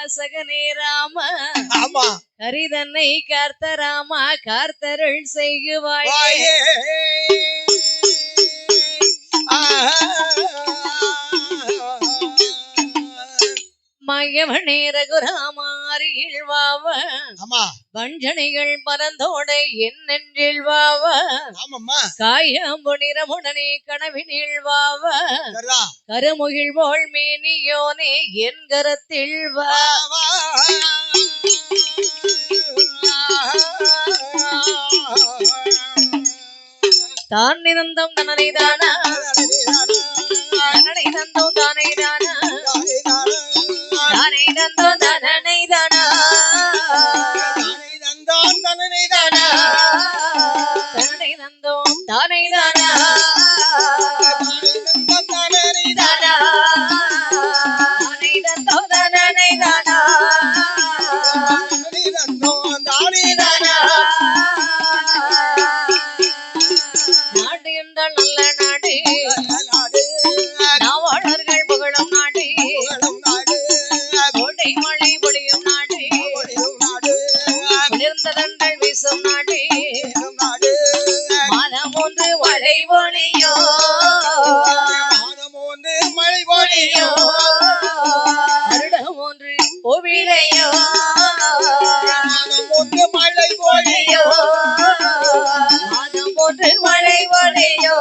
வாசகனே ராம ஆமா ஹரிதன்னை கார்த்த ராமா கார்த்தருள் செய்குவாயே மயவனே ரகுராமாரியில் வாவ வஞ்சனைகள் பரந்தோட என் நெஞ்சில் வாவ காயம்புனிரமுடனே கனவினில் வாவ கருமுகில் போல் மேனியோனே என் கரத்தில் வாவா தான் நிறந்தம் தனனை தானா தனனை தந்தோம் தானை தானா தானை தந்தோம் தனனை தானா தனனை தந்தோம் தானை தானா தானை தந்தோம் தனனை தானா நாடு என்றால் நல்ல நாடு நாவாளர்கள் புகழும் நாடு கோடை மழை பொழியும் நாடு குளிர்ந்த தண்டல் வீசும் நாடு மாதம் ஒன்று மழை பொழியோ வருடம் ஒன்று கோவிலையோ மழை பொழியோ மாதம் ஒன்று மழை பொழியோ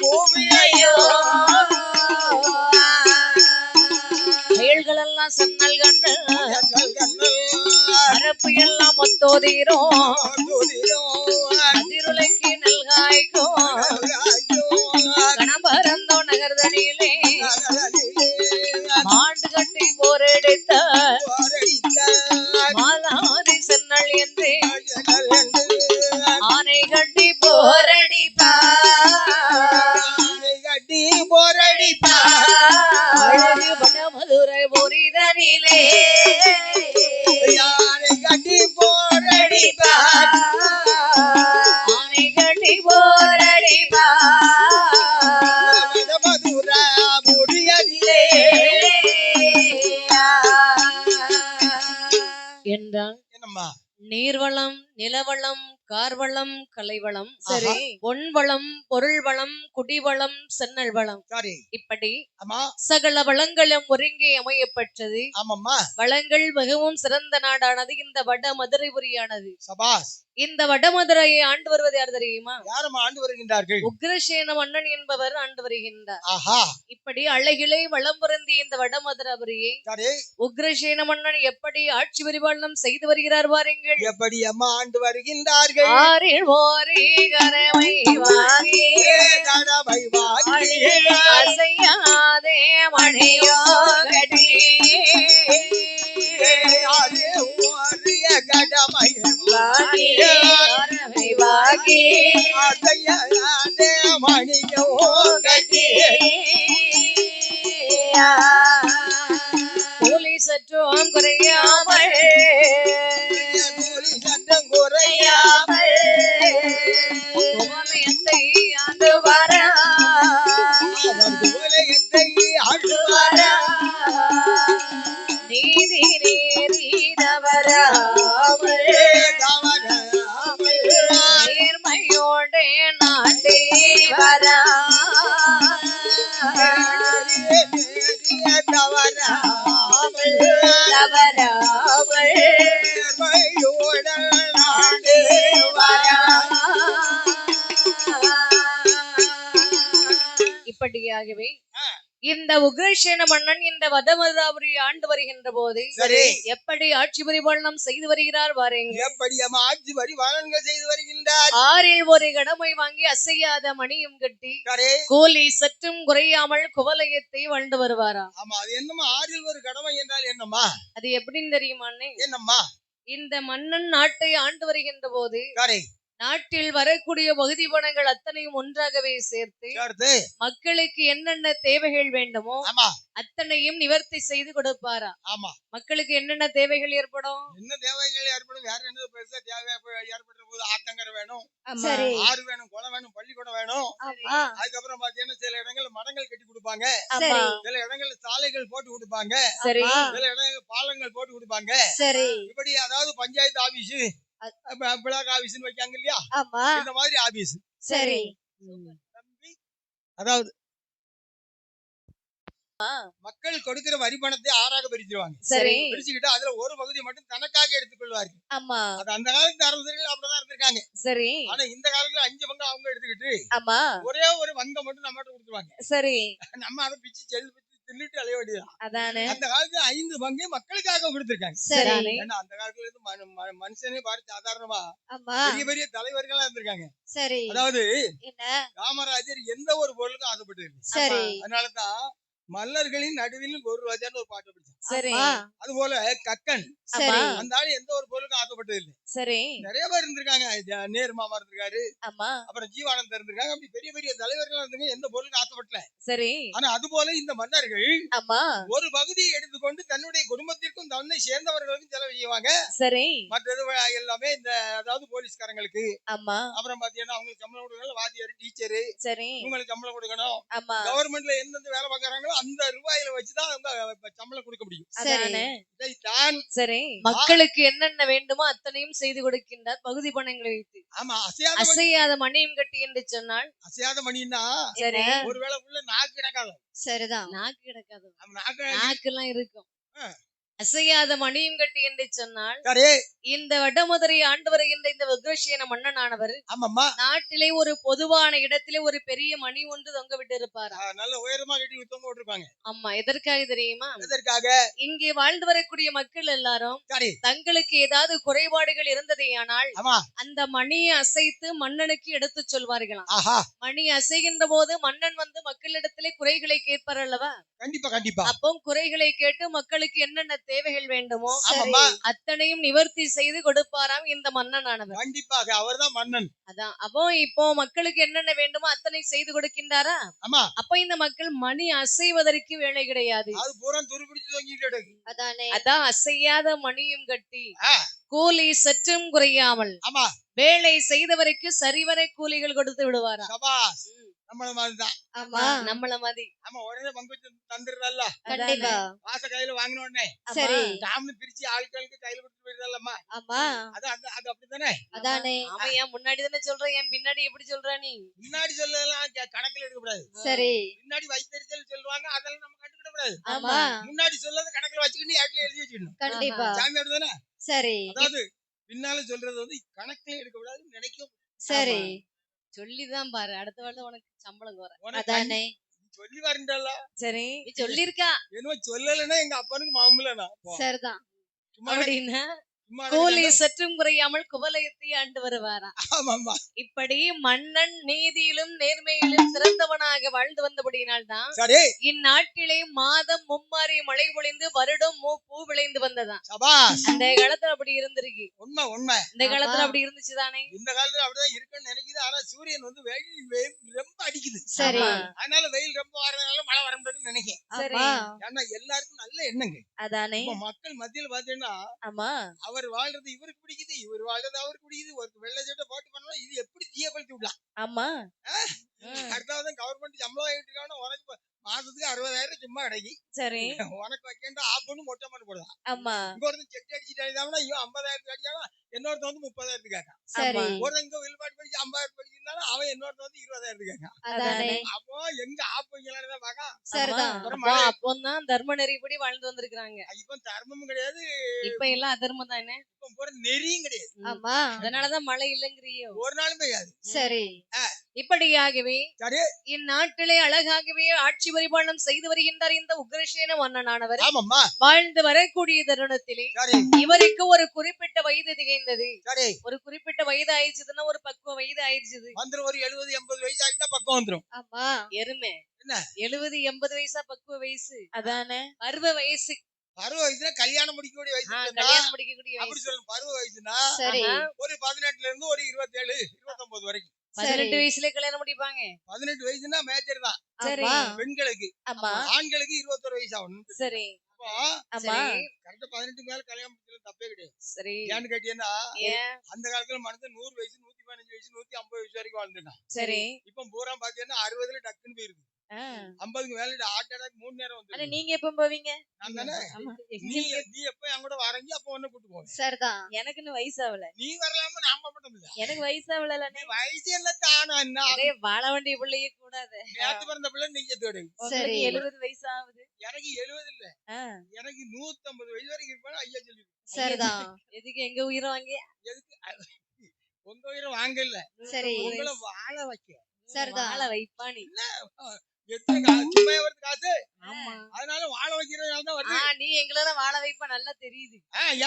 பூமியையோ செயல்களெல்லாம் சன்னல் கண்ணு அரப்பு எல்லாம் ஒத்தோதீரும் அதிருளைக்கு நல்காய்க்கும் கணபரந்தோ நகர்தனிலே மாண்டு கட்டி போரெடுத்த மாலாதி சென்னல் என்று ஆனை கட்டி போரடிப்பா அழகு வடமதுரை பொரிதனிலே கட்டி போரடிப்பா ஆனை கட்டி போரடிப்பா மதுரா முடியதிலே என்றான். நீர்வளம் நிலவளம் கார்வளம் கலைவளம் சரி பொன்வளம் பொருள் வளம் குடிவளம் சென்னல் வளம் இப்படி சகல வளங்களும் ஒருங்கே அமையப்பட்டது. வளங்கள் மிகவும் சிறந்த நாடானது இந்த வட மதுரைபுரியானது. இந்த வடமதுரையை ஆண்டு வருவது யார் தெரியுமா? யாரும் ஆண்டு வருகின்றார்கள்? உக்ரசேன மன்னன் என்பவர் ஆண்டு வருகின்றார். இப்படி அழகிலே வளம் பொருந்திய இந்த வடமதுரபுரியை உக்ரசேன மன்னன் எப்படி ஆட்சி பரிபாலனம் செய்து வருகிறார் பாருங்கள். எப்படி அம்மா ஆண்டு வருகின்றார்கள்? ஆறில் ஓரி கரவை வாங்கி அசையாதே மணியோ கட்டி கடமை வாங்கி அசையாதே மணியோ கட்டி கூலி சற்றும் குறையாமல் குறையாமல் உமயத்தை ஆண்டு வர நீதி நேரிதவராமல் நேர்மையோடே நாட்டே வர இப்படியாகவே இந்த உக்ரசேன மன்னன் இந்த வடமதுராபுரி ஆண்டு வருகின்ற போது எப்படி ஆட்சி பரிபாலனம் செய்து வருகிறார் பாருங்க. எப்படி ஆட்சி பரிபாலனங்கள் செய்து வருகின்றார்? ஆறில் ஒரு கடமை வாங்கி அசையாத மணியும் கட்டி கூலி சற்றும் குறையாமல் குவலயத்தை வாழ்ந்து வருவாரா. ஆமா, அது என்னமா ஆறில் ஒரு கடமை என்றால் என்னம்மா? அது எப்படின்னு தெரியுமான்னு? என்னம்மா? இந்த மன்னன் நாட்டை ஆண்டு வருகின்ற போது நாட்டில் வரக்கூடிய பகுதி பணங்கள் அத்தனையும் ஒன்றாகவே சேர்த்து சேர்த்து மக்களுக்கு என்னென்ன தேவைகள் வேண்டுமோ ஆமா அத்தனையும் நிவர்த்தி செய்து கொடுப்பாரா. ஆமா மக்களுக்கு என்னென்ன தேவைகள் ஏற்படும்? என்ன தேவைகள் ஏற்படும், வேற என்ன பெருசா தேவை ஏற்படுற போது ஆத்தங்கரை வேணும், சரி. ஆறு வேணும், குளம் வேணும், பள்ளிக்கூடம் வேணும். ஆமா. அதுக்கப்புறம் பாத்தீங்கன்னா சில இடங்கள்ல மரங்கள் கட்டி கொடுப்பாங்க, சரி. சில இடங்கள்ல சாலைகள் போட்டு கொடுப்பாங்க, சரி சில இடங்கள் பாலங்கள் போட்டு கொடுப்பாங்க. சரி. இப்படி அதாவது பஞ்சாயத்து ஆபீஸ், பிளாக் ஆபீஸ்னு வைக்காங்க இல்லையா, ஆமா. இந்த மாதிரி ஆபீஸ். சரி. அதாவது மக்கள் கொடுக்கிற வரி பணத்தை ஆறாக பிரிச்சிருவாங்க. சரி பிரிச்சுக்கிட்டு அதுல ஒரு பகுதி மட்டும் தனக்காக எடுத்துக்கொள்வார்கள். ஆமா. அது அந்த காலத்து அரசர்கள் அப்படிதான் இருந்திருக்காங்க. சரி ஆனா இந்த காலத்துல 5 பங்கு அவங்க எடுத்துக்கிட்டு ஆமா. ஒரே ஒரு வங்கம் மட்டும் நம்மகிட்ட கொடுத்துருவாங்க. சரி நம்ம அதை பிச்சு செல் பிச்சு தின்னுட்டு அலைய வேண்டியதான். அதானே. அந்த காலத்துல 5 பங்கு மக்களுக்காக கொடுத்திருக்காங்க. சரி. ஏன்னா அந்த காலத்துல இருந்து மனுஷனே பாரு சாதாரணமா ஆமா. பெரிய பெரிய தலைவர்களா இருந்திருக்காங்க. சரி. அதாவது என்ன? காமராஜர் எந்த ஒரு பொருளுக்கும் ஆசைப்பட்டு இருக்கு. சரி. அதனாலதான் மல்லர்களின் நடுவில் ஒரு ராஜான்னு ஒரு பாட்டு படிச்சான். சரி அது போல கக்கன் சரி. அந்த ஆளு எந்த ஒரு பொருளுக்கும் ஆசைப்பட்டது இல்லை. சரி நிறைய பேர் இருந்திருக்காங்க. நேரு மாமா இருந்திருக்காரு, ஆமா. அப்புறம் ஜீவானந்தர் இருந்திருக்காங்க. அப்படி பெரிய பெரிய தலைவர்கள் இருந்துங்க, எந்த பொருளுக்கும் ஆசைப்படல. சரி ஆனா அது போல இந்த மன்னர்கள் ஆமா. ஒரு பகுதியை எடுத்துக்கொண்டு தன்னுடைய குடும்பத்திற்கும் தன்னை சேர்ந்தவர்களுக்கும் செலவு செய்வாங்க. சரி மற்றது எல்லாமே இந்த அதாவது போலீஸ்காரங்களுக்கு, ஆமா. அப்புறம் பாத்தீங்கன்னா அவங்களுக்கு சம்பளம் கொடுக்கணும், வாத்தியார் டீச்சரு சரி இவங்களுக்கு சம்பளம் கொடுக்கணும். ஆமா. கவர்மெண்ட்ல எந்தெந்த வேலை பார்க்கறாங்களோ அந்த ரூபாயில வச்சுதான் அவங்க சம்பளம் கொடுக்க முடியும். அதானே. இதைத்தான் சரி மக்களுக்கு என்னென்ன வேண்டுமோ அத்தனையும் செய்து கொடுக்கின்றார் பகுதி பணங்களை வைத்து. ஆமா அசையாத மணியும் கட்டி என்று சொன்னால் அசையாத மணின்னா சரி ஒருவேளை உள்ள நாக்கு கிடக்காது. சரிதான். நாக்கு கிடக்காது, நாக்கு நாக்கெல்லாம் இருக்கும். ஆ. அசையாத மணியும் கட்டி என்று சொன்னால் சரி இந்த வடமதுரை ஆண்டு வருகின்ற இந்த உக்ரசேன மன்னனானவர் ஆமாம்மா நாட்டிலே ஒரு பொதுவான இடத்திலே ஒரு பெரிய மணி ஒன்று தொங்க விட்டு இருப்பாரா. நல்ல உயரமா கட்டி தொங்க விட்டுருப்பாங்க. ஆமா. எதற்காக தெரியுமா? எதற்காக? இங்கே வாழ்ந்து வரக்கூடிய மக்கள் எல்லாரும் சரி தங்களுக்கு ஏதாவது குறைபாடுகள் இருந்ததேயானால் ஆமா அந்த மணியை அசைத்து மன்னனுக்கு எடுத்து சொல்வார்களாம். ஆஹா மணி அசைகின்ற போது மன்னன் வந்து மக்களிடத்திலே குறைகளை கேட்பார் அல்லவா. கண்டிப்பா கண்டிப்பா. அப்போ குறைகளை கேட்டு மக்களுக்கு என்னென்ன தேவைகள் வேண்டுமோ ஆமாம்மா அத்தனையும் நிவர்த்தி செய்து கொடுப்பாராம் இந்த மன்னனானவர். கண்டிப்பாக அவர்தான் மன்னன். அதான். அப்போ இப்போ மக்களுக்கு என்னென்ன வேண்டுமோ அத்தனை செய்து கொடுக்கின்றாரா. ஆமா அப்ப இந்த மக்கள் மணி அசைவதற்கு வேலை கிடையாது. அது பூரா துருப்பிடிச்சு தொங்கிட்டு இருக்கு. அதானே. அதான் அசையாத மணியும் கட்டி ஆ, கூலி சற்றும் குறையாமல் ஆமா வேலை செய்தவருக்கு சரிவர கூலிகள் கொடுத்து விடுவாரா. சபாஸ் நம்மள மாதிரிதான். ஆமா. நம்மள மாதிரி. ஆமா உடனே பங்கு தந்துடுறல்ல. கண்டிப்பா. காசை கையில வாங்கின உடனே சரி. டாம்னு பிரிச்சு ஆட்களுக்கு கையில கொடுத்து போயிடுறல்லம்மா. ஆமா. அது அது அது அப்படித்தானே. அதானே. ஆமா. ஏன் முன்னாடி தானே சொல்ற, ஏன் பின்னாடி எப்படி சொல்ற நீ? முன்னாடி சொல்லலாம் கணக்குல எடுக்க கூடாது. சரி. பின்னாடி வைத்தறிச்சல் சொல்லுவாங்க, அதெல்லாம் நம்ம கண்டுக்கிட கூடாது. ஆமா. முன்னாடி சொல்லத கணக்குல வச்சுக்கிட்டு ஏட்ல எழுதி வச்சுக்கணும். கண்டிப்பா. சாமி அப்படிதானே. சரி. அதாவது பின்னால சொல்றது வந்து கணக்குல எடுக்க கூடாதுன்னு நினைக்கும். சரி. சொல்லிதான் பாரு, அடுத்த வருடம் உனக்கு சம்பளம் குறை. உனக்கு அதானே. சொல்லி வரண்டல்ல. சரி நீ சொல்லிருக்கா என்னமோ சொல்லலைன்னா எங்க அப்பனுக்கு மாமூலனா சரிதான். சும்மா அப்படின்னா சும்மா கூலி சற்றும் குறையாமல் குவலயத்தை ஆண்டு வருவாரா. ஆமாமா இப்படி மன்னன் நீதியிலும் நேர்மையிலும் சிறந்தவனாக வாழ்ந்து வந்தபடியினால் தான் சரி இந்நாட்டிலே மாதம் மும்மாறி மழை பொழிந்து வருடம் பூ விளைந்து வந்ததான். சபாஸ் அந்த காலத்துல அப்படி இருந்திருக்கு. உண்மை உண்மை. இந்த காலத்துல ஆமா. அப்படி இருந்துச்சுதானே. இந்த காலத்துல அப்படிதான் இருக்குன்னு நினைக்குது. ஆனா சூரியன் வந்து வெயில் ரொம்ப அடிக்குது. சரி. ஆமா. அதனால வெயில் ரொம்ப வரதுனால மழை வர முடியாதுன்னு நினைக்கிறேன். சரி. ஆமா. ஏன்னா எல்லாருக்கும் நல்ல எண்ணங்க. அதானே. இப்ப மக்கள் மத்தியில பாத்தீங்கன்னா ஆமா. அவர் வாழ்றது இவருக்கு பிடிக்குது, இவர் வாழ்றது அவருக்கு பிடிக்குது. ஒரு வெள்ளை சட்டை போட்டு பண்ணா இது எப்படி தீயப்படுத்தி விடலாம். ஆமா. அடுத்தாவது கவர்மெண்ட் சம்பளம் வாங்கிட்டு இருக்காங்கன்னா உனக்கு மாசத்துக்கு 60,000 சும்மா கிடைக்கி. சரி. உனக்கு வைக்கேண்டா ஆப் பண்ணி மொட்டை பண்ணி போடலாம். ஆமா. இங்க ஒருத்தன் செக் அடிச்சுட்டு அடிதாமனா இவன் 50,000 அடிச்சாலும் இன்னொருத்தன் வந்து 30,000 கேட்கான். சரி. ஒருத்தன் இங்க வில்பாட்டு படிச்சு 50,000 படிச்சிருந்தாலும் அவன் இன்னொருத்தன் வந்து 20,000 கேட்கான். அதானே. அப்போ எங்க ஆப் வைக்கலாம்னு பாக்கா. சரிதான். அப்போ அப்போதான் தர்ம நெறிப்படி வாழ்ந்து வந்திருக்கிறாங்க. இப்ப தர்மமும் கிடையாது, இப்ப எல்லாம் அதர்மம் தானே. இப்ப போற நெறியும் கிடையாது. ஆமா. அதனாலதான் மழை இல்லைங்கிறியோ. ஒரு நாளும் பெய்யாது. சரி. இப்படியாகவே சரி இந்நாட்டிலே அழகாகவே ஆட்சி பரிபாலனம் செய்து வருகின்றார் இந்த உக்ரசேன மன்னனானவர். ஆமாம்மா வாழ்ந்து வரக்கூடிய தருணத்திலே சரி இவருக்கு ஒரு குறிப்பிட்ட வயது திகைந்தது. சரி ஒரு குறிப்பிட்ட வயது ஆயிடுச்சுன்னா ஒரு பக்குவ வயது ஆயிடுச்சு. வந்துரும். ஒரு 70-80 வயசு ஆகிட்டா பக்கம் வந்துரும். ஆமா. எருமை என்ன 70-80 வயசா பக்குவ வயசு. அதானே. பருவ வயசு. பருவ வயசுல கல்யாணம் முடிக்கக்கூடிய வயசு கல்யாணம் முடிக்கக்கூடிய அப்படி வயசு. சொல்லணும். பருவ வயசுனா சரி ஒரு 18ல இருந்து ஒரு 27 29 வரைக்கும். 18 வயசுல கல்யாணம் முடிப்பாங்க. 18 வயசுனா மேஜர் தான் சரி. ஆமா பெண்களுக்கு. ஆமா ஆண்களுக்கு 21 வயசு ஆகணும். சரி. அப்போ ஆமா சரி. கரெக்டா 18 மேல கல்யாணம் முடிச்சது தப்பே கிடையாது. சரி. ஏன்னு கேட்டீங்கன்னா ஏன்? அந்த காலத்துல மனுஷன் 100 வயசு 115 வயசு 150 வயசு வரைக்கும் வாழ்ந்துட்டான். சரி. இப்ப பூரா பாத்தீங்கன்னா 60ல டக்குன்னு போயிருக்கு. 50க்கு மேல ஹார்ட் அட்டாக் 3 நேரம் ஆனா வந்து. நீங்க எப்ப போவீங்க? நான் தானே ஆமா நீ நீ எப்ப என் கூட வரீங்க அப்ப ஒண்ணு கூட்டு போவேன். சரிதான் எனக்குன்னு வயசாவல. நீ வரலாம நான் போக மாட்டோம்ல. எனக்கு வயசாவல. நீ வயசு என்ன தானா என்ன அதே வாழ வேண்டிய பிள்ளையே கூடாது. நேத்து பிறந்த பிள்ளை நீங்க தேடு. சரி உங்களுக்கு 70 வயசு ஆகுது. எனக்கு 70 இல்ல எனக்கு 150 வயசு வரைக்கும் இருப்பாரு ஐயா சொல்லி. சரிதான் எதுக்கு எங்க உயிரை வாங்கி எதுக்கு உங்க உயிரை வாங்கல சரி உங்களை வாழ வைக்க. சரிதான் வாழ வைப்பா நீ. எத்தனை சும்மா வருது காசு. ஆமா. அதனால வாழ வைக்கிறதுனால தான் வருது. நீ எங்களெல்லாம் வாழ வைப்பா நல்லா தெரியுது.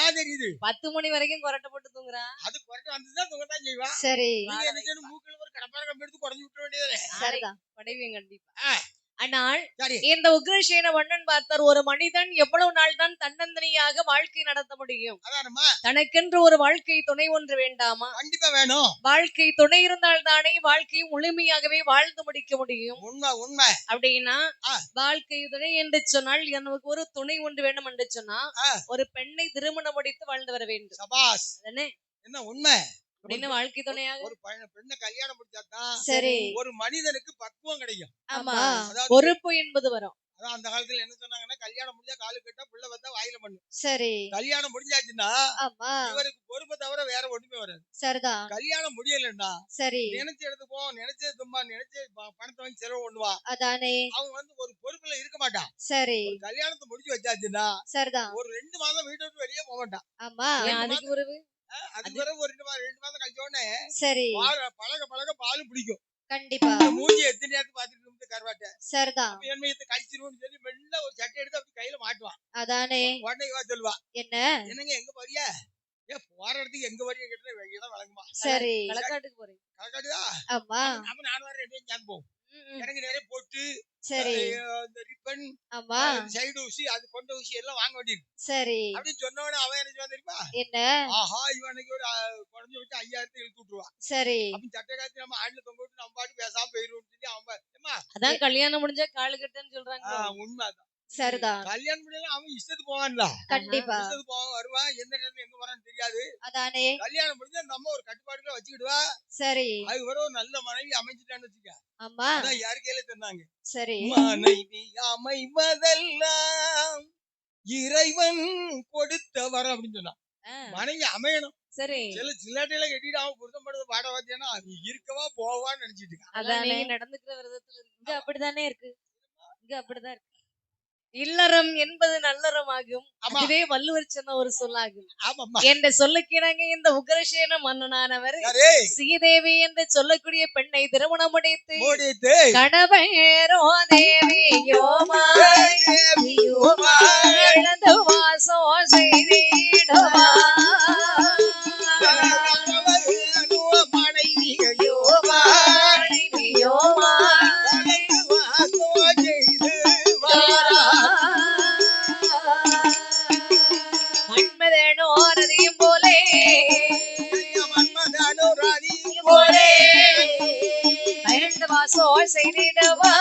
ஏன் தெரியுது 10 மணி வரைக்கும் கொரட்டை போட்டு தூங்குறான். அது குறைக்க வந்துதான் தூங்கத்தான் செய்வா. சரி நீங்க என்ன செய்யணும் மூக்குல ஒரு கடப்பார கம்பி எடுத்து குறைஞ்சு விட்ட வேண்டியது. சரிதான் படைவேன் கண்டிப்பா. ஆ. ஆனால் சரி இந்த உக்ரசேன மன்னன் பார்த்தார், ஒரு மனிதன் எவ்வளவு நாள் தான் தன்னந்தனியாக வாழ்க்கை நடத்த முடியும்? அதானம்மா தனக்கென்று ஒரு வாழ்க்கை துணை ஒன்று வேண்டாமா? கண்டிப்பா வேணும். வாழ்க்கை துணை இருந்தால் தானே வாழ்க்கையை முழுமையாகவே வாழ்ந்து முடிக்க முடியும். உண்மை உண்மை. அப்படின்னா ஆ. வாழ்க்கை துணை என்று சொன்னால் நமக்கு ஒரு துணை ஒன்று வேண்டும் என்று சொன்னா ஆ. ஒரு பெண்ணை திருமணம் முடித்து வாழ்ந்து வர வேண்டும். சபாஸ். அதானே? என்ன உண்மை. அப்படின்னு வாழ்க்கை துணையாக ஒரு பெண்ணை கல்யாணம் முடிச்சாதான் சரி ஒரு மனிதனுக்கு பக்குவம் கிடைக்கும். ஆமா அதாவது பொறுப்பு என்பது வரும். அதான் அந்த காலத்துல என்ன சொன்னாங்கன்னா கல்யாணம் முடிஞ்சா காலு கட்டா பிள்ளை வந்தா வாயில பண்ணு. சரி கல்யாணம் முடிஞ்சாச்சுன்னா ஆமா இவருக்கு பொறுப்பை தவிர வேற ஒண்ணுமே வராது. சரிதான் கல்யாணம் முடியலன்னா சரி நினைச்ச இடத்துக்கு போவோம், நினைச்ச தும்மா நினைச்ச பணத்தை வாங்கி செலவு பண்ணுவா. அதானே அவன் வந்து ஒரு பொறுப்புல இருக்க மாட்டான். சரி ஒரு கல்யாணத்தை முடிச்சு வச்சாச்சுன்னா சரிதான் ஒரு 2 மாதம் வீட்டை விட்டு வெளியே போக மாட்டான். ஆமா அதுக்கு ஒரு அதுக்கு பிறகு ஒரு 2 மாதம் கழிச்ச உடனே சரி பழக பழக பால் பிடிக்கும். கண்டிப்பா மூஞ்சி எத்தனை நேரத்துக்கு பாத்துட்டு இருந்து கருவாட்டை சரிதான் என்மையத்தை கழிச்சிருவோம்னு சொல்லி மெல்ல ஒரு சட்டை எடுத்து அப்படி கையில மாட்டுவான். அதானே உடனே இவா சொல்லுவா என்ன என்னங்க எங்க போறியா? போற இடத்துக்கு எங்க வரையும் கேட்டா இடம் வழங்குமா? சரி களக்காட்டுக்கு போறேன். கலக்காட்டுதா ஆமா அப்ப நான் வர 2 ஞாபகம் போகும். எனக்கு நிறைய போட்டு சரி இந்த ரிப்பன் ஆமா சைடு ஊசி அது கொண்ட ஊசி எல்லாம் வாங்க வேண்டியிருக்கு. சரி அப்படின்னு சொன்னவன அவன் என்ன சொல்லுவான் தெரியுமா? என்ன ஆஹா இவனுக்கு ஒரு குறைஞ்சு விட்டு 5000 இழுத்து விட்டுருவான். சரி அப்படி சட்டை காய்ச்சி நம்ம ஆட்ல தொங்க விட்டு நம்ம பாட்டு பேசாம போயிருவோம்னு சொல்லி அவன் அதான் கல்யாணம் முடிஞ்சா காலு கட்டுன்னு சொல்றாங்க. உண்மை. சரிதான் கல்யாணம் முடியல அவன் இஷ்டத்துக்கு போவான்ல. கண்டிப்பா இஷ்டத்துக்கு போவான் வருவான் எந்த நேரத்துல எங்க போறான்னு தெரியாது. அதானே கல்யாணம் முடிஞ்சா நம்ம ஒரு கட்டுப்பாடுல வச்சுக்கிடுவா. சரி அதுக்கு வர ஒரு நல்ல மனைவி அமைஞ்சிட்டான்னு வச்சுக்க. ஆமா அதான் யாரு கையில சொன்னாங்க சரி மனைவி அமைவதெல்லாம் இறைவன் கொடுத்த வரம் அப்படின்னு சொன்னான். மனைவி அமையணும். சரி. சில சில்லாட்டையில கட்டிட்டு அவன் புருஷன் படுத்த பாட வாத்தியானா இருக்கவா போவான்னு நினைச்சிட்டு இருக்கான். அதான் நீங்க நடந்துக்கிற விதத்துல இங்க அப்படித்தானே இருக்கு. இங்க அப்படிதான் இருக்கு. இல்லறம் என்பது நல்லறம் ஆகும். ஆமா. அதுவே வள்ளுவர் சொன்ன ஒரு சொல்லாகும். ஆமாம்மா. என்ற சொல்லுக்கிணங்க இந்த உக்ரசேன மன்னனானவர் சரி. சீதேவி என்று சொல்லக்கூடிய பெண்ணை திருமணம் முடித்து முடித்து கடவையரோ தேவியோமா தேவியோமா எழுந்து வாசம் செய்திடுவா மனைவியோமா மனைவியோமா மன்மதனோ ரதியும் போலே போலே பயந்து வாசோ செய்திடுவா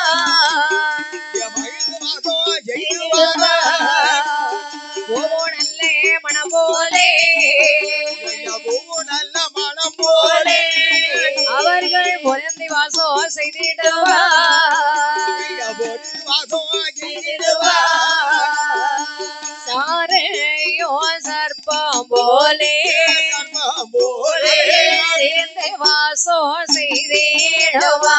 ஓ நல்லே மனம் போலே போலே அவர்கள் பொருந்தி வாசோ செய்திடுவா சாரையோ சர்ப்பம் போலே சேர்ந்து வாசோ செய்திடுவா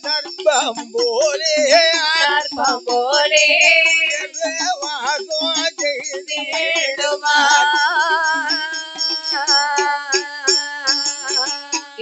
சர்ப்பம் போலே சர்ப்பம் போலே செய்திடுவா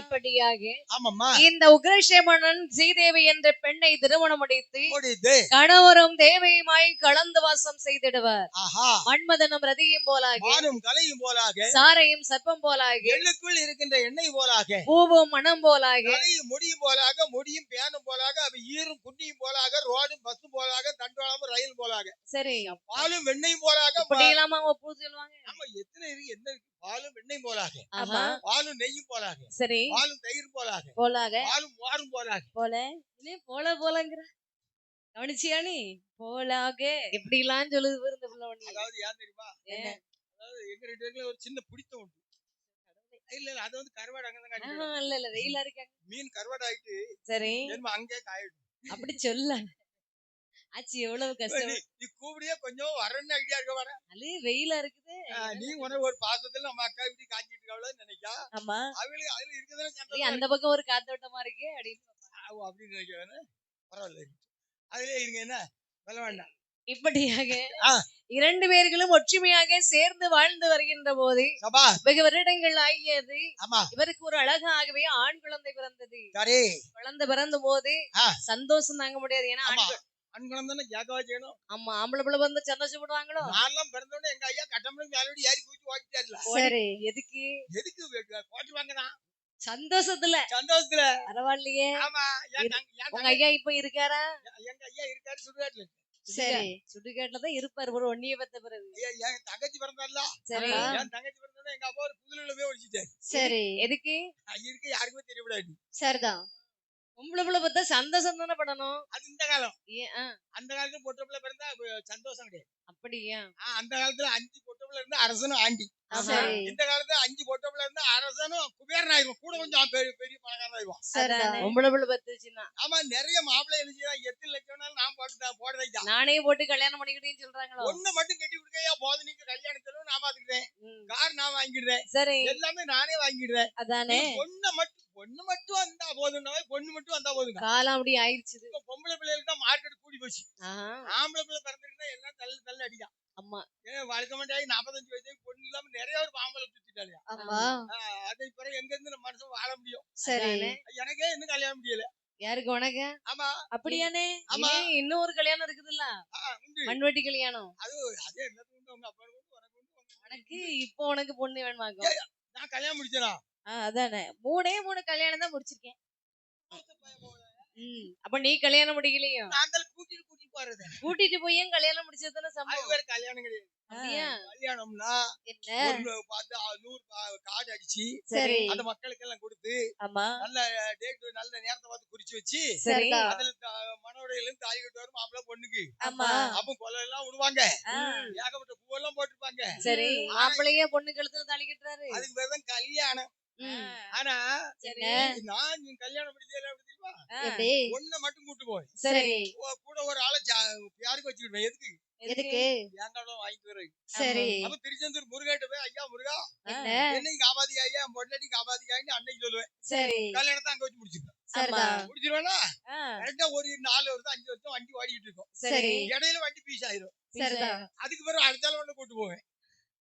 இப்படியாக ஆமாம்மா இந்த உக்ரசேமனன் சீதேவி என்ற பெண்ணை திருமணம் முடித்து முடித்து கணவரும் தேவையுமாய் கலந்து வாசம் செய்திடுவார். ஆஹா மன்மதனும் ரதியும் போலாக மானும் கலையும் போலாக சாரையும் சர்ப்பம் போலாக எள்ளுக்குள் இருக்கின்ற எண்ணெய் போலாக பூவும் மனம் போலாக கலையும் முடியும் போலாக முடியும் பேனும் போலாக அவ ஈரும் புண்ணியும் போலாக ரோடும் பஸ்ஸும் போலாக போலாக, சரி பாலும் வெண்ணையும் போலாக. இப்படி இல்லாம அவங்க பூ சொல்லுவாங்க. ஆமா, எத்தனை இருக்கு, என்ன இருக்கு? பாலும் வெண்ணையும் போலாக, ஆமா பாலும் நெய்யும் போலாக, சரி பாலும் தயிரும் போலாக, போலாக பாலும் மோரும் போலாக. போல நீ போலங்கிற கவனிச்சியா நீ போலாக எப்படி எல்லாம் சொல்லுது பாரு இந்த புள்ள ஒண்ணு. அதாவது ஏன் தெரியுமா? என்ன? அதாவது எங்க 2 பேருக்குள்ள ஒரு சின்ன பிடித்தம் உண்டு. இல்ல அது வந்து கருவாடு அங்கதான் ஆஹா, காட்டிடும். இல்ல வெயிலா இருக்காங்க. மீன் கருவாடு ஆயிட்டு சரி என்னமோ அங்கே காயிடும். அப்படி சொல்ல ஆச்சு எவ்வளவு கஷ்டம். நீ கூப்பிடியே கொஞ்சம் வரன்னு ஐடியா இருக்க வர. அது வெயிலா இருக்குது. நீ உனக்கு ஒரு பாசத்துல நம்ம அக்கா இப்படி காஞ்சிட்டு இருக்காவளன்னு நினைக்கா. ஆமா அவளுக்கு அதுல இருக்கதானே நீ சந்தோஷம். அந்த பக்கம் ஒரு காத்தோட்டமா இருக்கு அப்படின்னு நினைக்கிறேன். பரவாயில்ல, அதுலயே இருங்க, என்ன சொல்ல வேண்டாம். இப்படியாக ஆ. 2 பேர்களும் ஒற்றுமையாக சேர்ந்து வாழ்ந்து வருகின்ற போது சபா. வெகு வருடங்கள் ஆகியது. ஆமா. இவருக்கு ஒரு அழகாகவே ஆண் குழந்தை பிறந்தது. சரி. குழந்தை பிறந்த போது ஆ. சந்தோஷம் தாங்க முடியாது. ஏன்னா ஆண் குழந்தை கேட்கவா செய்யணும். ஆமா ஆம்பளை பிள்ளை வந்து சந்தோஷப்படுவாங்களோ. நான்லாம் பிறந்தோடனே எங்க ஐயா கட்டம்பளுக்கு மேலோடி ஏறி குதிச்சு ஓட்டிட்டாருல. சரி எதுக்கு போட்டு வாங்கதான் சந்தோஷத்துல. சந்தோஷத்துல. பரவாயில்லையே. ஆமா. உங்க ஐயா இப்ப இருக்காரா? எங்க ஐயா இருக்காரு சுடுகாட்டுல. சரி சுடுகாட்டுலதான் இருப்பாரு ஒரு ஒன்னிய பெத்த பிறகு. என் தங்கச்சி பிறந்தால. சரி என் தங்கச்சி பிறந்தா எங்க அப்பா ஒரு புதுல போய் ஒழிச்சிட்டாரு. சரி எதுக்கு? இருக்கு யாருக்குமே தெரியக்கூடாது. சரிதான். பொம்பளை பிள்ளை பார்த்தா சந்தோஷம் தானே படணும். அது இந்த காலம். அந்த காலத்துல பொட்டை பிள்ளை பிறந்தா சந்தோஷம் கிடையாது. அப்படியா? அந்த காலத்துல 5 பொட்டை பிள்ளை இருந்தா அரசனும் ஆண்டி. சரி இந்த காலத்துல 5 பொட்டை பிள்ளை இருந்தா அரசனும் குபேரன் ஆயிரும். கூட கொஞ்சம் பெரிய பணக்காரன் ஆயிரும். சரிதான். பொம்பளை பிள்ளை பத்துச்சுன்னா. ஆமா, நிறைய மாப்பிள்ளை எழுதியா 8 லட்சம் நான் போடுறேன். நானே போட்டு கல்யாணம் பண்ணிக்கிட்டேன்னு சொல்றாங்களோ. ஒண்ணு மட்டும் கட்டி விடுக்கையா போதும், நீங்க கல்யாணம் செலவு நான் பாத்துக்கிறேன், கார் நான் வாங்கிடுறேன், சரி எல்லாமே நானே வாங்கிடுறேன். அதானே. பொண்ணு மட்டும் வந்தா போதும், பொண்ணு மட்டும் வந்தா போதுங்க. காலம் அப்படி ஆயிடுச்சு. பொம்பளை பிள்ளைகளுக்கு தான் மார்க்கெட் கூடி போச்சு. ஆம்பளை பிள்ளை பிறந்துட்டா எல்லாம் தள்ளு அடிக்கும். அம்மா வழக்க மாட்டாய் 45 வயசு பொண்ணு இல்லாம நிறைய ஒரு பாம்பளை சுத்திட்டாங்க. ஆமா அதை பிறகு எங்க இருந்து நம்ம மனுஷன் வாழ முடியும்? சரி எனக்கே இன்னும் கல்யாணம் முடியல. யாருக்கு? உனக்கு? ஆமா. அப்படியானே? ஆமா. இன்னும் ஒரு கல்யாணம் இருக்குதுல்ல, மண்வெட்டி கல்யாணம். அதே எல்லாத்துக்கும் உங்க அப்பா உனக்கு இப்போ உனக்கு பொண்ணு வேணுமாக்கும்? நான் கல்யாணம் முடிச்சேனா? அதானே 3 கல்யாணம் தான் முடிச்சிருக்கேன். அப்ப நீ கல்யாணம் முடிக்கலையோ? கூட்டிட்டு போறது. கூட்டிட்டு போய் கல்யாணம் முடிச்சதுன்னு சம்பவம். கல்யாணம் கிடையாது. கல்யாணம்னா என்ன? பார்த்து 100 கார்டு அடிச்சு சரி அந்த மக்களுக்கு எல்லாம் கொடுத்து ஆமா நல்ல டேட் நல்ல நேரத்தை பார்த்து குறிச்சு வச்சு சரி அதுல மனோடையில இருந்து தாலி கட்டு வரும் மாப்பிள்ளை பொண்ணுக்கு. ஆமா அப்ப கொலை எல்லாம் விடுவாங்க, ஏகப்பட்ட பூவெல்லாம் போட்டுருப்பாங்க. சரி மாப்பிள்ளையே பொண்ணு கழுத்துல தாலி கட்டுறாரு. அதுக்கு பேருதான் கல்யாணம். ஆனா நான் கல்யாணம் முடிச்சதுல ஒண்ணு மட்டும் கூட்டு போய் சரி கூட ஒரு ஆளை யாருக்கு வச்சுக்கிடுவேன். எதுக்கு? எதுக்கு? ஏங்காலும் வாங்கிட்டு வரேன். சரி அப்ப திருச்செந்தூர் முருகாட்ட போய் ஐயா முருகா என்ன? என்னைக்கு காப்பாத்தியா ஐயா, பொண்டாட்டி காப்பாத்தியான்னு அன்னைக்கு சொல்லுவேன். சரி கல்யாணத்தை அங்க வச்சு முடிச்சிருப்பேன். சரிதான். முடிச்சிருவேனா கரெக்டா ஒரு 4 வருஷம் 5 வருஷம் வண்டி ஓடிக்கிட்டு இருக்கும். சரி இடையில வண்டி பீஸ் ஆயிரும். சரிதான். அதுக்கு பிறகு அடுத்தால ஒண்ணு கூட்டு போவேன்.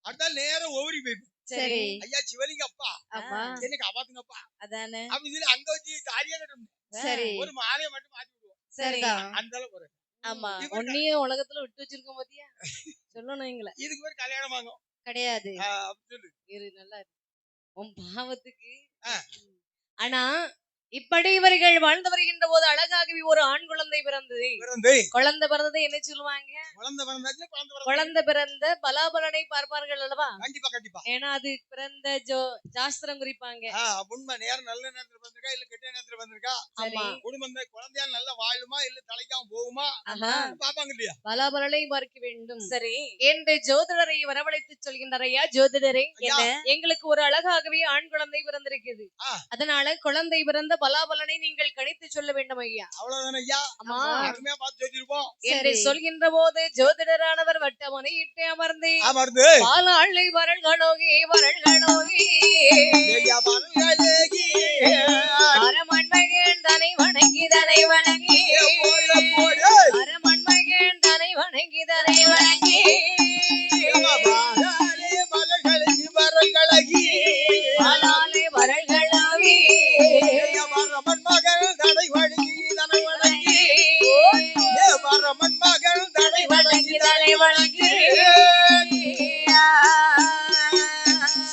அடுத்தால நேரம் ஓவரி போயிருப்பேன். சரி ஐயா சிவலிங்க அப்பா ஆமா என்ன காப்பாத்துங்கப்பா அதானே. அப்படி சொல்லி அங்க வச்சு தாலியா கட்டணும். சரி ஒரு மாலையை மட்டும் மாத்தி விடுவோம். சரிதான். அந்த அளவு போறேன். ஆமா ஒன்னிய உலகத்துல விட்டு வச்சிருக்கோம் பாத்தியா? சொல்லணும் எங்களை. இதுக்கு பேர் கல்யாணம் வாங்கும் கிடையாது. சொல்லு. நல்லா இருக்கு உன் பாவத்துக்கு. ஆனா இப்படி இவர்கள் வாழ்ந்து வருகின்ற போது அழகாகவே ஒரு ஆண் குழந்தை பிறந்தது. குழந்தை பிறந்தது என்ன சொல்லுவாங்க? குழந்தை பிறந்த பலாபலனை பார்ப்பார்கள் அல்லவா? கண்டிப்பா கண்டிப்பா. ஏன்னா அது பிறந்த சாஸ்திரம் குறிப்பாங்க. உண்மை. நேரம் நல்ல நேரத்துல வந்திருக்கா இல்ல கெட்ட நேரத்துல வந்திருக்கா, குடும்பம் குழந்தையால் நல்லா வாழுமா இல்ல தலைக்காம போகுமா பாப்பாங்க இல்லையா? பலாபலனை பார்க்க வேண்டும். சரி என்று ஜோதிடரை வரவழைத்து சொல்கின்றார். ஐயா ஜோதிடரை, எங்களுக்கு ஒரு அழகாகவே ஆண் குழந்தை பிறந்திருக்குது. அதனால குழந்தை பிறந்த பலாபலனை நீங்கள் கணித்து சொல்ல வேண்டும் ஐயா. அவ்வளவுதானே ஐயா? அருமையா பார்த்து சொல்லிருப்போம் என்று சொல்கின்ற போது ஜோதிடரானவர் வட்டமனை இட்டு அமர்ந்து பாலாளை வரல்களோகி அரமண்மகன் தனை வணங்கி அரமண்மகன் தனை வணங்கி பாலாளை வரல்களோகி மகள் தடை வணங்கி மகள் தடை வணங்கி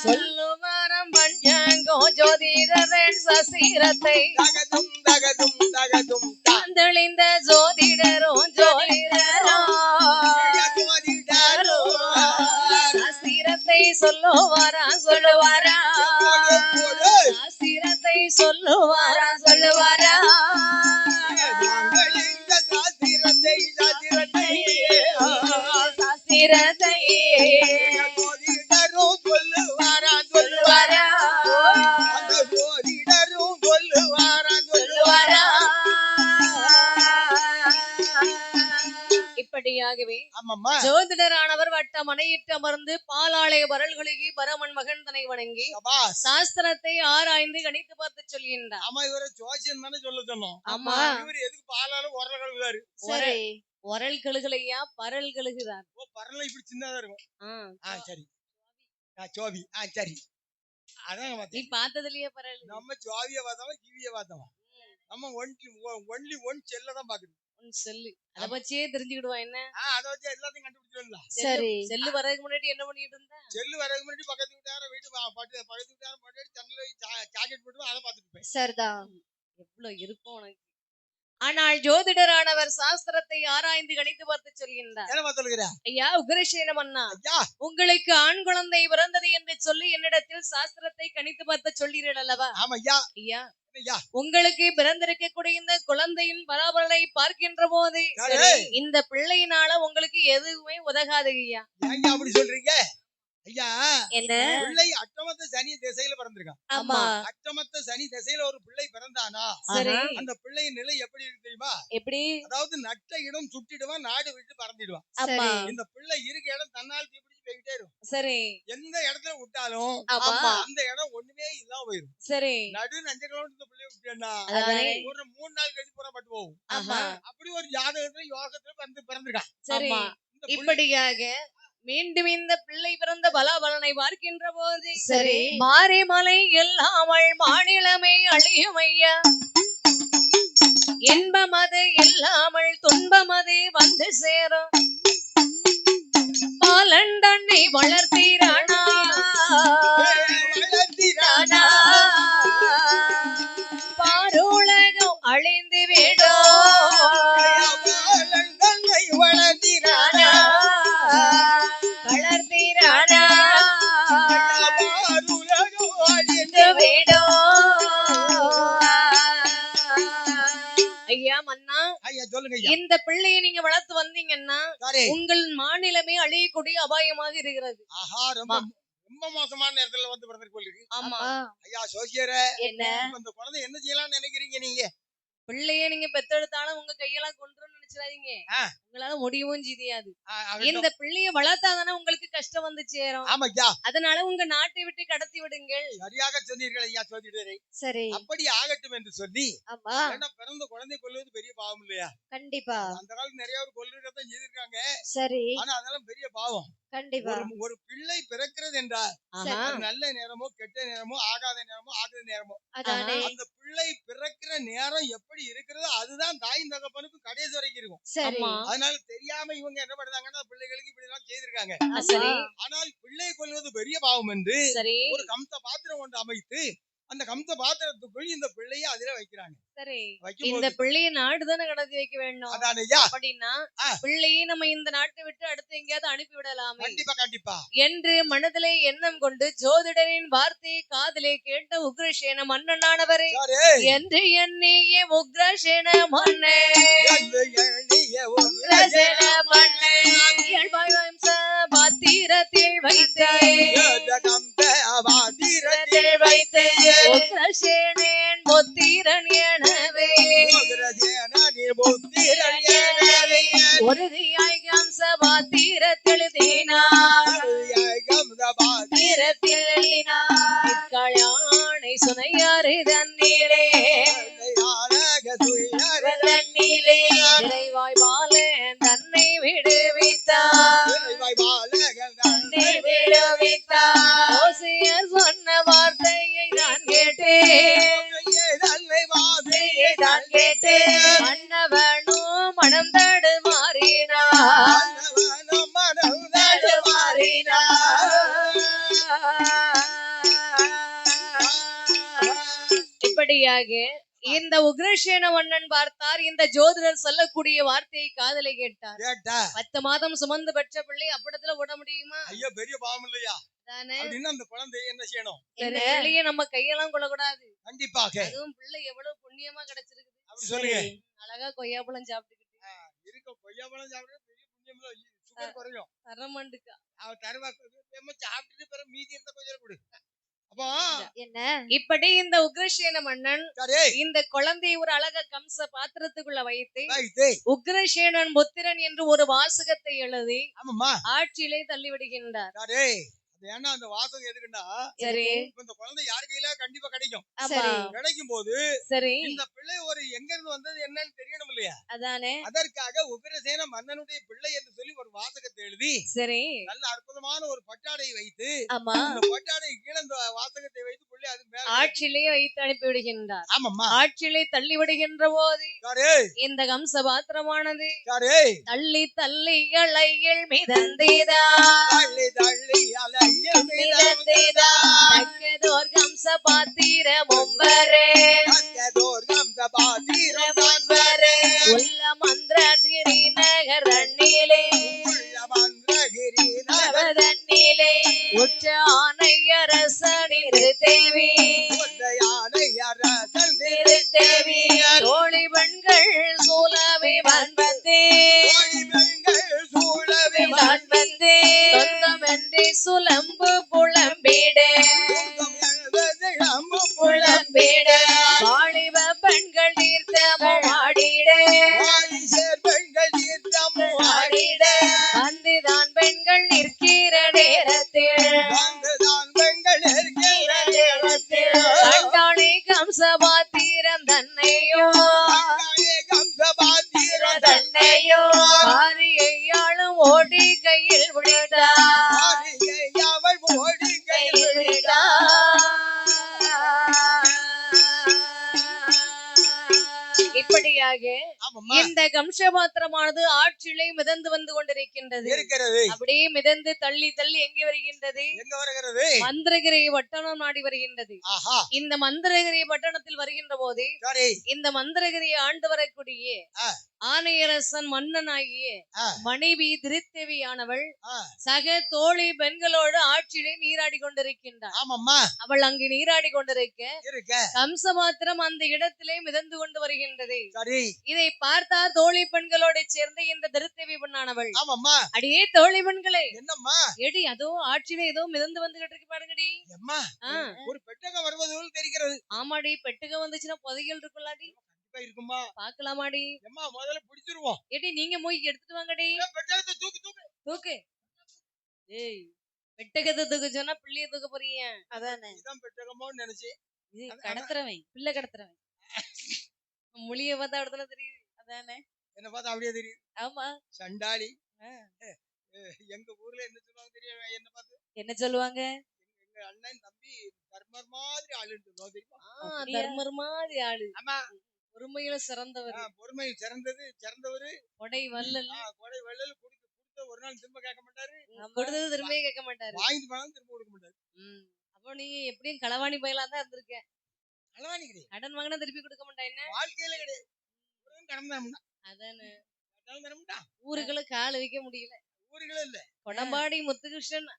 சொல்லுவாரம் பஞ்சாங்கோ ஜோதிடரன் சசீரத்தை தகதும் தந்தளிந்த ஜோதிடரும் ஜோதிடரோ சொல்லுவாரா சொல்லுவாரா சாஸ்திரத்தை சொல்லுவாரா சொல்லுவாரா சாஸ்திரத்தை சொல்லுவாரா சொல்லுவாரா சொல்லுவாரா இப்படியாகவே ஆமாம்மா ஜோதிடரானவர் வட்ட மனையிட்டு அமர்ந்து பாலாலய வரல்களுக்கு பரமன் மகன் தனை வணங்கி சபாஸ். சாஸ்திரத்தை ஆராய்ந்து கணித்து பார்த்து சொல்கின்றார். ஆமா இவரை ஜோசியம் தானே சொல்ல சொன்னோம். ஆமா இவர் எதுக்கு பாலாலும் உரல் கழுவுறாரு? சரி உரல் கழுகலையா பரல் கழுகுறார். ஓ பரல இப்படி சின்னதா இருக்கும். சரி சோவி சரி அதான் நீ பார்த்தேன். பார்த்ததுலயே பரல் நம்ம ஜோவிய பார்த்தவா ஜீவிய பார்த்தவா நம்ம ஒன்லி ஒன் செல்ல தான் பாக்குறோம். சொல்லு அத வச்சே தெரிஞ்சுக்கிடுவா என்ன அதை வச்சு எல்லாத்தையும் கண்டுபிடிச்சிடலாம். சரி செல்லு வரதுக்கு முன்னாடி என்ன பண்ணிட்டு இருந்தா செல்லு வரதுக்கு முன்னாடி பக்கத்து வீட்டார வீட்டு பக்கத்து வீட்டார போட்டு ஜன்னல ஜாக்கெட் போட்டு அதை பார்த்துட்டு போய் சரிதான் எவ்வளவு இருக்கும் உனக்கு. ஆனால் ஜோதிடரானவர் சாஸ்திரத்தை ஆராய்ந்து கணித்து பார்த்து சொல்கின்றார். என்ன சொல்லுகிறா? ஐயா உக்ரசேனம் அண்ணா, ஐயா உங்களுக்கு ஆண் குழந்தை பிறந்தது என்று சொல்லி என்னிடத்தில் சாஸ்திரத்தை கணித்து பார்த்து சொல்லீர்கள் அல்லவா? ஆமா ஐயா. ஐயா ஐயா உங்களுக்கு பிறந்திருக்கக்கூடிய இந்த குழந்தையின் பராபரனை பார்க்கின்ற போது இந்த பிள்ளையினால உங்களுக்கு எதுவுமே உதகாது ஐயா. ஏங்க அப்படி சொல்றீங்க? ஐயா என்ன பிள்ளை அட்டமத்த சனி திசையில பிறந்திருக்கான். ஆமா அட்டமத்த சனி திசையில ஒரு பிள்ளை பிறந்தானா சரி அந்த பிள்ளையின் நிலை எப்படி இருக்கு தெரியுமா? எப்படி? அதாவது நட்ட இடம் சுட்டிடுவான், நாடு விட்டு பறந்துடுவான். ஆமா இந்த பிள்ளை இருக்க இடம் தன்னால் தீப்பிடிச்சு போய்கிட்டே இருக்கும். சரி எந்த இடத்துல விட்டாலும் ஆமா அந்த இடம் ஒண்ணுமே இல்லாம போயிரும். சரி நடு 5 கிலோமீட்டர் பிள்ளைய விட்டேன்னா ஒரு 3 நாள் கழிச்சு புறப்பட்டு போகும். ஆமா அப்படி ஒரு ஜாதகத்துல யோகத்துல பிறந்திருக்கான். சரி இப்படியாக மீண்டும் இந்த பிள்ளை பிறந்த பலாபலனை பார்க்கின்ற போது சரி மாரிமலை இல்லாமல் மாநிலமே அழியும் ஐயா. இன்பமது இல்லாமல் துன்பமது வந்து சேரும். பாலண்டனை வளர்த்தீரானா வளர்த்தீரானா பாருலகம் அழிந்து விடும். வளர்த்தீரானா வளர்த்தீரானா பாருலகம் அழிந்து விடும். ஐயா மன்னா, ஐயா சொல்லுங்க. இந்த பிள்ளையை நீங்க வளர்த்து வந்தீங்கன்னா உங்கள் மாநிலமே அழியக்கூடிய அபாயமாக இருக்கிறது. ஆஹா ரொம்ப ரொம்ப மோசமான நேரத்துல வந்து பிறந்திருக்கு. ஆமா ஐயா சோசியர என்ன இந்த குழந்தை என்ன செய்யலாம்னு நினைக்கிறீங்க நீங்க? பிள்ளைய நீங்க பெத்தெடுத்தாலும் உங்க கையெல்லாம் கொண்டுன்னு நினைச்சிடாதீங்க. உங்களால முடியவும் செய்யாது. இந்த பிள்ளைய வளர்த்தாதானே உங்களுக்கு கஷ்டம் வந்து சேரும். ஆமாய்யா. அதனால உங்க நாட்டை விட்டு கடத்தி விடுங்கள். சரியாக சொன்னீர்கள் ஐயா சோதிடரே. சரி அப்படி ஆகட்டும் என்று சொல்லி ஆமா ஏன்னா பிறந்த குழந்தை கொல்வது பெரிய பாவம் இல்லையா? கண்டிப்பா அந்த காலத்துல நிறைய பேர் கொல்லுறதான் செய்திருக்காங்க. சரி ஆனா அதெல்லாம் பெரிய பாவம். கண்டிப்பா ஒரு பிள்ளை பிறக்கிறது என்றால் அது நல்ல நேரமோ கெட்ட நேரமோ ஆகாத நேரமோ ஆகாத நேரமோ அந்த பிள்ளை பிறக்கிற நேரம் எப்படி இருக்கிறதோ அதுதான் தாயின் தகப்பனுக்கு கடைசி வரைக்கும் இருக்கும். அதனால தெரியாம இவங்க என்ன பண்ணுறாங்கன்னா பிள்ளைகளுக்கு இப்படி எல்லாம் செய்திருக்காங்க. ஆனால் பிள்ளை கொல்வது பெரிய பாவம் என்று ஒரு கம்ச பாத்திரம் ஒன்று அமைத்து அந்த கம்ச பாத்திரத்துக்குள் இந்த பிள்ளைய அதுல வைக்கிறாங்க. சரி இந்த பிள்ளைய நாடுதானே கடத்தி வைக்க வேண்டும். அப்படின்னா பிள்ளையை நம்ம இந்த நாட்டை விட்டு அடுத்து எங்கேயாவது அனுப்பி விடலாம். கண்டிப்பா கண்டிப்பா என்று மனதிலே எண்ணம் கொண்டு ஜோதிடரின் வார்த்தையை காதிலே கேட்ட உக்ரசேன மன்னனானவரே என்று எண்ணிய உக்ரசேன மன்னே பாத்திரத்தில் வைத்தே உக்ரசேனன் புத்திரன் எனவே உறுதியாய் கம்ச பாத்திரத்தில் எழுதினானை சுனையாறு தண்ணீரே இறைவாய் பாலன் தன்னை விடுவித்தார். ஓசியர் சொன்ன வார்த்தையை நான் கேட்டேன் மன்னவனும் மனம் தடுமாறினார். இப்படியாக இந்த உக்ரசேன மன்னன் பார்த்தார். இந்த ஜோதிடர் சொல்லக்கூடிய வார்த்தையை காதலை கேட்டார். 10 மாதம் சுமந்து பெற்ற பிள்ளை அப்படித்துல விட முடியுமா? ஐயோ பெரிய பாவம் இல்லையா? அப்படின்னு அந்த குழந்தை என்ன செய்யணும்? இந்த பிள்ளைய நம்ம கையெல்லாம் கொள்ளக்கூடாது. கண்டிப்பாக. அதுவும் பிள்ளை எவ்வளவு புண்ணியமா கிடைச்சிருக்கு. அப்படி சொல்லுங்க. அழகா கொய்யாப்பழம் சாப்பிட்டுக்கிட்டு இருக்க. கொய்யாப்பழம் சாப்பிடுறது பெரிய புண்ணியம் இல்ல. சுகர் குறையும். தரமண்டுக்கா அவ தருவா சாப்பிட்டுட்டு பிறகு மீதி இருந்தா கொஞ்சம் கொடு. அப்போ என்ன இப்படி இந்த உக்ரசேன மன்னன் இந்த குழந்தையை ஒரு அழக கம்ச பாத்திரத்துக்குள்ள வைத்து உக்ரசேனன் புத்திரன் என்று ஒரு வாசகத்தை எழுதி ஆட்சியிலே தள்ளிவிடுகின்றார். ஏன்னா அந்த வாசகம் எதுக்குன்னா, சரி இந்த குழந்தை யாரு கையில கண்டிப்பா கிடைக்கும். கிடைக்கும் போது சரி இந்த பிள்ளை ஒரு எங்க இருந்து வந்தது என்னன்னு தெரியணும் இல்லையா? அதானே. அதற்காக உக்ரசேன மன்னனுடைய பிள்ளை என்று சொல்லி ஒரு வாசகத்தை எழுதி சரி நல்ல அற்புதமான ஒரு பட்டாடை வைத்து ஆமா அந்த பட்டாடை கீழே இந்த வாசகத்தை வைத்து பிள்ளை அது மேல ஆட்சியிலே வைத்து அனுப்பி விடுகின்றார். ஆமாம்மா. ஆட்சியிலே தள்ளி விடுகின்ற போது இந்த கம்ச பாத்திரமானது தள்ளி தள்ளி அலையில் மிதந்தேதா தள்ளி தள்ளி அலையில் தக்கதோர் கம்ச பாத்திரம் ஒவ்வரே உள்ள மந்திரகிரி நகர் தண்ணிலே தண்ணிலே உற்ற ஆனை அரசனின் தேவி தேவி தோழி பெண்கள் சூலவை வந்தே வந்தே சொந்தமென்றி சுலம்பு புலம்பிட புலம்பிட வாலிப பெண்கள் தீர்த்தமும் ஆடிட ஆடிட வந்துதான் பெண்கள் நிற்கிற நேரத்தில் கண்டாளி கம்சபாத்திரம் தன்னையோ தன்னையோ காரியையாளும் ஓடி கையில் விழித்தார் கையில் விழித்தார். இப்படியாக இந்த கம்சபாத்திரமானது ஆற்றிலே மிதந்து வந்து கொண்டிருக்கின்றது. அப்படியே மிதந்து தள்ளி தள்ளி எங்கே வருகின்றது? மந்திரகிரி பட்டணம் நாடி வருகின்றது. இந்த மந்திரகிரி பட்டணத்தில் வருகின்ற போது இந்த மந்திரகிரியை ஆண்டு வரக்கூடிய ஆணையரசன் மன்னனாகிய மனைவி திருத்தேவியானவள் சக தோழி பெண்களோடு ஆட்சியிலே நீராடி கொண்டிருக்கின்றார். அவள் அங்கு நீராடி கொண்டிருக்க கம்சபாத்திரம் அந்த இடத்திலே மிதந்து கொண்டு வருகின்றது. இதை பார்த்தா தோழி பெண்களோட சேர்ந்து இந்த திருத்தேவி பெண்ணானவள் அடியே தோழி பெண்களே என்னம்மா எடி அதோ ஆட்சியில ஏதோ மிதந்து வந்துகிட்டு இருக்கு பாருங்கடி. ஒரு பெட்டகம் வருவது தெரிகிறது. ஆமாடி பெட்டகம் வந்துச்சுன்னா புதையல் இருக்கும்லாடி இருக்குமா பாக்கலாமாடி? அம்மா முதல்ல பிடிச்சிருவோம். ஏடி நீங்க போய் எடுத்துட்டு வாங்கடி. பெட்டகத்தை தூக்கு தூக்கு தூக்கு. ஏய் பெட்டகத்தை தூக்க சொன்னா பிள்ளைய தூக்க போறீங்க. அதானே இதான் பெட்டகமோன்னு நினைச்சு இது கடத்துறவன் பிள்ளை கடத்துறவன் மொழிய பார்த்தா இடத்துல தெரியுது. அதானே என்ன பார்த்தா அப்படியே தெரியுது. ஆமா சண்டாளி. எங்க ஊர்ல என்ன சொல்லுவாங்க தெரியும்? என்ன பார்த்து என்ன சொல்லுவாங்க? எங்க அண்ணன் தம்பி தர்மர் மாதிரி ஆளுன்னு சொல்லுவாங்க தெரியுமா? தர்மர் மாதிரி ஆளு. ஆமா பொறுமையில சிறந்தவர். பொறுமை சிறந்தவர். கொடை வள்ளல். கொடை வள்ளல். கொடுத்த ஒரு நாள் திரும்ப கேட்க மாட்டாரு. கொடுத்தது திரும்ப கேட்க மாட்டாரு. வாங்கிட்டு போனாலும் திரும்ப கொடுக்க மாட்டாரு. அப்போ நீங்க எப்படியும் களவாணி பயிலா தான் இருந்திருக்க. களவாணி கிடையாது. கடன் வாங்கினா திருப்பி கொடுக்க மாட்டா. என்ன வாழ்க்கையில கிடையாது. கடன் தரமுண்டா. அதானே கடன் தரமுண்டா. ஊருகளுக்கு ஆள் வைக்க முடியல. ஊருகளே இல்ல. கொடம்பாடி முத்துகிருஷ்ணன்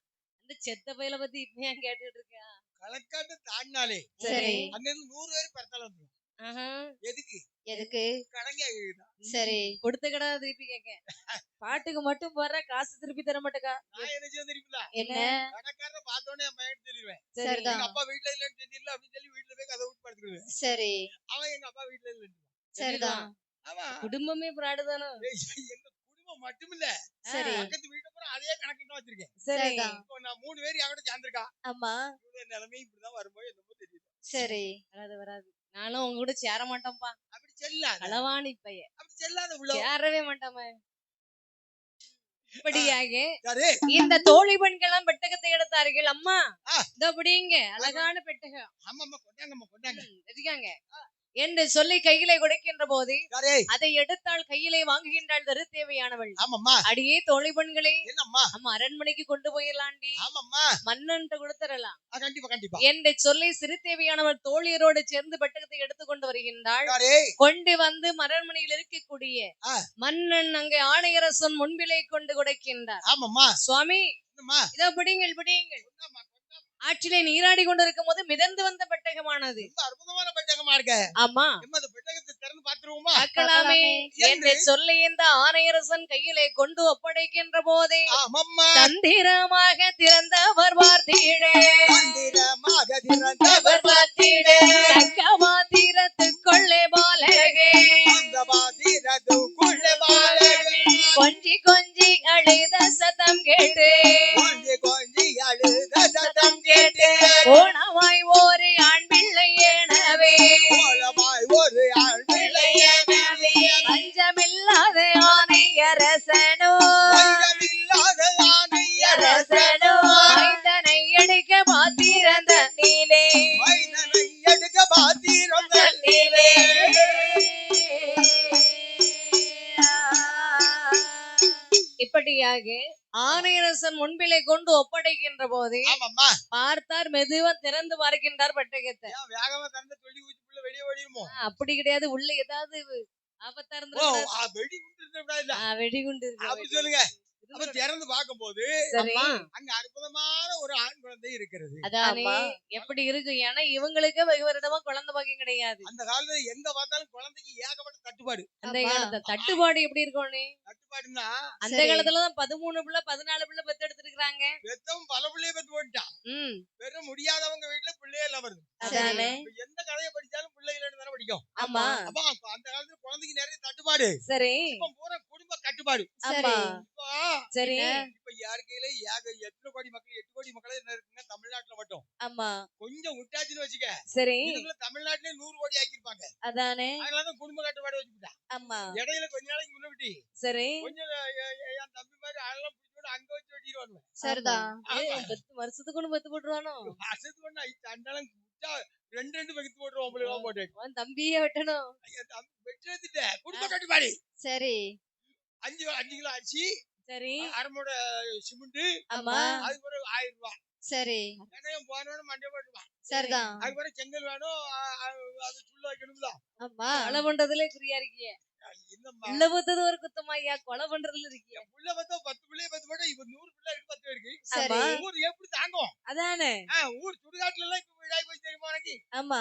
அந்த செத்த பயில பத்தி இப்ப ஏன் கேட்டுட்டு இருக்கா? களக்காட்டு தாண்டினாலே சரி அங்க இருந்து 100 பேர் பரத்தால வந்துரும். எதுக்கு கடங்க சரி கொடுத்த கடை திருப்பி கேட்க பாட்டுக்கு மட்டும் போற காசு திருப்பி தர மாட்டேக்கா. நான் என்ன செய்ய தெரியுங்களா? என்ன கடைக்காரரை பார்த்தோன்னே என் பையன் சொல்லிடுவேன். சரிதான். அப்பா வீட்டுல இல்லன்னு தெரியல அப்படின்னு சொல்லி வீட்டுல போய் கதை விட்டு படுத்துருவேன். சரி அவன் எங்க அப்பா வீட்டுல இல்லன்னு. சரிதான். ஆமா குடும்பமே பிராடு தானே. எங்க குடும்பம் மட்டும் இல்ல சரி பக்கத்து வீட்டுல போற அதே கணக்கு தான் வச்சிருக்கேன். சரிதான். இப்போ நான் 3 பேர் என் கூட சேர்ந்திருக்கா. ஆமா நிலைமை இப்படிதான் வரும்போது என்னமோ தெரியுது. சரி வராது. நானும் உங்க கூட சேர மாட்டோம்ப்பா. அப்படி செல்லாத. களவாணி பைய அப்படி செல்லாத உள்ள சேரவே மாட்டோமே. இப்படியாக இந்த தோழி பெண்கள் பெட்டகத்தை எடுத்தார்கள். அம்மா இதோ பிடிங்க அழகான பெட்டகம். ஆமாம்மா கொண்டாங்கம்மா கொண்டாங்க. வச்சுக்காங்க. என்று சொல்லி கையிலே கொடுக்கின்ற போது யாரே அதை எடுத்தால் கையிலே வாங்குகின்றாள் தருத்தேவையானவள். ஆமாம்மா அடியே தோழி பெண்களே, என்னம்மா நம்ம அரண்மனைக்கு கொண்டு போயிடலாண்டி, ஆமாம்மா மன்னன் கொடுத்துடலாம் கண்டிப்பா கண்டிப்பா என்று சொல்லி சிறுத்தேவையானவள் தோழியரோடு சேர்ந்து பெட்டகத்தை எடுத்துக்கொண்டு வருகின்றாள். யாரே கொண்டு வந்து அரண்மனையில் இருக்கக்கூடிய மன்னன் அங்கே ஆணையரசன் முன்பிலே கொண்டு கொடுக்கின்றார். ஆமாம்மா சுவாமி என்னம்மா இதோ பிடிங்கள் பிடிங்கள். ஆற்றிலே நீராடி கொண்டிருக்கும் போது மிதந்து வந்த பெட்டகமானது. ரொம்ப அற்புதமான பெட்டகமா இருக்க. ஆமா, இந்த பெட்டகத்தை திறந்து பாத்துருவோமா? பார்க்கலாமே என்று சொல்லி இந்த ஆணையரசன் கையிலே கொண்டு ஒப்படைக்கின்ற போதே ஆமாம்மா தந்திரமாக திறந்தவர் பார்த்தீடே, தந்திரமாக திறந்தவர் பார்த்தீடே, தக்கமா தீரத்துக்கொள்ளே பாலகே, அந்த பாத்திரத்துக்குள்ளே பாலகே, கொஞ்சி கொஞ்சி அழுத சத்தம் கேட்டு, கொஞ்சி கொஞ்சி அழுத சத்தம் கேட்டு, ஓணமாய் ஒரு ஆண் பிள்ளை எனவே, கோலமாய் ஒரு ஆள் பிள்ளை எனவே, பஞ்சமில்லாத ஆணையரசனோ, பஞ்சமில்லாத அரசனோ, மைந்தனை எடுக்க பாத்திரந்த நீலே, மைதனை எடுக்க பாத்திரம் நீலே. இப்படியாக ஆணையரசன் முன்பிலே கொண்டு ஒப்படைக்கின்ற போது ஆமாம்மா பார்த்தார், மெதுவா திறந்து பார்க்கின்றார் பெட்டகத்தை. ஏன் வேகமா திறந்து சொல்லி ஊச்சிக்குள்ள வெளியே ஓடிடுமோ? அப்படி கிடையாது, உள்ள ஏதாவது ஆபத்தா ஓ இருந்துரும். வெடி குண்டு இருந்தா வெடிகுண்டு இருக்கு. அப்படி சொல்லுங்க. அப்ப திறந்து பார்க்கும்போது சரி, அங்க அற்புதமான ஒரு ஆண் குழந்தை இருக்கிறது. அதானே எப்படி இருக்கு? ஏன்னா இவங்களுக்கு வெகு வருடமா குழந்தை பாக்கியம் கிடையாது. அந்த காலத்துல எங்க பார்த்தாலும் குழந்தைக்கு ஏகப்பட்ட தட்டுப்பாடு. அந்த காலத்துல தட்டுப்பாடு எப்படி இருக்கும்னு, தட்டுப்பாடுன்னா அந்த காலத்துலதான் 13 பிள்ளை 14 பிள்ளை பெத்து எடுத்துருக்காங்க. பெத்தவன் பல பிள்ளைய பெத்து போட்டான். பெற முடியாதவங்க வீட்டுல பிள்ளையே எல்லாம் வருது. அதானே இப்ப எந்த கதையை படிச்சாலும் பிள்ளைகளை தானே படிக்கும். ஆமா. அப்ப அந்த காலத்துல குழந்தைக்கு நிறைய தட்டுப்பாடு. சரி, இப்ப பூரா குடும்ப கட்டுப்பாடு. ஆமா, இப்போ சரி, இப்ப யார் கையில எத்தனை கோடி மக்கள் 8 கோடி மக்களே என்ன இருக்குங்க தமிழ்நாட்டுல மட்டும். ஆமா, கொஞ்சம் விட்டாச்சுன்னு வச்சுக்க, சரி, இதுக்குள்ள தமிழ்நாட்டிலே 100 கோடி ஆக்கிருப்பாங்க. அதானே, அதனாலதான் குடும்ப கட்டுப்பாடு வச்சுக்கிட்டான். ஆமா, இடையில கொஞ்ச நாளைக்கு முன்ன விட்டு சரி, கொஞ்சம் என் தம்பி மாதிரி ஆளெல்லாம் பிடிச்சோட அங்க வச்சு வெட்டிடுவாங்க. சரிதான். 10 வருஷத்துக்கு ஒண்ணு பெத்து போட்டுருவானோ? அசத்து பண்ணா அண்டாலும் விட்டா 2 பக்கத்து போட்டுருவோம் உங்களுக்கு போட்டு. அவன் தம்பியே வெட்டணும். வெட்டி எடுத்துட்டேன். குடும்ப கட்டுப்பாடு. சரி 5 கிலோ அரிசி, சரி, அரை மூடை சிமெண்ட், ஆமா, அதுக்கு பிறகு 1000 ரூபாய். சரி வெங்காயம் போனோன்னு மண்டே போட்டுவான். சரிதான். அதுக்கு பிறகு செங்கல் வேணும், அது சுள்ள வைக்கணும்ல. ஆமா கொலை பண்றதுல குறியா இருக்கிய. என்னம்மா உள்ள பத்தது ஒரு குத்தமா ஐயா, கொலை பண்றதுல இருக்கிய. புள்ள பார்த்தா 10 பிள்ளைய பத்து போட்டா இப்ப 100 பிள்ளை இருக்கு, 10 இருக்கு. சரி ஊர் எப்படி தாங்கும்? அதானே, ஊர் சுடுகாட்டுல எல்லாம் இப்ப வீடாய் போய் தெரியுமா உனக்கு? ஆமா,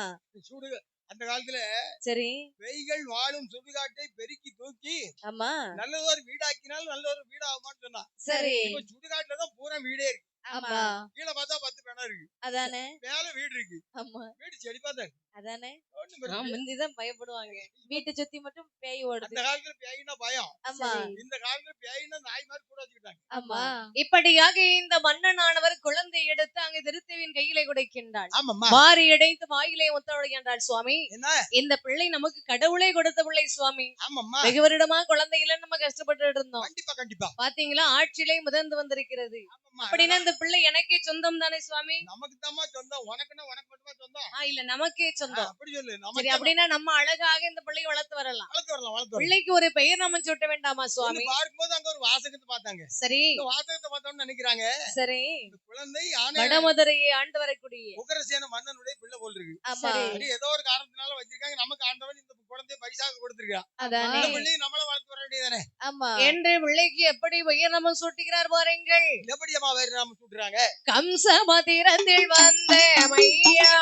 சுடு அந்த காலத்துல சரி, வெய்கள் வாழும் சுடுகாட்டை பெருக்கி தூக்கி ஆமா, நல்லதொரு வீடாக்கினால் நல்ல ஒரு வீடாகுமான்னு சொன்னா. சரி, இப்ப சுடுகாட்டுல தான் பூரா வீடே இருக்கு. ஆமா, கீழே பார்த்தா 10 பிணம் இருக்கு, அதானே, மேல வீடு இருக்கு. ஆமா, வீடு செழிப்பா தான் இருக்கு. அதானே. ஒண்ணும் பிரச்சனை இல்ல. முந்திதான் பயப்படுவாங்க, வீட்டை சுத்தி மட்டும் பேய் ஓடுது. அந்த காலத்துல பேயினா பயம். ஆமா, இந்த காலத்துல பேயினா நாய் மாதிரி கூட வச்சுக்கிட்டாங்க. ஆமா. இப்படியாக இந்த மன்னனானவர் குழந்தை எடுத்து அங்கு திருத்தேவின் கையிலே கொடுக்கின்றாள். ஆமாம்மா வாரி அடைத்து வாயிலே முத்தமிடுகின்றாள். சுவாமி, என்ன? இந்த பிள்ளை நமக்கு கடவுளே கொடுத்த பிள்ளை சுவாமி. ஆமாம்மா வெகு வருடமா குழந்தையில நம்ம கஷ்டப்பட்டு இருந்தோம். கண்டிப்பா கண்டிப்பா. பாத்தீங்களா, ஆட்சியிலே முதர்ந்து வந்திருக்கிறது. ஆமாம்மா அப்படின்னா இந்த பிள்ளை எனக்கே சொந்தம் தானே சுவாமி? நமக்கு தாம்மா சொந்தம். உனக்குன்னா உனக்கு மட்டுமா சொந்தம்? இல்ல நமக்கே சொந்தம். அப்படி சொல்லு. சரி, நமக்கு அப்படின்னா நம்ம அழகாக இந்த பிள்ளையை வளர்த்து வரலாம். வளர்த்து வரலாம், வளர்த்து வரலாம். பிள்ளைக்கு ஒரு பெயர் நம்ம சூட்ட வேண்டாமா சுவாமி? வந்து பார்க்கும்போது அங்க ஒரு வாசகத்தை பார்த்தாங்க. சரி, இந்த வாசகத்தை பார்த்தோம்னு நினைக்கிறாங்க சரி, இந்த குழந்தை ஆணை வடமதுரையை ஆண்டு வரக்கூடிய, உகரசேன மன்னனுடைய பிள்ளை போல் இருக்கு. ஆமா, சரி, ஏதோ ஒரு காரணத்தினால வச்சிருக்காங்க. நமக்கு ஆண்டவன் இந்த குழந்தையை பரிசாக கொடுத்திருக்கான். அதானே, இந்த பிள்ளையை நம்மள வளர்த்து வர வேண்டியதானே? ஆமா என்று பிள்ளைக்கு எப்படி பெயர் நம்ம சூட்டுகிறார் பாருங்கள். எப்படி அம்மா வேறு நாம சுட்டுறாங்க? கம்சமதிரந்தில் வந்த மையா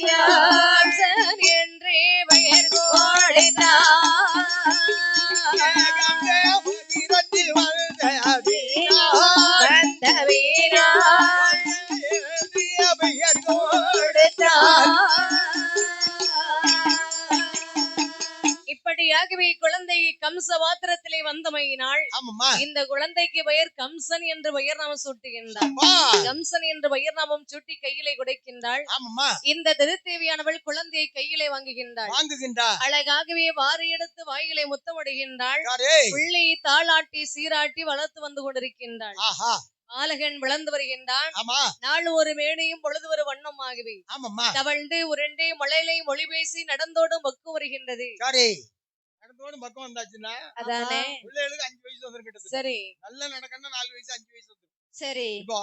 கம்சன் என்றே பெயர் கொடுத்தார். மதிரத்தில் வாழ்ந்த வந்த வீரா பெயர் கொடுத்தார். இப்படியாகவே குழந்தை கம்ச பாத்திரத்திலே வந்தமையினால் ஆமாம்மா இந்த குழந்தைக்கு பெயர் கம்சன் என்று பெயர் நாமம் சூட்டுகின்றார். கம்சன் என்று பெயர் நாமம் சூட்டி கையிலே கொடுக்கின்றாள். ஆமாம்மா இந்த திருத்தேவியானவள் குழந்தையை கையிலே வாங்குகின்றாள். வாங்குகின்றார். அழகாகவே வாரி எடுத்து வாயிலே முத்தமிடுகின்றாள். யாரே? பிள்ளையை தாளாட்டி சீராட்டி வளர்த்து வந்து கொண்டிருக்கின்றாள். ஆஹா பாலகன் வளர்ந்து வருகின்றான். ஆமா நாள் ஒரு மேனையும் பொழுது ஒரு வண்ணமாகவே ஆமாம்மா தவழ்ந்து உருண்டே மலையிலை மொழி பேசி நடந்தோடும் பக்கு வருகின்றது. சரி நடந்தோடும் பக்கம் வந்தாச்சுன்னா அதானே பிள்ளைகளுக்கு 5 வயசு வந்துருக்கிட்டது. சரி நல்லா நடக்கணும்னா 4 வயசு 5 வயசு வந்துரும். சரி இப்போ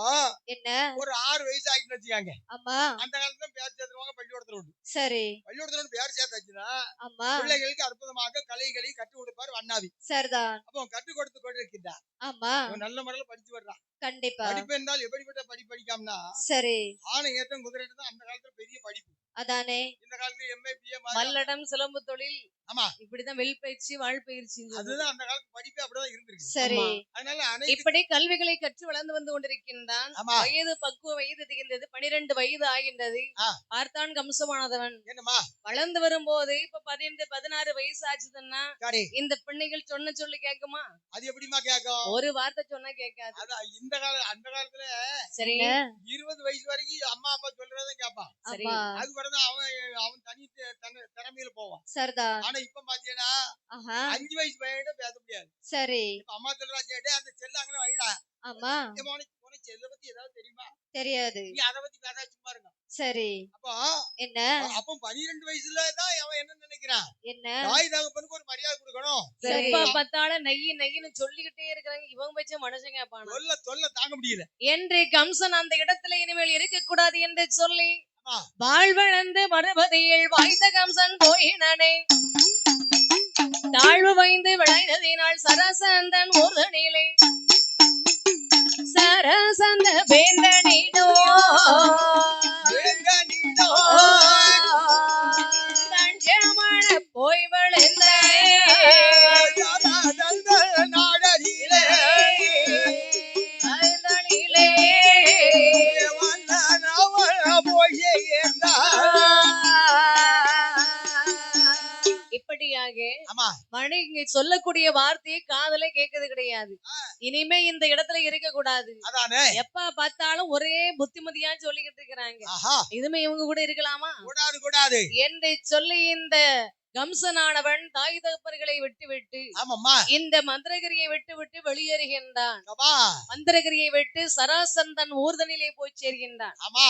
என்ன ஒரு 6 வயசு ஆகிட்டு வச்சுக்காங்க. ஆமா அந்த காலத்துல பேர் சேர்த்துருவாங்க பள்ளிக்கூடத்துல உண்டு. சரி பள்ளிக்கூடத்துல பேர் சேர்த்தாச்சுன்னா ஆமா பிள்ளைகளுக்கு அற்புதமாக கலைகளை கற்றுக் கொடுப்பார் வண்ணாவி. சரிதான் அப்போ கற்றுக் கொடுத்து கொண்டிருக்கின்றார். ஆமா இவன் நல்ல முறையில படிச்சு வர்றான். கண்டிப்பா படிப்பு என்றால் எப்படிப்பட்ட படிக்காமனா சரி ஆணை ஏற்றம் குதிரை தான் அந்த காலத்துல பெரிய படிப்பு. அதானே இந்த காலத்துல எம்ஏ பிஏ மல்லடம் சிலம்பு தொழில் ஆமா இப்படிதான் வில் பயிற்சி வாழ் பயிற்சி. அதுதான் அந்த காலத்து படிப்பே அப்படிதான் இருந்திருக்கு. சரி அதனால அனைத்து இப்படி கல்விகளை கற்று வளர்ந்து வந்து கொண்டிருக்கின்றான். ஆமா வயது பக்குவ வயது திகழ்ந்தது 12 வயது ஆகின்றது. ஆ. பார்த்தான் கம்சமானதவன் என்னம்மா வளர்ந்து வரும்போது இப்ப 12 16 வயசு ஆச்சுதுன்னா சரி இந்த பிள்ளைகள் சொன்ன சொல்லி கேக்குமா? அது எப்படிமா கேட்கும்? ஒரு வார்த்தை சொன்னா கேட்காது. அதான் அந்த காலத்துல சரி 20 வயசு வரைக்கும் அம்மா அப்பா சொல்றதான் கேட்பான். சரி ஆமா அது பிறகுதான் அவன் தனி திறமையில போவான். சரிதான் ஆனா இப்ப பாத்தீங்கன்னா ஆஹா 5 வயசு பையன்கிட்ட பேச முடியாது. சரி இப்ப அம்மா சொல்றா சேட்டே அந்த செல்ல அங்கே வைடா. ஆமா உனக்கு செல்ல பத்தி ஏதாவது தெரியுமா? தெரியாது நீ அதை பத்தி பேச சும்மா இருக்க. சரி அப்போ என்ன அப்போ 12 வயசுல தான் அவன் என்ன நினைக்கிறான்? என்ன தாய் தகப்பனுக்கு ஒரு மரியாதை கொடுக்கணும். சரி எப்ப பார்த்தாலும் நெய் நெய்ன்னு சொல்லிக்கிட்டே இருக்கிறாங்க. இவங்க வச்ச மனுஷங்க கேப்பானா சொல்ல தாங்க முடியல. என்று கம்சன் அந்த இடத்துல இனிமேல் இருக்க கூடாது என்று சொல்லி ஆமா. வாழ்வழந்து மறுபதியில் வாய்ந்த கம்சன் போயினனே தாழ்வு வைந்து விளைந்ததினால் சரசந்தன் ஒரு நிலை சரசந்த வேந்தனிடோ தஞ்சமண போய் விளைந்த நாடரிலே அதனிலே இப்படியாக ஆமா மணி இங்க சொல்லக்கூடிய வார்த்தையை காதல கேட்கறது கிடையாது. இனிமே இந்த இடத்துல இருக்க கூடாது. அதானே எப்ப பார்த்தாலும் ஒரே புத்திமதியா சொல்லிக்கிட்டு இருக்கிறாங்க. ஆஹா இதுமே இவங்க கூட இருக்கலாமா கூடாது கூடாது என்று சொல்லி இந்த கம்சனானவன் தாய் தகப்பர்களை விட்டு ஆமாம்மா இந்த மந்திரகிரியை விட்டு வெளியேறுகின்றான். அப்பா மந்திரகிரியை விட்டு சராசந்தன் ஊர்தனிலே போய் சேர்கின்றான். ஆமா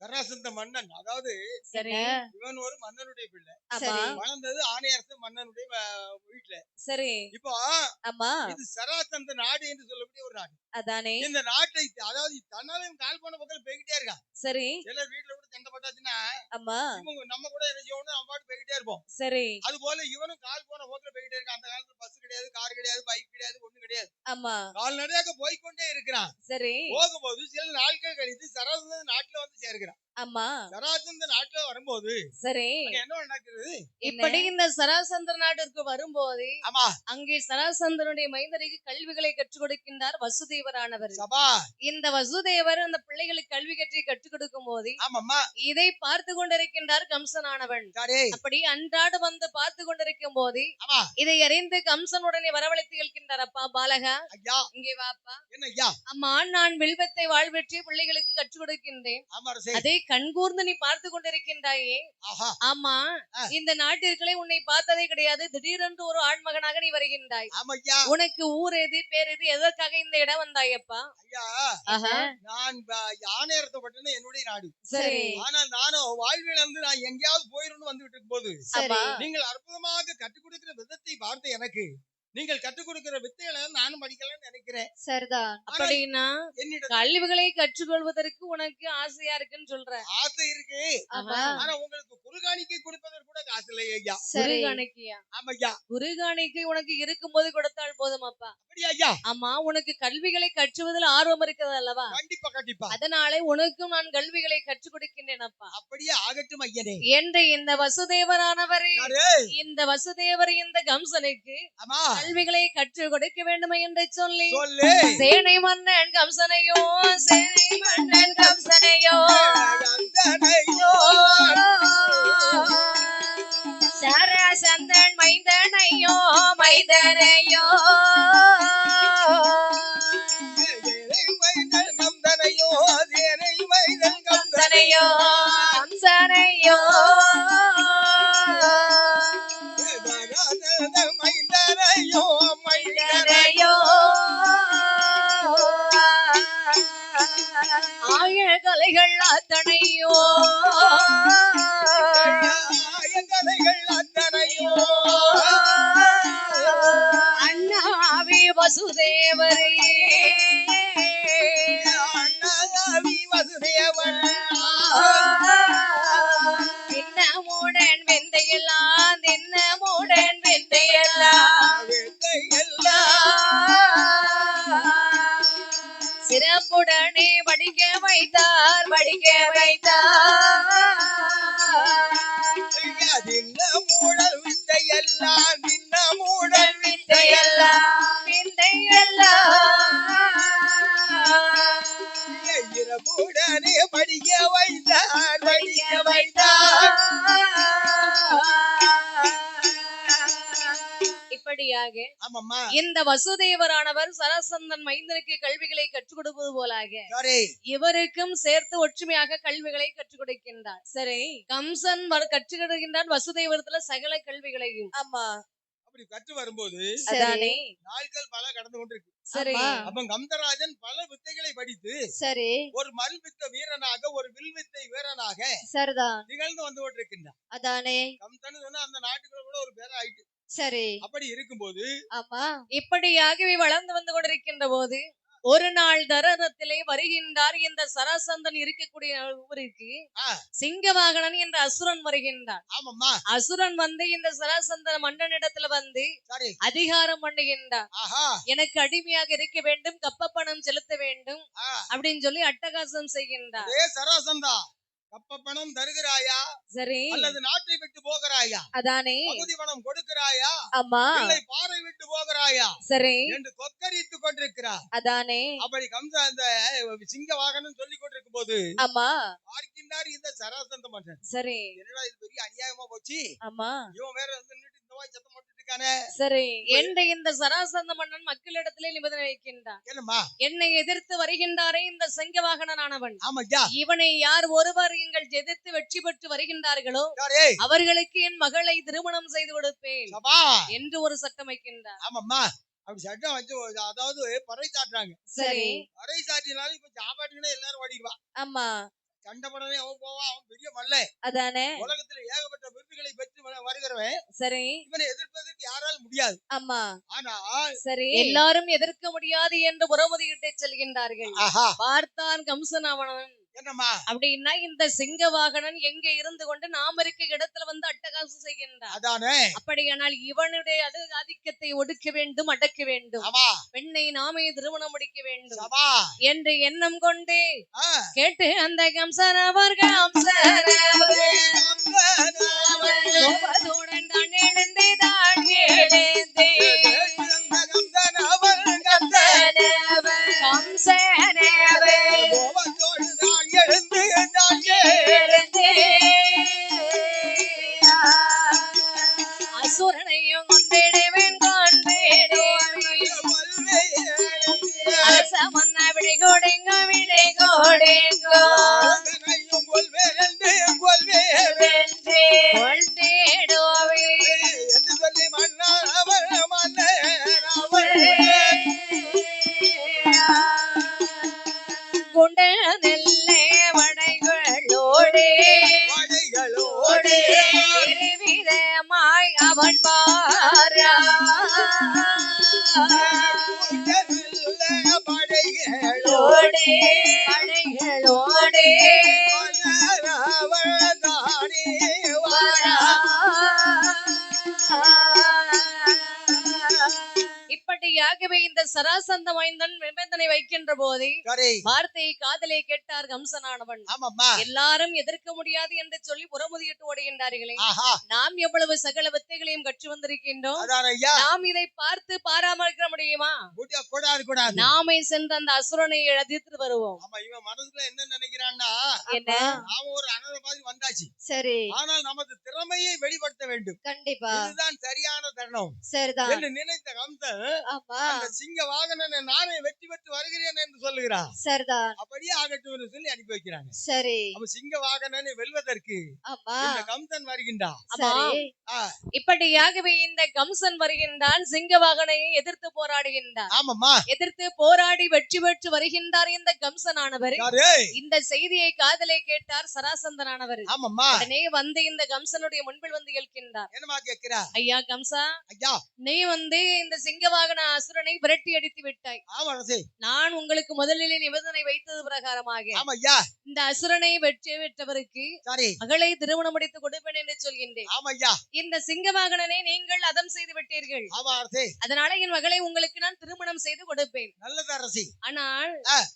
சராசந்த மன்னன் அதாவது சரி இவன் ஒரு மன்னனுடைய பிள்ளை. சரி வளர்ந்தது ஆணையரசு மன்னனுடைய வீட்டுல. சரி இப்போ ஆமா இது சராசந்த நாடு என்று சொல்லக்கூடிய ஒரு நாடு. அதானே இந்த நாட்டை அதாவது தன்னாலும் கால் போன பக்கம் போய்கிட்டே இருக்கான். சரி சிலர் வீட்டுல கூட சண்டை போட்டாச்சுன்னா ஆமா இவங்க நம்ம கூட என்ன செய்யணும் நம்ம பாட்டு போய்கிட்டே இருப்போம். சரி அது போல இவனும் கால் போன போக்குல போய்கிட்டே இருக்கான். அந்த காலத்துல பஸ் கிடையாது கார் கிடையாது பைக் கிடையாது ஒண்ணு கிடையாது. ஆமா கால்நடையாக போய்கொண்டே இருக்கிறான். சரி போகும்போது சில நாட்கள் கழித்து சராசந்த நாட்டுல வந்து சேர்க்கிறான். ஆமா சராசந்த நாட்டுல வரும்போது சரி அங்க என்ன நடக்குது? இப்படி இந்த சராசந்திர நாட்டிற்கு வரும்போது ஆமா அங்கே சராசந்தனுடைய மைந்தருக்கு கல்விகளை கற்றுக் கொடுக்கின்றார் வசுதேவரானவர். சபா இந்த வசுதேவர் அந்த பிள்ளைகளுக்கு கல்வி கற்றி கற்றுக் கொடுக்கும் போது ஆமாம்மா இதை பார்த்து கொண்டிருக்கின்றார் கம்சனானவன். சரி அப்படி அன்றாடு வந்து பார்த்து கொண்டிருக்கும் போது ஆமா இதை அறிந்து கம்சன் உடனே வரவழைத்து கேட்கின்றார். அப்பா பாலகா ஐயா இங்கே வாப்பா. என்ன ஐயா? அம்மா நான் வில்வத்தை வாழ்வெற்றி பிள்ளைகளுக்கு கற்றுக் கொடுக்கின்றேன். ஆமா அரசே. அதை கண்கூர்ந்து நீ பார்த்து கொண்டிருக்கின்றாயே. ஆஹா ஆமா இந்த நாட்டிற்குள்ளே உன்னை பார்த்ததே கிடையாது. திடீரென்று ஒரு ஆண்மகனாக நீ வருகின்றாய். ஆமா ஐயா. உனக்கு ஊர் எது பேர் எது எதற்காக இந்த இடம் வந்தாயப்பா? ஐயா ஆஹா நான் யானையரசப்பட்டது என்னுடைய நாடு. சரி ஆனால் நானும் வாழ்விழந்து நான் எங்கேயாவது போயிருந்து வந்துட்டு இருக்கும் போது சரி நீங்கள் அற்புதமாக கற்றுக் கொடுக்கிற விதத்தை பார்த்து எனக்கு நீங்கள் கற்றுக் கொடுக்கிற வித்தைகளை நானும் படிக்கலாம்னு நினைக்கிறேன். சரிதான் அப்படின்னா என்னிடம் கல்விகளை கற்றுக்கொள்வதற்கு உனக்கு ஆசையா இருக்குன்னு சொல்ற. ஆசை இருக்கு. ஆமா ஆனா உங்களுக்கு குறுகாணிக்கை கொடுப்பதற்கு கூட காசு இல்லை ஐயா. சரி குருகாணிக்கையா? ஆமா ஐயா. குருகாணிக்கை உனக்கு இருக்கும்போது கொடுத்தால் போதும் அப்பா. அப்படியா ஐயா? ஆமா உனக்கு கல்விகளை கற்றுவதில் ஆர்வம் இருக்கிறது அல்லவா? கண்டிப்பா கண்டிப்பா. அதனாலே உனக்கும் நான் கல்விகளை கற்றுக் கொடுக்கின்றேன் அப்பா அப்படியே ஆகட்டும் ஐயனே. என்று இந்த வசுதேவரானவர் யாரு? இந்த வசுதேவர் இந்த கம்சனுக்கு ஆமா கல்விகளை கற்றுக் கொடுக்க வேண்டும் என்று சொல்லி சொல்லு. சேனை மன்னன் கம்சனையோ சேனை மன்னன் கம்சனையோ கந்தனையோ சரசந்தன் மைந்தனையோ மைந்தனையோ கந்தனையோ சேனை மைந்தன் கம்சனையோ கம்சனையோ மைந்தனையோ மைந்தனையோ வசுதேவரே அண்ணாவி வசுதேவன் தின்னமுடன் வெந்தையெல்லாம் தின்னமுடன் வெந்தையெல்லாம் சிறப்புடனே படிக்க வைத்தார் தின்ன மூடல் வித்தையெல்லாம் தின்ன மூடல் வித்தையெல்லாம் இரவுடனே படிக்க வைத்தார் இப்படியாக ஆமாம்மா இந்த வசுதேவரானவர் சரசந்தன் மைந்தனுக்கு கல்விகளை கற்றுக் கொடுப்பது போலாக இவருக்கும் சேர்த்து ஒற்றுமையாக கல்விகளை கற்றுக் கொடுக்கின்றார். சரி, கம்சன் கற்றுக் கொடுக்கின்றான் வசுதேவரத்துல சகல கல்விகளையும். ஆமா, அப்படி கற்று வரும்போது அதானே நாட்கள் பல கடந்து கொண்டிருக்கு. சரி, அப்ப கம்சராஜன் பல வித்தைகளை படித்து சரி ஒரு மல்வித்த வீரனாக ஒரு வில்வித்தை வீரனாக சரிதான் நிகழ்ந்து வந்து கொண்டிருக்கின்றான். அதானே கம்சன் சொன்னா அந்த நாட்டுக்குள்ள கூட ஒரு பேர ஆயிட்டு. சரி, அப்படி இருக்கும்போது ஆமா, இப்படியாகவே வளர்ந்து வந்து கொண்டிருக்கின்ற போது ஒரு நாள் தரத்திலே வருகின்றார். இந்த சராசந்தன் இருக்கக்கூடிய ஊருக்கு சிங்கவாகனன் என்ற அசுரன் வருகின்றார். ஆமாம்மா, அசுரன் வந்து இந்த சராசந்தன் மன்னனிடத்துல வந்து அதிகாரம் பண்ணுகின்றார். எனக்கு அடிமையாக இருக்க வேண்டும், கப்ப பணம் செலுத்த வேண்டும் அப்படின்னு சொல்லி அட்டகாசம் செய்கின்றார். சராசந்தா கப்ப பணம் தருகிறாயா, சரி, அல்லது நாட்டை விட்டு போகிறாயா, அதானே பகுதி பணம் கொடுக்கிறாயா, ஆமா, இல்லை பாறை விட்டு போகிறாயா, சரி என்று கொக்கரித்துக் கொண்டிருக்கிறார். அதானே அப்படி கம்ச அந்த சிங்க வாகனம் சொல்லிக் கொண்டிருக்கும் போது ஆமா பார்க்கின்றார் இந்த சராசந்த மன்னன். சரி, என்னடா இது பெரிய அநியாயமா போச்சு, ஆமா, இவன் வேற வந்து இந்த வாய் சத்தம் போட்டுட்டு இருக்கானே. சரி, என்ற இந்த சராசந்த மன்னன் மக்களிடத்திலே நிபந்தனை வைக்கின்றான். என்னம்மா, என்னை எதிர்த்து வருகின்றாரே இந்த சிங்கவாகனனானவன், ஆமாய்யா, இவனை யார் ஒருவர் எங்கள் எதிர்த்து வெற்றி பெற்று வருகின்றார்களோ அவர்களுக்கு என் மகளை திருமணம் செய்து கொடுப்பேன் என்று ஒரு சட்டம் வைக்கின்றார். ஆமாம்மா, அப்படி சட்டம் வச்சு அதாவது பறை சாட்டுறாங்க. சரி, பறை சாட்டினாலும் இப்ப சாப்பாட்டுக்குன்னே எல்லாரும் ஓடிடுவா. ஆமா, சண்டை படனே அவன் போவான், அவன் பெரிய மல்ல, அதானே உலகத்துல ஏகப்பட்ட விருதுகளை பெற்று வருகிறவன். சரி, இவனை எதிர்ப்பதற்கு யாராலும் முடியாது. ஆமா, ஆனால் சரி, எல்லாரும் எதிர்க்க முடியாது என்று புறமுதுகிட்டே செல்கின்றார்கள். பார்த்தான் கம்சன் அவனவன் என்னம்மா அப்படின்னா இந்த சிங்கவாகனன் எங்க இருந்து கொண்டு நாம இருக்க இடத்துல வந்து அட்டகாசம் செய்கின்றான். அதானே, அப்படியானால் இவனுடைய ஆதிக்கத்தை ஒடுக்க வேண்டும், அடக்க வேண்டும், பெண்ணை நாமே திருமணம் முடிக்க வேண்டும் என்று எண்ணம் கொண்டு கேட்டு அந்த கம்சனவர் கோபத்துடன் தான் எழுந்து தான் எழுந்து அசுரனையும் கொண்டிடுவேன் அரசமன்ன விடை கோடெங்கோ விடை கோடெங்கோ குண்டனெல்லே வடைகளோடே விதமாய் அவன் மாறா படைகளோடே இப்படியாகவே இந்த சராசந்த மைந்தன் நிபந்தனை வைக்கின்ற போதே வார்த்தையை காதலை கேட்டார் கம்சனானவன். எல்லாரும் எதிர்க்க முடியாது என்று சொல்லி புறமுதியிட்டு ஓடுகின்றார்களே, நாம் எவ்வளவு சகல வித்தைகளையும் கற்று வந்திருக்கின்றோம், நாம் இதை பார்த்து பாராமரிக்க முடியுமா? நாமே சென்று அந்த அசுரனை எதிர்த்து வருவோம். மனசுல என்ன நினைக்கிறான்னா, என்ன நாம ஒரு அனல் மாதிரி வந்தாச்சு, சரி, ஆனால் நமது திறமையை வெளிப்படுத்த வேண்டும், கண்டிப்பா இதுதான் சரியான தருணம் சரிதான் என்று நினைத்த கம்சன் அந்த சிங்க வாகனனை நானே வெற்றி பெற்று வருகிறேன் என்று சொல்லுகிறான். சரிதான், அப்படியே ஆகட்டும் என்று சொல்லி அனுப்பி வைக்கிறாங்க. சரி, அப்ப சிங்க வாகனனை வெல்வதற்கு இந்த கம்சன் வருகின்றான். இப்படியாகவே இந்த கம்சன் வருகின்றான், சிங்கவாகனையை எதிர்த்து போராடுகின்றான். ஆமாம்மா, எதிர்த்து போராடி வெற்றி பெற்று வருகின்றார் இந்த கம்சனானவர். இந்த செய்தியை காதலை கேட்டார் சராசந்தனானவர். ஆமாம்மா, உடனே வந்து இந்த கம்சனுடைய முன்பில் வந்து கேட்கின்றார். என்னமா கேட்கிறார்? ஐயா கம்சா, ஐயா, நீ வந்து இந்த சிங்கவாகன அசுரனை விரட்டி அடித்து விட்டாய். ஆமா அரசே. நான் உங்களுக்கு முதலிலே நிபந்தனை வைத்தது பிரகாரமாக ஆமா ஐயா. இந்த அசுரனை வெற்றி பெற்றவருக்கு சரி மகளை திருமணம் முடித்து கொடுப்பேன் என்று சொல்கின்றேன். ஆமா ஐயா. இந்த சிங்கவாகனனை நீங்கள் அதம் செய்து விட்டீர்கள். ஆமா அரசே. அதனால என் மகளை உங்களுக்கு நான் திருமணம் செய்து கொடுப்பேன். நல்லது அரசி. ஆனால்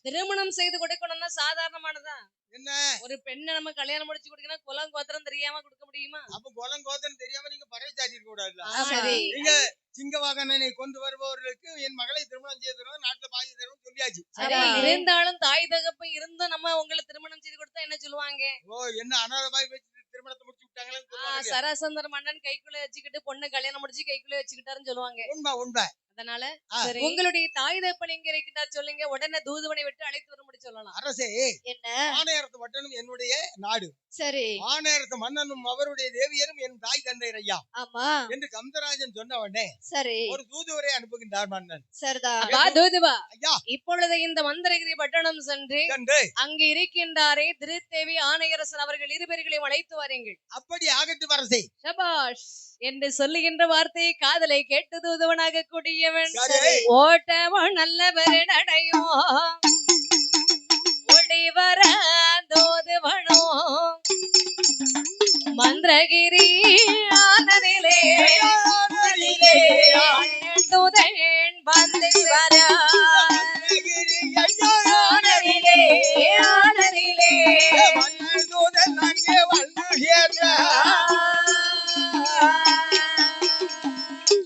திருமணம் செய்து கொடுக்கணும்னா சாதாரணமானதா? என்ன ஒரு பெண்ணை நம்ம கல்யாணம் முடிச்சு கொடுக்கணும் குலம் கோத்திரம் தெரியாம கொடுக்க முடியுமா? அப்ப குலம் கோத்திரம் தெரியாம நீங்க பறை சாட்டிருக்க கூடாது. சரி. நீங்க சிங்கவாகனனை கொண்டு வருபவர்களுக்கு என் மகளை திருமணம் செய்து நாட்டுல பாதி தருவோம் சொல்லியாச்சு. இருந்தாலும் தாய் தகப்ப இருந்தும் நம்ம உங்களை திருமணம் செய்து கொடுத்தா என்ன சொல்லுவாங்க? ஓ என்ன அனாதபாய் வச்சு திருமணத்தை முடிச்சு விட்டாங்களே. சராசந்தர மன்னன் கைக்குள்ள வச்சுக்கிட்டு பொண்ணை கல்யாணம் முடிச்சு கைக்குள்ள வச்சுக்கிட்டாருன்னு சொல்லுவாங்க. உண்மை உண்மை. அதனால உங்களுடைய தாய் தகப்பன் எங்க இருக்கிறார் சொல்லுங்க, உடனே தூதுவனை விட்டு அழைத்து வரும்படி சொல்லலாம். அரசே என்ன ஆணையரசு பட்டணம் என்னுடைய நாடு. சரி ஆணையரசு மன்னனும் அவருடைய தேவியரும் என் தாய் தந்தை ஐயா. ஆமா என்று கந்தராஜன் சொன்ன உடனே சரி ஒரு தூதுவரை அனுப்புகின்றார் மன்னன். சரிதான் தூதுவா ஐயா. இப்பொழுது இந்த மந்திரகிரி பட்டணம் சென்று அங்கு இருக்கின்றாரே திருத்தேவி ஆணையரசன் அவர்கள் இருவர்களையும் அழைத்து வாருங்கள். அப்படி ஆகட்டும் அரசே. சபாஷ் என்று சொல்லுகின்ற வார்த்தையை காதலை கேட்டு தூதுவனாக கூடியவன் ஓட்டவன் நல்லவர் நடையோ ஓடி வர தூதுவனோ மந்திரகிரி ஆனதிலே தூதன் வந்து வர ஆனதிலே ஆனதிலே தூதன் அங்கே வந்து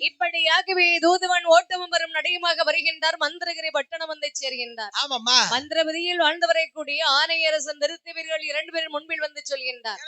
இப்படியாகவே தூதுவன் ஓட்டமும் வரும் நடையுமாக வருகின்றார். மந்திரகிரி பட்டணம் வந்து சேர்கின்றார். ஆமாம்மா. மந்திரபதியில் வாழ்ந்தவரை கூடிய ஆணையரசன் திருத்தேவியர்கள் 2 பேரும் முன்பில் வந்து சொல்கின்றார்.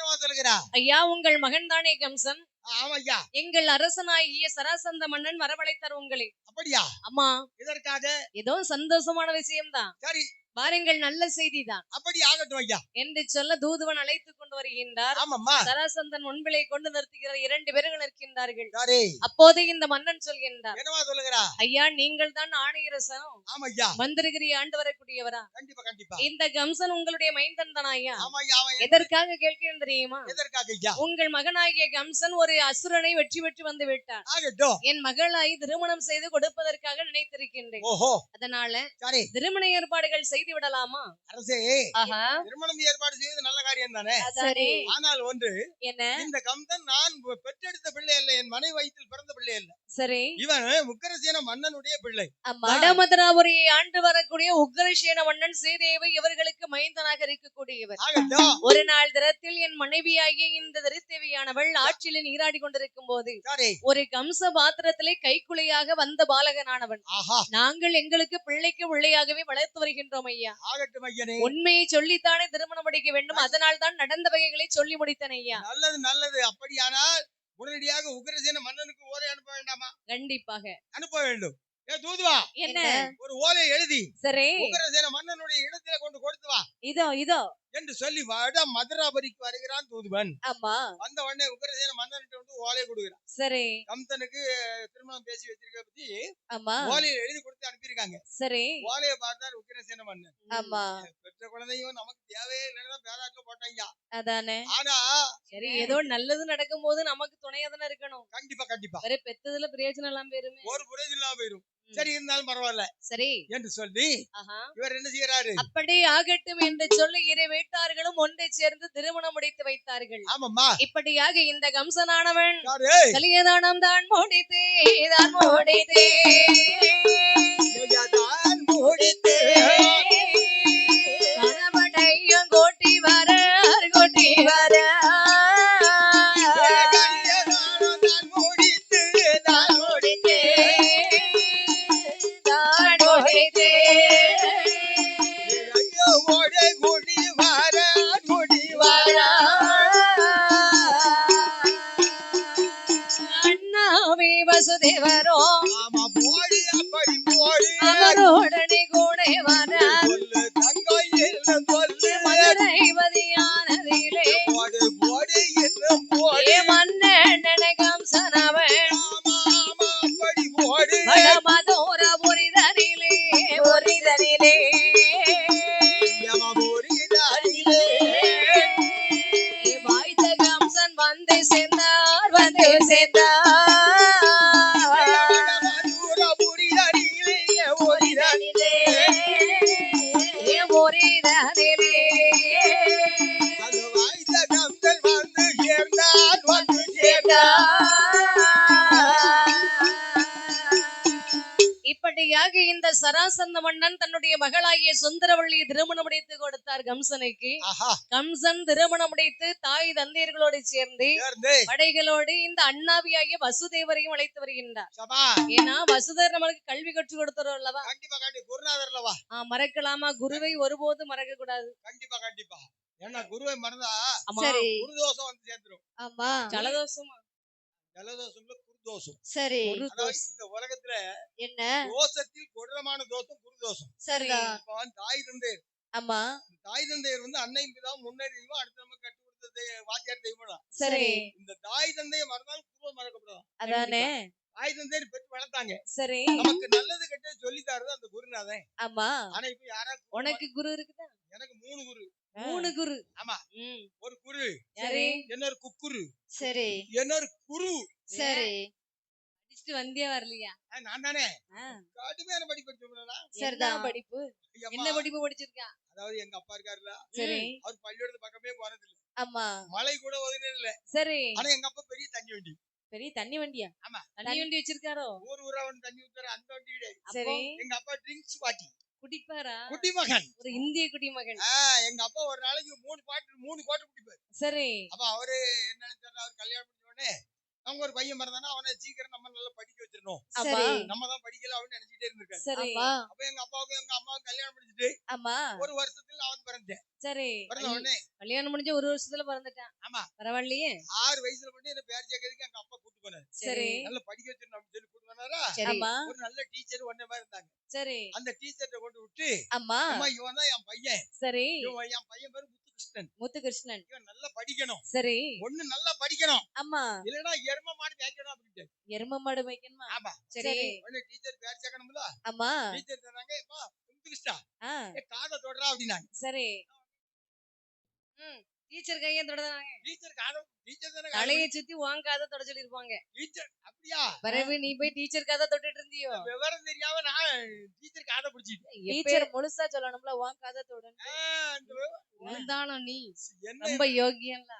ஐயா உங்கள் மகன் தானே கம்சன்? ஆமையா. எங்கள் அரசனாகிய சராசந்த மன்னன் வரவழைத்தார் உங்களை. அப்படியா? அம்மா இதற்காக ஏதோ சந்தோஷமான விஷயம்தான். சரி வாருங்கள் நல்ல செய்திதான். அப்படி ஆகட்டும் ஐயா என்று சொல்ல தூதுவன் அழைத்துக் கொண்டு வருகின்றார். ஆமாம்மா. சராசந்தன் முன்பிலை கொண்டு நிறுத்துகிறார். 2 பேர்கள் நிற்கின்றார்கள். சரி அப்போது இந்த மன்னன் சொல்கின்றார், என்னவா சொல்லுகிறா? ஐயா நீங்கள் தான் ஆணையரசன். ஆமையா. மந்திரகிரி ஆண்டு வரக்கூடியவரா? கண்டிப்பா கண்டிப்பா. இந்த கம்சன் உங்களுடைய மைந்தன் தானா ஐயா? ஆமையா. எதற்காக கேட்கிறேன் தெரியுமா? எதற்காக ஐயா? உங்கள் மகனாகிய கம்சன் ஒரு அசுரனை வெற்றி பெற்று வந்து விட்டான். ஆகட்டும். என் மகளாய் திருமணம் செய்து கொடுப்பதற்காக நினைத்திருக்கின்றேன். ஓஹோ. அதனால சரி திருமண ஏற்பாடுகள் செய்து விடலாமா? அரசே திருமணம் ஏற்பாடு செய்வது நல்ல காரியம் தானே. சரி. ஆனால் ஒன்று என்ன, இந்த கம்சன் நான் பெற்றெடுத்த பிள்ளை அல்ல, என் மனை வயிற்றில் பிறந்த பிள்ளை அல்ல. சரி. இவன் உக்கிரசேன மன்னனுடைய பிள்ளை. வடமதுராபுரியை ஆண்டு வரக்கூடிய உக்கிரசேன மன்னன் சீதேவி இவர்களுக்கு மைந்தனாக இருக்கக்கூடியவர். ஒரு நாள் தினத்தில் என் மனைவியாகிய இந்த திருத்தேவியானவள் ஆற்றில் நீராடி கொண்டிருக்கும் போது ஒரு கம்ச பாத்திரத்திலே கைக்குலையாக வந்த பாலகனானவன் நாங்கள் எங்களுக்கு பிள்ளைக்கு பிள்ளையாகவே வளர்த்து வருகின்றோம் ஐயா. உண்மையை சொல்லித்தானே திருமணம் முடிக்க வேண்டும். அதனால் தான் நடந்த வகைகளை சொல்லி முடித்தேன் ஐயா. நல்லது நல்லது. அப்படியானால் உடனடியாக உக்கிரசேன மன்னனுக்கு ஓலை அனுப்ப வேண்டாமா? கண்டிப்பாக அனுப்ப வேண்டும். தூதுவா என்ன ஒரு ஓலை எழுதி சரி உக்கிரசேன மன்னனுடைய இடத்துல கொண்டு கொடுத்து வா. இதோ இதோ என்று சொல்லி வட மதுராபுரிக்கு வருகிறான் தூதுவன். ஆமா. வந்த உடனே உக்கிரசேன மன்னன்கிட்ட வந்து ஓலை கொடுக்கிறான். சரி. கம்சனுக்கு திருமணம் பேசி வச்சிருக்க பத்தி ஆமா ஓலையை எழுதி கொடுத்து அனுப்பியிருக்காங்க. சரி. ஓலையை பார்த்தார் உக்கிரசேன மன்னன். ஆமா. பெற்ற குழந்தையும் நமக்கு தேவையே இல்லைன்னு பேராட்டுல போட்டாங்க. அதானே. ஆனா சரி ஏதோ நல்லது நடக்கும் போது நமக்கு துணையா தானே இருக்கணும். கண்டிப்பா கண்டிப்பா. வேற பெத்ததுல பிரயோஜனம் எல்லாம் போயிருமே. ஒரு பிரயோஜனம் இல்லாம போயிரும். சரி இருந்தாலும் பரவாயில்ல சரி என்று சொல்லி இவர் என்ன செய்யறாரு? அப்படி ஆகட்டும் என்று சொல்லி இரு வீட்டார்களும் ஒன்றை சேர்ந்து திருமணம் முடித்து வைத்தார்கள். ஆமாம்மா. இப்படியாக இந்த கம்சனானவன் கலியதானம் தான் முடித்தே தான் முடித்தே கணவனையும் கோட்டி வர கோட்டி வர வசுதேவரோ அவரோடனே கூட வர மதுரைவதியானதிலே மன்னன் கம்சனவன் மதோர புரிதனிலே புரிதனிலே வாய்த்த கம்சன் வந்து சேர்ந்தார் வந்து சேர்ந்தார். இப்படியாக இந்த சராசந்த மன்னன் தன்னுடைய மகளாகிய சுந்தரவள்ளியை திருமணம் முடித்து கொடுத்தார் கம்சனுக்கு. கம்சன் திருமணம் முடித்து தாய் தந்தையர்களோடு சேர்ந்து படைகளோடு இந்த அண்ணாவியாகிய வசுதேவரையும் அழைத்து வருகின்றார். ஏன்னா வசுதேவர் நம்மளுக்கு கல்வி கற்றுக் கொடுத்தவர் அல்லவா, குருநாதர் அல்லவா, மறக்கலாமா? குருவை ஒருபோது மறக்க கூடாது. கண்டிப்பா கண்டிப்பா. ஏன்னா குருவை மறந்தா சரி குருதோஷம் வந்து சேர்ந்துரும். ஆமா ஜலதோஷமா? ஜலதோஷம்ல குருதோஷம். சரி அதாவது இந்த உலகத்துல என்ன தோஷத்தில் கொடூரமான தோஷம் குருதோஷம். சரிதான் தாய் தந்தையர், ஆமா தாய் தந்தையர் வந்து அன்னையும் பிதாவும் முன்னேறியும் அடுத்து நம்ம கட்டி கொடுத்த வாத்தியார் தெய்வம். சரி இந்த தாய் தந்தையை மறந்தாலும் குருவம் மறக்கப்படாது. அதானே தாய் தந்தையர் பெற்று வளர்த்தாங்க. சரி நமக்கு நல்லது கெட்டது சொல்லி தரது அந்த குருநாதன். ஆமா ஆனா இப்ப யாரா உனக்கு குரு இருக்குதா? எனக்கு 3 குரு. 3 குரு. ஆமா, ஒரு குரு, சரி இன்னொரு குக்குரு, சரி இன்னொரு குரு. சரி படிச்சுட்டு வந்தியா வரலையா? நான் தானே கடுமையான படிப்பு படிச்சோம்னா. சரிதான் படிப்பு என்ன படிப்பு படிச்சிருக்கா? அதாவது எங்க அப்பா இருக்காருல்ல, சரி அவர் பள்ளியோட பக்கமே போனது இல்ல, ஆமா மலை கூட ஒதுங்கினது இல்ல. சரி ஆனா எங்க அப்பா பெரிய தண்ணி வண்டி. பெரிய தண்ணி வண்டியா? ஆமா, தண்ணி வண்டி வச்சிருக்காரோ? ஊரா வந்து தண்ணி ஊத்துற அந்த வண்டி கிடையாது. சரி எங்க அப்பா ட்ரிங்க்ஸ் பாட்டி குடிப்பாரா? குடிமகன், ஒரு இந்திய குடிமகன். எங்க அப்பா ஒரு நாளைக்கு 3 குவாட்டர் குடிப்பாரு. சரி அப்ப அவரு என்ன நினைச்சாரு, அவர் கல்யாணம் முடிஞ்ச உடனே அவங்க ஒரு பையன் மறந்தானா அவனை சீக்கிரம் நம்ம நல்லா படிக்க வச்சிடணும், சரி நம்ம தான் படிக்கல அப்படின்னு நினைச்சிட்டே இருந்திருக்காரு. சரி அப்ப எங்க அப்பாவுக்கும் எங்க அம்மாவுக்கும் கல்யாணம் முடிஞ்சிட்டு ஆமா ஒரு வருஷத்துல அவன் பிறந்தேன். சரி பிறந்த உடனே கல்யாணம் முடிஞ்ச ஒரு வருஷத்துல பிறந்துட்டான். ஆமா, பரவாயில்லையே. 6 வயசுல மட்டும் என்ன பேர் சேர்க்கறதுக்கு எங்க அப்பா கூட்டு போனாரு. சரி நல்லா படிக்க வச்சிடணும் அப்படின்னு சொல்லி கூட்டு போனாரா. ஆமா ஒரு நல்ல டீச்சர் ஒன்னே மாதிரி இருந்தாங்க. சரி அந்த டீச்சர்ட்ட கொண்டு விட்டு, ஆமா அம்மா இவன் தான் என் பையன், சரி என் பையன் பேரு முத்துகிருஷ்ணன், முத்துகிருஷ்ணன். இவன் நல்லா படிக்கணும், சரி ஒண்ணு நல்லா படிக்கணும், ஆமா இல்லன்னா எரும மாடு மேய்க்கணும் அப்படின்ட்டு. எரும மாடு மேய்க்கணுமா? ஆமா, சரி ஒண்ணு டீச்சர் பேர் சேர்க்கணும்ல. ஆமா டீச்சர் சொன்னாங்க, "அப்பா முத்துகிருஷ்ணா ஆ காதை தொடுறா" அப்படின்னாங்க. சரி டீச்சர் கையை தொடதாங்க. டீச்சர் தானே தலையை சுத்தி வாங்காத தொட சொல்லிருப்பாங்க. டீச்சர். அப்படியா? பிறகு நீ போய் டீச்சர் காதை தொட்டுட்டு இருந்தியோ? விவரம் தெரியாம நான் டீச்சர் காதை பிடிச்சிட்டேன். டீச்சர் முழுசா சொல்லணும்ல, வாங்க காதை தொடன்னு. தானோ நீ என்ன ரொம்ப யோகியன்ல.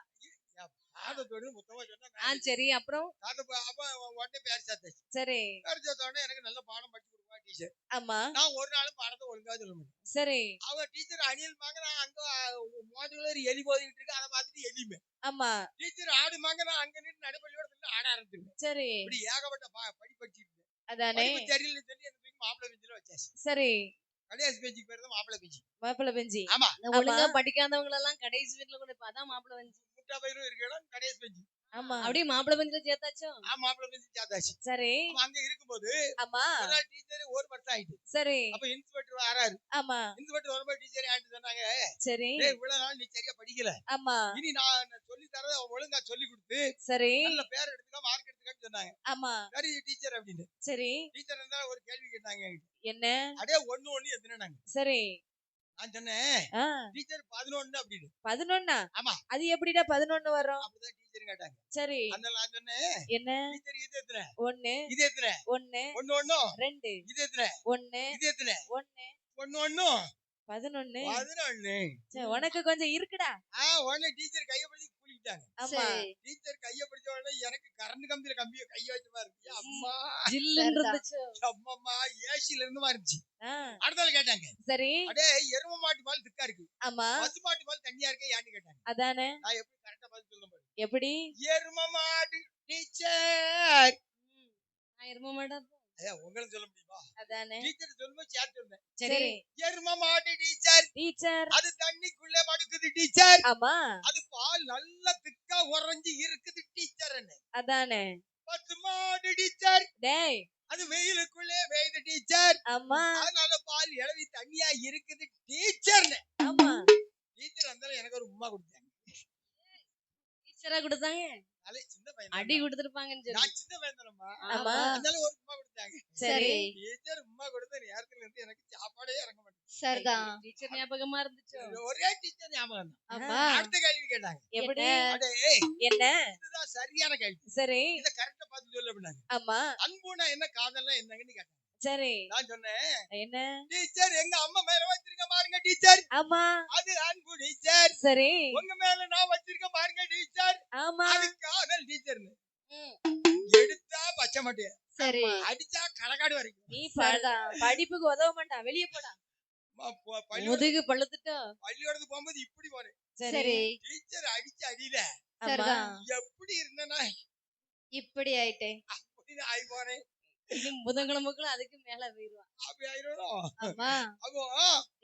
காதை தொடு மொத்தமா சொன்னா. சரி அப்புறம் காதை அப்ப உடனே பேர் சேர்த்தாச்சு. சரி பேர் சேர்த்த உடனே எனக்கு நல்ல பாடம் படிச்சு கொடுப்பா டீச்சர். ஆமா நான் ஒரு நாளும் பாடத்தை ஒழுங்கா சொல்ல மாட்டேன். சரி அவ டீச்சர் அணில் மாங்க, நான் அங்க மோதுல ஒரு எலி போதிட்டு இருக்கு, அதை பார்த்துட்டு எலிமே. ஆமா டீச்சர் ஆடு மாங்க, நான் அங்க நின்று நடுப்பள்ளியோட ஆட ஆரம்பிச்சிருக்கேன். சரி இப்படி ஏகப்பட்ட படிச்சிட்டு அதானே தெரியல சொல்லி எனக்கு மாப்பிள்ளை பெஞ்சில வச்சாச்சு. சரி கடைசி பெஞ்சுக்கு பேர் தான் மாப்பிள்ளை பெஞ்சு. மாப்பிள்ளை பெஞ்சி. ஆமா, ஒழுங்கா படிக்காதவங்க எல்லாம் கடைசி வீட்டுல கூட அதான் மாப்பிள்ளை பெஞ்சி. முட்டா பயிரும் இருக்கணும் கடைசி பெஞ்சு. ஆமா அப்படியே மாப்பிள்ளை பெஞ்சில சேர்த்தாச்சோ? மாப்பிள்ளை பெஞ்சு சேர்த்தாச்சு. சரி அங்க இருக்கும்போது ஆமா ஒரு நாள் டீச்சர் ஒரு வருஷம் ஆயிட்டு. சரி அப்ப இன்ஸ்பெக்டர் வராரு. ஆமா இன்ஸ்பெக்டர் வரும்போது டீச்சர் ஆயிட்டு சொன்னாங்க, சரி இவ்வளவு நாள் நீ சரியா படிக்கல, ஆமா இனி நான் சொல்லி தரத ஒழுங்கா சொல்லி கொடுத்து சரி நல்ல பேர் எடுத்துக்க, மார்க் எடுத்துக்கன்னு சொன்னாங்க. ஆமா சரி டீச்சர் அப்படின்னு. சரி டீச்சர் இருந்தா ஒரு கேள்வி கேட்டாங்க என்கிட்ட. என்ன அடே ஒண்ணு எத்தனைனாங்க. சரி நான் சொன்னேன் டீச்சர் 11 அப்படின்னு. 11? ஆமா, அது எப்படிடா 11 வரும்? அப்படிதான் டீச்சர் கேட்டாங்க. சரி அதனால நான் சொன்னேன், என்ன டீச்சர் இது எத்தனை, 1 இது எத்தனை, 1 ஒண்ணு 2 இது எத்தனை, 1 இது எத்தனை, 1 ஒண்ணு 11. 11. சரி, உனக்கு கொஞ்சம் இருக்குடா. உடனே டீச்சர் கைய பிடிச்சு கூலிட்டாங்க. ஆமா டீச்சர் கைய பிடிச்ச உடனே எனக்கு கரண்ட் கம்பியில கைய வச்ச மாதிரி இருக்கு. அம்மா ஜில்லுன்னு இருந்துச்சு. அம்மா ஏசில இருந்து மாதிரி இருந்துச்சு. ஆ, அடுத்தால கேட்டாங்க, சரி அடே எரும மாட்டு பால் திக்கா இருக்கு, ஆமா பசு மாட்டு பால் தண்ணியா இருக்கே ஏன்னு கேட்டாங்க. அதானே நான் எப்படி கரெக்டா பதில் சொல்ல முடியும்? எப்படி? எரும மாடு டீச்சர். நான் இரும மாட்டேன். உங்களுக்கு சொல்ல முடியுமா? அதானே டீச்சர் சொல்லும்போது சேர்த்து வந்தேன். சரி எரும மாடு டீச்சர், டீச்சர். அது தண்ணிக்குள்ள படுக்குது டீச்சர், ஆமா அது பால் நல்லா திக்கா உறைஞ்சு இருக்குது டீச்சர். அதானே பசு மாடு டீச்சர், டேய் அது வெயிலுக்குள்ளே வேயுது டீச்சர், ஆமா அதனால பால் இளவி தண்ணியா இருக்குது டீச்சர். ஆமா டீச்சர் வந்தாலும் எனக்கு ஒரு உம்மா கொடுத்தாங்க. டீச்சரா கொடுத்தாங்க. சின்ன பையன் அடி கொடுத்திருப்பாங்கன்னு சொல்லி. நான் சின்ன பையன் தானம்மா, ஆமா அதனால ஒரு உம்மா கொடுத்தாங்க. சரி டீச்சர் உம்மா கொடுத்த நேரத்துல இருந்து எனக்கு சாப்பாடே இறங்க மாட்டேங்குது. சரிதான் டீச்சர் ஞாபகமா இருந்துச்சு. ஒரே டீச்சர் ஞாபகம் தான். ஆமா அடுத்த கேள்வி கேட்டாங்க. எப்படி? அடே என்ன? இதுதான் சரியான கேள்வி, சரி இத கரெக்டா பார்த்து சொல்லு அப்படின்னாங்க. ஆமா அன்புனா என்ன, காதல்னா என்னங்கன்னு கேட்டாங்க. சரி நான் சொன்னேன், என்ன? டீச்சர் எங்க அம்மா மேல வச்சிருக்க பாருங்க டீச்சர், ஆமா அது அன்பு டீச்சர். சரி உங்க மேல நான் வச்சிருக்க பாருங்க டீச்சர், ஆமா அது காதல் டீச்சர்னு. ம், எடுத்தா பச்சை மாட்டியா, சரி அடிச்சா களக்காடு வரைக்கும். நீ சரிதான். படிப்புக்கு உதவ மாட்டான், வெளியே போடா. முதுகு பழுத்துட்டா பள்ளியோடத்துக்கு போகும்போது இப்படி போறேன். சரி டீச்சர் அடிச்ச அடியில சரிதான். எப்படி இருந்தேன்னா இப்படி ஆயிட்டேன். அப்படின்னு ஆகி போறேன். இனி புதன்கிழமைக்குள்ள அதுக்கு மேல போயிருவான். அப்படி ஆயிரும். ஆமா அப்போ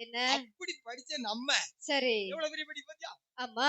என்ன அப்படி படிச்ச நம்ம சரி எவ்வளவு பெரிய படி பாத்தியா? ஆமா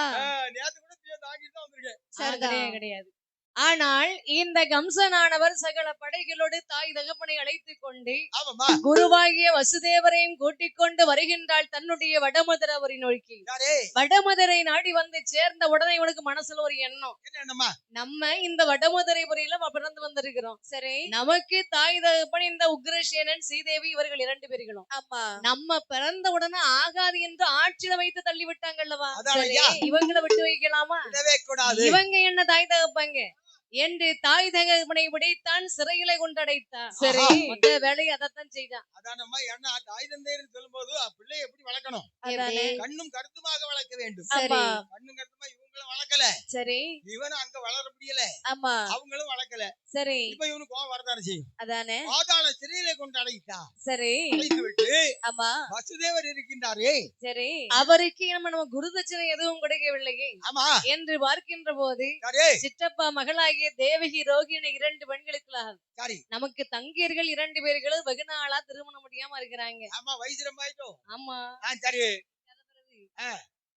நேத்து கூட தாங்கிட்டு தான் வந்திருக்கேன். சரிதான். கிடையாது. ஆனால் இந்த கம்சனானவர் சகல படைகளோடு தாய் தகப்பனை அழைத்துக் கொண்டு ஆமாமா. குருவாகிய வசுதேவரையும் கூட்டிக் கொண்டு வருகின்றாள் தன்னுடைய வடமதுரை நோக்கி. யாரே வடமதுரை நாடி வந்து சேர்ந்த உடனே இவனுக்கு மனசுல ஒரு எண்ணம், என்னம்மா நம்ம இந்த வடமதுரைபுரியில பிறந்து வந்திருக்கிறோம். சரி நமக்கு தாய் தகப்பன் இந்த உக்ரசேனன் ஸ்ரீதேவி இவர்கள் 2 பேர்களும். ஆமா நம்ம பிறந்த உடனே ஆகாது என்று ஆட்சியில வைத்து தள்ளி விட்டாங்கல்லவா, அதான் ஐயா. இவங்களை விட்டு வைக்கலாமா? விடவே கூடாது. இவங்க என்ன தாய் தகப்பங்க என்று தாய் தகப்பனை விடைத்தான் சிறையில கொண்டடைத்தான். சரி. மொத்த வேலையை அதைத்தான் செய்தான். அதானம்மா. ஏன்னா தாய் தந்தையர்னு சொல்லும்போது பிள்ளை எப்படி வளர்க்கணும்? அதானே. கண்ணும் கருத்துமாக வளர்க்க வேண்டும். சரி கண்ணும் கருத்துமா இவங்களும் வளர்க்கல, சரி இவனும் அங்க வளர முடியல, ஆமா அவங்களும் வளர்க்கல. சரி இப்ப இவனுக்கு கோவம் வரதானே செய்யும். அதானே. பாதாள சிறையில கொண்டு அடைத்தா. சரி அடைத்து விட்டு ஆமா வசுதேவர் இருக்கின்றாரே. சரி அவருக்கு நம்ம குருதட்சணை எதுவும் கொடுக்கவில்லையே ஆமா என்று பார்க்கின்ற போது சரி சிற்றப்பா மகளாகிய தேவகி ரோகிணி 2 பெண்களுக்கு சரி நமக்கு தங்கியர்கள் 2 பேர்களும் வெகு நாளா திருமணம் முடியாம இருக்கிறாங்க. ஆமா. வயசு ரொம்ப ஆயிட்டோம். ஆமா சரி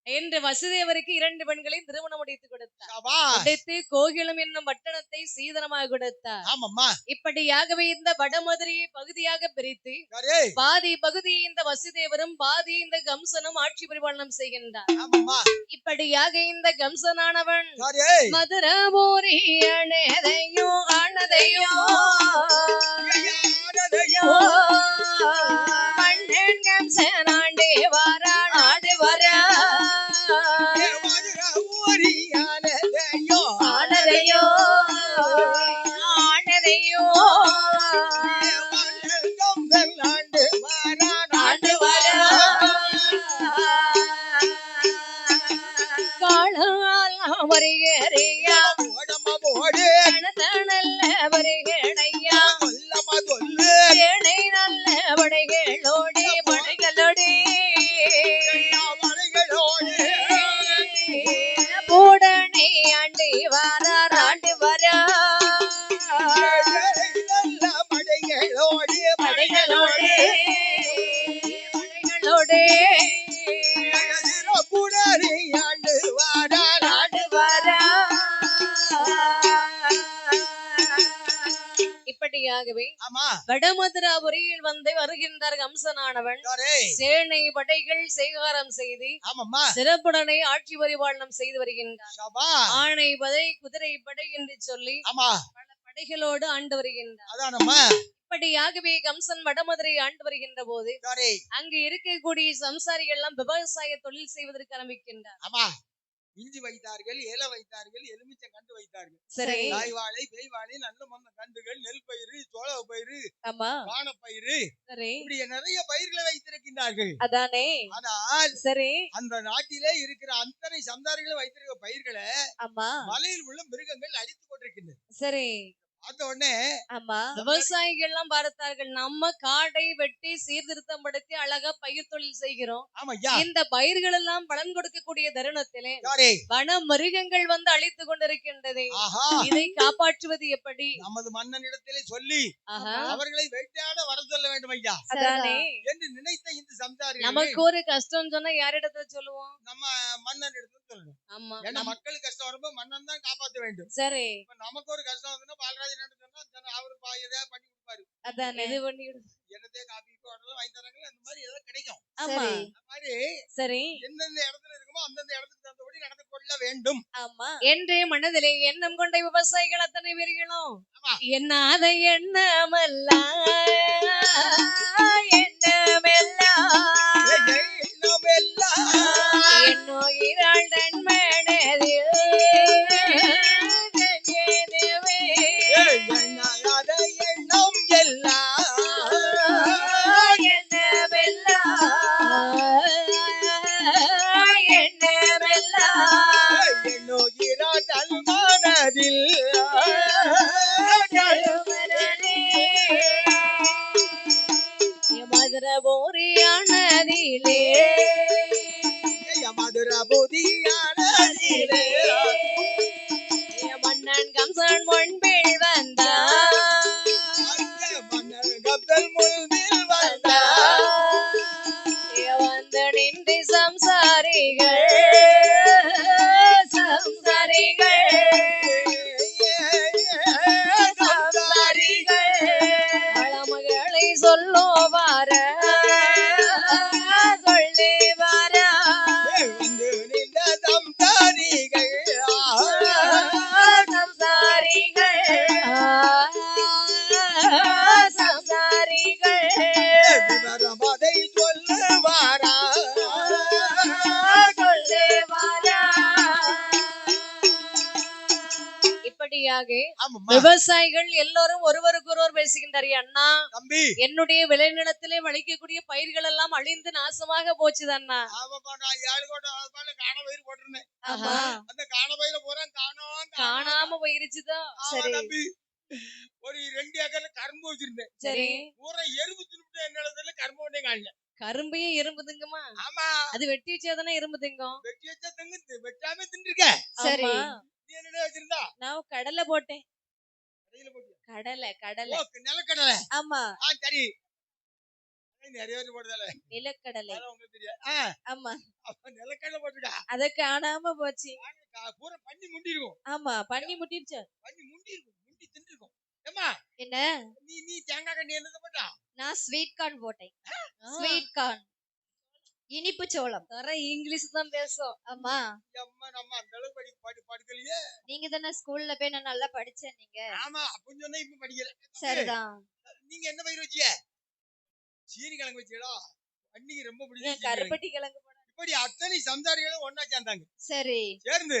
என்று வசுதேவருக்கு 2 பெண்களையும் திருமணம் முடித்து கொடுத்தார். சபாஷ். கொடுத்து கோகிலம் என்னும் பட்டணத்தை சீதனமாக கொடுத்தார். ஆமாம்மா. இப்படியாகவே இந்த வடமதுரையை பகுதியாக பிரித்து சரி பாதி பகுதியை இந்த வசுதேவரும் பாதி இந்த கம்சனும் ஆட்சி பரிபாலனம் செய்கின்றார். ஆமாம்மா. இப்படியாக இந்த கம்சனானவன் சரி மதுரபூரி அனதையோ ஆனதையோ மன்னன் கம்சனாண்டே வாரா நாடு வரா ஆனதையோ ஆனதையோ நாடு வரா காலம் வருகிறியா நல்ல வருகையா ஏழை நல்ல படைகளோடி படைகளோடி பூடனை ஆண்டி வாரார் ஆண்டு வரா படைகளோடு படைகளோடு ஆண்டு வரா. இப்படியாகவே ஆமா. வடமதுராபுரியில் வந்து வருகின்றார் கம்சனானவன். சேனை படைகள் சேகாரம் செய்து ஆமாம்மா. சிறப்புடனே ஆட்சி பரிபாலனம் செய்து வருகின்றார். சபாஷ். ஆணை படை குதிரை படை என்று சொல்லி ஆமா. பல படைகளோடு ஆண்டு வருகின்றார். அதானம்மா. இப்படியாகவே கம்சன் வடமதுரை ஆண்டு வருகின்ற போது சரி அங்கு இருக்கக்கூடிய சம்சாரிகள் எல்லாம் விவசாய தொழில் செய்வதற்கு ஆரம்பிக்கின்றார். ஆமா. இஞ்சி வைத்தார்கள், ஏல வைத்தார்கள், எலுமிச்சை கண்டு வைத்தார்கள். சரி தாய்வாழை, பேய்வாழை, நல்ல மந்த கண்டுகள், நெல் பயிறு, சோள பயிறு, ஆமா வானப்பயிறு, சரி இப்படி நிறைய பயிர்களை வைத்திருக்கின்றார்கள். அதானே. ஆனால் சரி அந்த நாட்டிலே இருக்கிற அத்தனை சம்சாரிகளை வைத்திருக்க பயிர்களை ஆமா மலையில் உள்ள மிருகங்கள் அழித்துக் கொண்டிருக்கின்றன. சரி அந்த உடனே ஆமா விவசாயிகள் எல்லாம் பார்த்தார்கள், நம்ம காடை வெட்டி சீர்திருத்தம் படுத்தி அழகா பயிர் தொழில் செய்கிறோம். ஆமாய்யா. இந்த பயிர்கள் எல்லாம் பலன் கொடுக்கக்கூடிய தருணத்திலே சரி வன மிருகங்கள் வந்து அழித்துக் கொண்டிருக்கின்றது. ஆஹா. இதை காப்பாற்றுவது எப்படி? நமது மன்னனிடத்திலே சொல்லி ஆஹா அவர்களை வேட்டையாட வர சொல்ல வேண்டும் ஐயா அதானே. என்று நினைத்த இந்த சம்சாரி நமக்கு ஒரு கஷ்டம் சொன்னா யாரிடத்துல சொல்லுவோம்? நம்ம மன்னன் இடத்துல சொல்லணும். ஆமா ஏன்னா மக்களுக்கு கஷ்டம் வரும்போது மன்னன் தான் காப்பாற்ற வேண்டும். சரி இப்ப நமக்கு ஒரு கஷ்டம் வந்துன்னா பாலராஜன் சொன்னா அவரு எதாவது பண்ணி கொடுப்பாரு. அதானே. இது பண்ணி என்னதே காபி போடலாம் வாங்கி தராங்களோ அந்த மாதிரி ஏதாவது கிடைக்கும். ஆமா அந்த மாதிரி சரி எந்தெந்த இடத்துல இருக்குமோ அந்தந்த இடத்துக்கு தகுந்தபடி நடந்து கொள்ள வேண்டும். ஆமா என்று மனதிலே எண்ணம் கொண்ட விவசாயிகள் அத்தனை பேர்களும் எண்ணாத எண்ணமெல்லாம் என்னுயிராள் தன் மனதில் எண்ணம் எல்லாம் என்னுயிராள் தன் மனதில் மதுரபோரியானதிலே மதுரபுதியானதிலே மன்னன் கம்சன் முன்பில் வந்தார் மன்னர் கப்பல் முன்பில் வந்தார் வந்து நின்று சம்சாரிகள் பழமகளை சொல்லுவார சொல்லி வர வந்து நின்ற சம்சாரிகள் சம்சாரிகள் விவரமதை சொல்லுவாரா சொல்லி வர இப்படியாக ஆமாம்மா விவசாயிகள் எல்லோரும் ஒருவருக்கு ஒருவர் பேசுகின்றார் அண்ணா தம்பி என்னுடைய விளைநிலத்திலே வளைக்கக்கூடிய பயிர்கள் எல்லாம் அழிந்து நாசமாக போச்சுது அண்ணா ஆமாப்பா நான் 7 கோட்டை காணவயிறு போட்டிருந்தேன் ஆஹா. அந்த காணவயிறு பூரா காணோம் காணாம போயிருச்சுதோ சரி தம்பி ஒரு 2 ஏக்கர்ல கரும்பு வச்சிருந்தேன் சரி பூரா எறும்பு தின்னுட்டு என்னதுல கரும்பு ஒண்ணே காணல கரும்பையும் இரும்பு திங்குமா ஆமா அது வெட்டி வச்சாதானே இரும்பு திங்கும் வெட்டி வச்சா திங்கு வெட்டாம தின்னுருக்க சரி நீ என்ன வச்சிருந்தா நான் கடலை போட்டேன் கடையில போட்டு கடலை கடலை ஓ நிலக்கடலை ஆமா சரி நிறைய பேர் போடுதல நிலக்கடலை அதெல்லாம் உங்களுக்கு தெரியாது ஆமா அப்ப நிலக்கடலை போட்டுடா அத காணாம போச்சு பூரா பண்ணி முண்டி இருக்கும் ஆமா பண்ணி முட்டிருச்சு பண்ணி முண்டி இருக்கும் முண்டி தின்னுருக்கும் ஏமா என்ன நீ தேங்காய் கண்ணி என்னது போட்டா நான் ஸ்வீட் கார்ன் போட்டேன் ஸ்வீட் கார்ன் இனிப்பு சோளம் தர இங்கிலீஷ் தான் பேசும் ஆமா அம்மா நம்ம அந்த அளவுக்கு படிக்கலையே நீங்க தானே ஸ்கூல்ல போய் நான் நல்லா படிச்சேன் நீங்க ஆமா அப்ப சொன்னா இப்ப படிக்கல சரிதான் நீங்க என்ன பயிர் வச்சிய சீனி கிழங்கு வச்சீங்களா அன்னைக்கு ரொம்ப பிடிக்கும் கருப்பட்டி கிழங்கு போட இப்படி அத்தனை சம்சாரிகளும் ஒன்னா சேர்ந்தாங்க சரி சேர்ந்து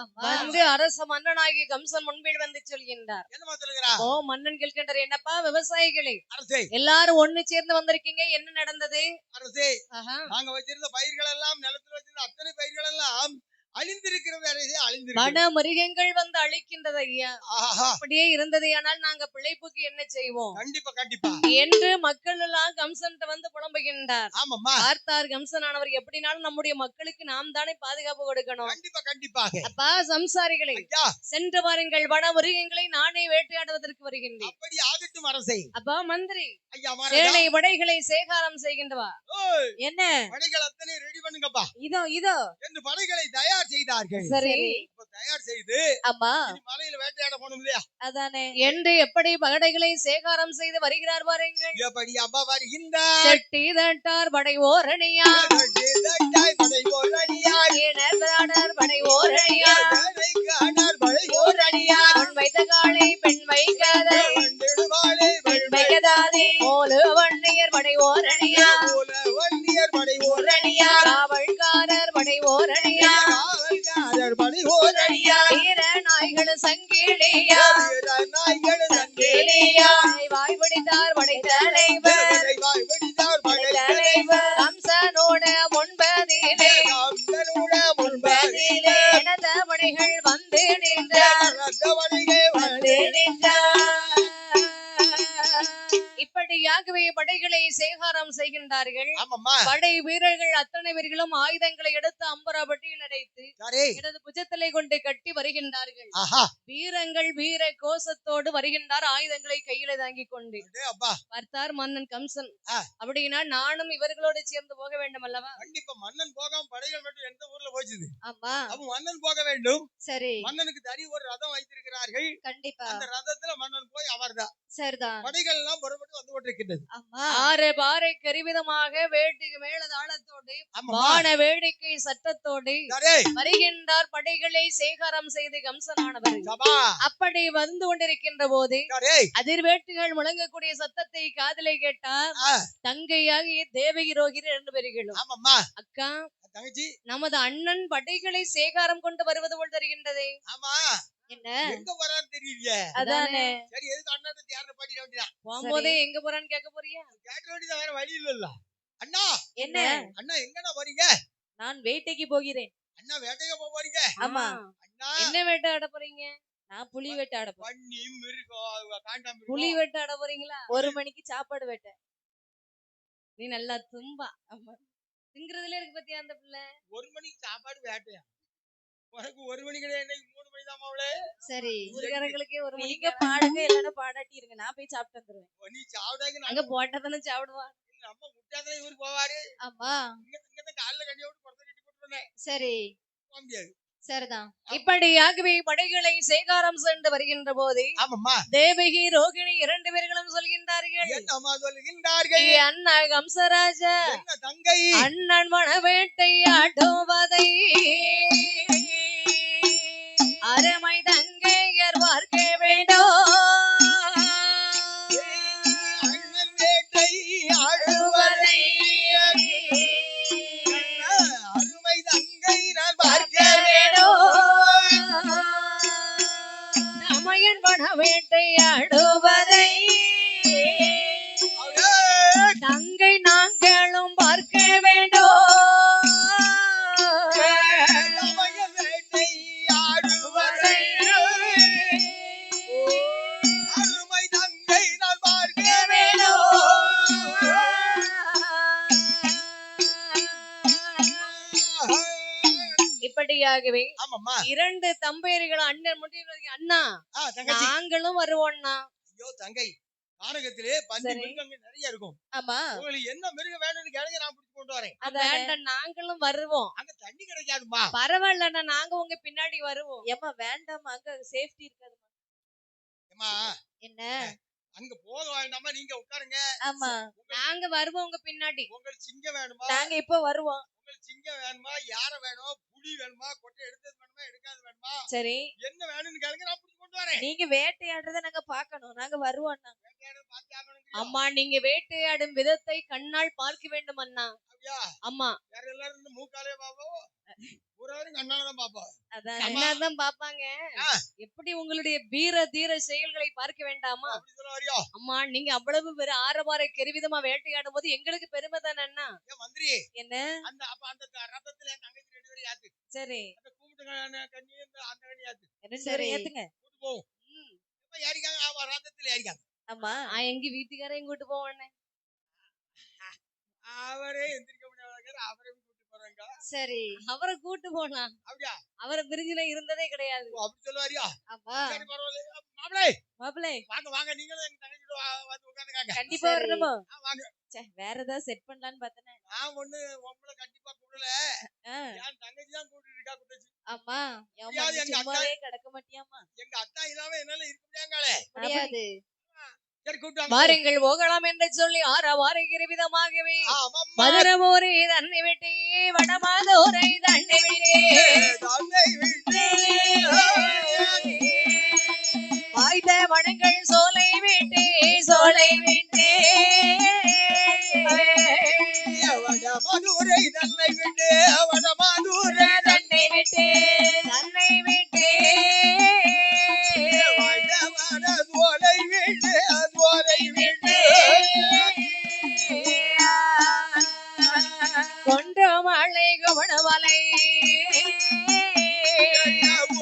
ஆமா வந்து அரச மன்னனாகி கம்சன் முன்பில் வந்து சொல்கின்றார் என்னமா சொல்லுகிறா ஓ மன்னன் கேட்கின்றார் என்னப்பா விவசாயிகளே அரசே எல்லாரும் ஒண்ணு சேர்ந்து வந்திருக்கீங்க என்ன நடந்தது அரசே ஆஹா. நாங்க வச்சிருந்த பயிர்கள் எல்லாம் நிலத்துல வச்சிருந்த அத்தனை பயிர்கள் எல்லாம் அழிந்திருக்கிறது அரசே வன அழிந்திருக்கு மிருகங்கள் வந்து அழிக்கின்றது ஐயா ஆஹா அப்படியே இருந்தது ஆனால் நாங்க பிழைப்புக்கு என்ன செய்வோம் கண்டிப்பா கண்டிப்பா என்று மக்கள் எல்லாம் கம்சன் வந்து புலம்புகின்றார் ஆமாம்மா பார்த்தார் கம்சனானவர் எப்படினாலும் நம்முடைய மக்களுக்கு நாம் தானே பாதுகாப்பு கொடுக்கணும் கண்டிப்பா கண்டிப்பாக அப்பா சம்சாரிகளை ஐயா சென்று வாருங்கள் வன மிருகங்களை நானே வேட்டையாடுவதற்கு வருகின்றேன் அப்படி ஆகட்டும் அரசே அப்பா மந்திரி ஐயா சேனை படைகளை சேகாரம் செய்கின்றவா ஓய் என்ன படைகள் அத்தனை ரெடி பண்ணுங்கப்பா இதோ இதோ என்று படைகளை தயார் செய்தார்கள் சரி இப்ப தயார் செய்து ஆமா இனி மலையில வேட்டையாட போகணும் இல்லையா அதானே என்று எப்படி படைகளை சேகாரம் செய்து வருகிறார் பாருங்கள் எப்படி அப்பா வருகின்றார் செட்டி தட்டார் படை ஓரணியா படை ஓரணியார் இணர்தாடர் படை ஓரணியா படை ஓரணியார் பொன் வைத்த காளை பெண் வைக்காதே வந்திடுவாளே பெண் வைக்கதாதே போலு வன்னியர் படை ஓரணியா வன்னியர் படை ஓரணியா காவல்காரர் படை ஓரணியா காவல்காரர் படை ஓரணியார் வீர நாய்கள் சங்கிலியா நாய்கள் சங்கிலியா வாய் பிடித்தார் படை தலைவர் பிடித்தார் படை தலைவர் கம்சனோட முன்பதிலே முன்பதிலே எனத படைகள் வந்து நின்றார் வந்து நின்றார் இப்படியாகவே படைகளை சேகாரம் செய்கின்றார்கள் ஆமாம்மா படை வீரர்கள் அத்தனை பேர்களும் ஆயுதங்களை எடுத்து அம்பராபட்டியில் அடைத்து சரி இடது புஜத்திலே கொண்டு கட்டி வருகின்றார்கள் ஆஹா வீரங்கள் வீர கோஷத்தோடு வருகின்றார் ஆயுதங்களை கையில தாங்கி கொண்டு டேய் அப்பா பார்த்தார் மன்னன் கம்சன் ஆ. அப்படின்னா நானும் இவர்களோடு சேர்ந்து போக வேண்டும் அல்லவா கண்டிப்பா மன்னன் போகாம படைகள் மட்டும் எந்த ஊர்ல போச்சுது ஆமா அவன் மன்னன் போக வேண்டும் சரி மன்னனுக்கு தனி ஒரு ரதம் வைத்திருக்கிறார்கள் கண்டிப்பா அந்த ரதத்துல மன்னன் போய் அமர்தான் சரிதான் படைகள் எல்லாம் புறப்பட்டு வந்து கொண்டிருக்கின்றது ஆமா ஆறு பாறை கருவிதமாக வேட்டுக்கு மேல தாளத்தோடு ஆமாம்மா வான வேடிக்கை சட்டத்தோடு சரி வருகின்றார் படைகளை சேகாரம் செய்து கம்சனானவர் சபா அப்படி வந்து கொண்டிருக்கின்ற போது சரி அதிர்வேட்டுகள் முழங்கக்கூடிய சத்தத்தை காதிலே கேட்டார் ஆ. தங்கையாகிய தேவகி ரோகிரி 2 பேர்களும் ஆமாம்மா அக்கா தங்கச்சி நமது அண்ணன் படைகளை சேகாரம் கொண்டு வருவது போல் தெரிகின்றதே ஆமா என்ன எங்க போறான்னு தெரியலையே அதானே சரி எதுக்கு அண்ணாட்ட யாருன்னு பாட்டிட வேண்டியதான் போகும்போதே எங்க போறான்னு கேட்க போறியா கேட்க வேண்டியதான் வேற வழி இல்ல அண்ணா என்ன அண்ணா எங்கண்ணா போறீங்க நான் வேட்டைக்கு போகிறேன் அண்ணா வேட்டைக்கு போறீங்க ஆமா அண்ணா என்ன வேட்டையாட போறீங்க நான் புலி வேட்டாட போறேன் பன்னி மிருகம் காண்டாமிருகம் புலி வேட்டையாட போறீங்களா 1 மணிக்கு சாப்பாடு வேட்டை நீ நல்லா தும்பா. திங்கிறதுல இருக்கு பத்தியா அந்த பிள்ளை. 1 மணிக்கு சாப்பாடு வேட்டையா உனக்கு 1 மணி கிடையாது, இன்னைக்கு 3 மணி தான் மாவுளே. சரி ஊர்காரங்களுக்கே 1 மணிக்கு நீங்க பாடுங்க இல்லன்னா பாடாட்டி இருங்க, நான் போய் சாப்பிட்டு வந்துருவேன். நீ சாப்பிடாங்க அங்க போட்டதானே சாப்பிடுவா. நம்ம முட்டாதான் இவருக்கு போவாரு. ஆமா இங்க காலைல கட்டி விட்டு புறத்தை கட்டி போட்டுருவேன். சரி போக முடியாது. சரிதான். இப்படியாகவே படைகளை சேகாரம் சென்று வருகின்ற போது ஆமாம்மா தேவகி ரோகிணி 2 பேர்களும் சொல்கின்றார்கள், என்னம்மா சொல்லுகின்றார்கள்? அண்ணா கம்சராஜா என்ன தங்கை அண்ணன் மணவேட்டை ஆடுவதை அருமை தங்கையர் பார்க்க வேண்டும். அண்ணன் வேட்டை ஆடுவதை அருமை தங்கை நான் பார்க்க தமையன் மணவேட்டை ஆடுவதை தங்கை நாங்களும் பார்க்க வேண்டும். வேட்டை ஆடுவதை அருமை தங்கை நான் பார்க்க இப்படியாகவே ஆமாம்மா 2 தம்பையர்கள் அண்ணன் முடிவு அண்ணா தங்கச்சி. நாங்களும் வருவோம்னா. ஐயோ தங்கை, கானகத்திலே பன்றி சரி. மிருகங்கள் நிறைய இருக்கும். ஆமா உங்களுக்கு என்ன மிருகம் வேணும்னு கேளுங்க, நான் பிடிச்சு கொண்டு வரேன். வேண்டாம், நாங்களும் வருவோம். அங்க தண்ணி கிடைக்காதுமா. பரவாயில்லண்ணா, நாங்க உங்க பின்னாடி வருவோம். ஏமா வேண்டாம், அங்க சேஃப்டி இருக்காது. ஏம்மா, என்ன அங்க போக வேண்டாமா, நீங்க உட்காருங்க. ஆமா நாங்க வருவோம் உங்க பின்னாடி. உங்களுக்கு சிங்கம் வேணுமா? நாங்க இப்போ வருவோம். உங்களுக்கு சிங்கம் வேணுமா, யாரை வேணும், புலி வேணுமா, கொட்டை எடுத்தது வேணுமா, எடுக்காது வேணுமா, சரி, என்ன வேணும்னு கேளுங்க, நான் பிடிச்சு கொண்டு வரேன். நீங்க வேட்டையாடுறத நாங்க பாக்கணும், நாங்க வருவோம். வேட்டையாட பார்த்து ஆகணுங்கிறியா? அம்மா நீங்க வேட்டையாடும் விதத்தை கண்ணால் பார்க்க வேண்டும் அண்ணா. அப்படியா? அம்மா வேற எல்லாரும் இருந்து மூக்காலே பாப்போம், ஊராரும் கண்ணாலதான் பாப்போம். அதான் என்னதான் பாப்பாங்க. எப்படி உங்களுடைய வீர தீர செயல்களை பார்க்க வேண்டாமா? அப்படி சொல்ல வரியா? அம்மா நீங்க அவ்வளவு பேர் ஆரவார கெருவிதமா வேட்டையாடும் போது எங்களுக்கு பெருமை தானே அண்ணா. ஏன் மந்திரி, என்ன அந்த அப்ப அந்த ரத்தத்துல என் தங்கச்சி 2 பேரும் யாத்து, சரி அந்த கூப்பிட்டு கண்ணி அந்த கண்ணி யாத்து சரி சரி ஏத்துங்க. கூட்டு போவோம். இப்ப யாரிக்காங்க? அவ ரத்தத்துல யாரிக்காங்க? ஆமா எங்க வீட்டுக்காரையும் கூட்டு போவேன். அவரே எந்திரிக்க முடியாத அவரே கூட்டு போறாங்க. சரி அவரை கூட்டு போனா அப்படியா? அவரை பிரிஞ்சுல இருந்ததே கிடையாது. ஓ, அப்படி சொல்ல வரியா? ஆமா சரி பரவாயில்ல. மாப்பிளை மாப்பிள்ளை வாங்க வாங்க, நீங்களும் எங்க தங்கச்சி வந்து உட்காந்துக்காங்க. கண்டிப்பா சரி. வரணுமோ? வாங்க. வேற ஏதாவது செட் பண்ணலான்னு பார்த்தேன். நான் ஒண்ணு உங்களை கண்டிப்பா கூடல, என் தங்கச்சி தான் கூட்டிட்டு இருக்கா குட்டச்சி. ஆமா முடியாது, எங்க சும்மாவே கிடக்க மாட்டியாமா? எங்க அத்தா இல்லாம என்னால இருக்க முடியாங்களே. முடியாது. சரி கூட்டு வாங்க. வாருங்கள் போகலாம் என்று சொல்லி ஆரவாருகிற விதமாகவே ஆமாம்மா. மதுரமோரை தன்னை விட்டே வடமாதோரை தன்னை விட்டே தன்னை விட்டு வாய்ந்த வனங்கள் சோலை விட்டே சோலை விட்டே வடமதுரை தன்னை விட்டு வடமதுரை தன்னை விட்டே தன்னை விட்டே வடமன தோலை விட்டு தோலை விட்டு கொண்ட மலை குமணமலை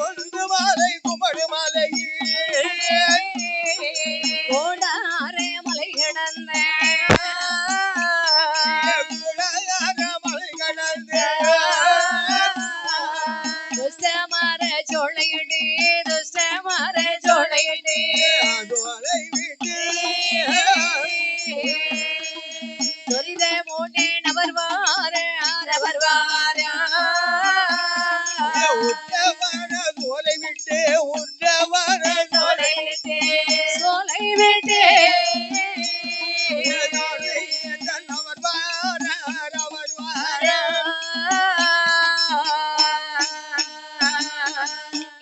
ஒன்று மாலை குமடு மலை கோடாரே மலை கிடந்த மலை கடந்து துஷ்டமர சோழையடி துஷ்டமர சோழையடி தோலை விட்டு துரித மூட்டே நபர் வார ஆரவர் வார உற்றவன தோலை விட்டு உற்றவன சோலை விட்டே சோலை விட்டே அவர் வார அவர் வார.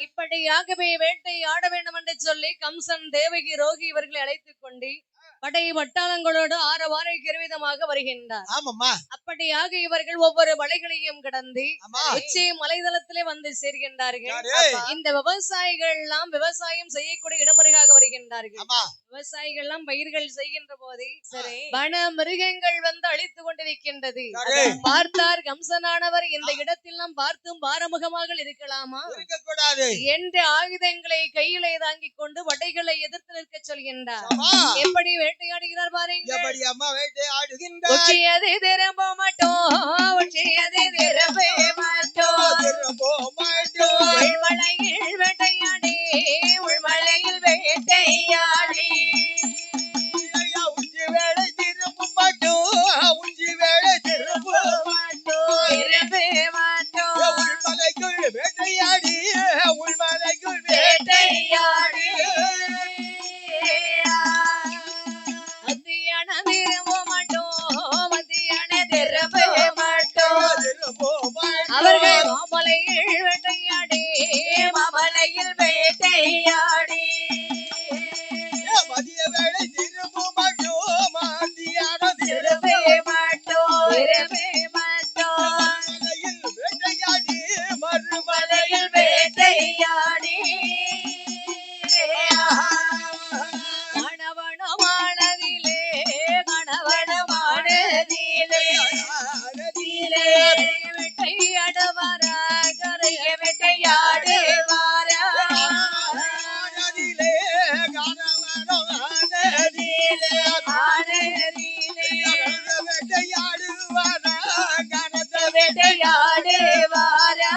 இப்படியாகவே வேட்டை ஆட வேண்டும் என்று சொல்லி கம்சன் தேவகி ரோகி இவர்களை அழைத்துக் கொண்டு படை வட்டாளங்களோடு ஆரவார கிருவிதமாக வருகின்றார். ஆமாம்மா. அப்படியாக இவர்கள் ஒவ்வொரு மலைகளையும் கடந்து ஆமா. உச்சி மலைதளத்திலே வந்து சேர்கின்றார்கள். யாரு? இந்த விவசாயிகள் எல்லாம் விவசாயம் செய்யக்கூடிய இடமுறை அழகாக வருகின்றார்கள். ஆமா விவசாயிகள் எல்லாம் பயிர்கள் செய்கின்ற போதே சரி வன மிருகங்கள் வந்து அழித்து கொண்டிருக்கின்றது. சரி. பார்த்தார் கம்சனானவர் இந்த இடத்தில் நாம் பார்த்தும் பாரமுகமாக இருக்கலாமா இருக்கக்கூடாது என்று ஆயுதங்களை கையிலே தாங்கிக் கொண்டு வடைகளை எதிர்த்து நிற்க சொல்கின்றார். ஆமா. எப்படி வேட்டையாடுகிறார் பாருங்க. எப்படி அம்மா வேட்டையாடுகின்றார் உச்சியதை திரும்ப மாட்டோம், உச்சியதை திரும்ப மாட்டோம், திரும்ப மாட்டோம். உள்மலையில் வேட்டையாடி, உள்மலையில் வேட்டையாடி, ஐயா, உஞ்சி வேலை திரும்ப மாட்டோம், உஞ்சி வேலை திரும்ப மாட்டோம். திரும்ப மாட்டோம், உள்மலைக்குள் வேட்டையாடி, உள்மலைக்குள் வேட்டையாடி, வேட்டையாடி மத்தியான திரும்ப மாட்டோம், மத்தியான திரும்ப மாட்டோம். திரும்ப மாட்டோம். அவர்கள் மாமலையில் வேட்டையாடி, மாமலையில் வேட்டையாடி, மதிய வேலை திரும்ப மாட்டோம், மத்தியான திரும்ப மாட்டோம், திரும்ப மாட்டோம், மலையில் வேட்டையாடி, மறுமலையில் மலையில் வேட்டையாடி, கணவனமானதிலே, கணவனமானதிலே, வேட்டையாடுவாரா, கரைய வேட்டையாடுவாரா, கானதிலே, கானவனமானதிலே, ஆனதிலே வேட்டையாடுவாரா, கனத்த வேட்டையாடுவாரா.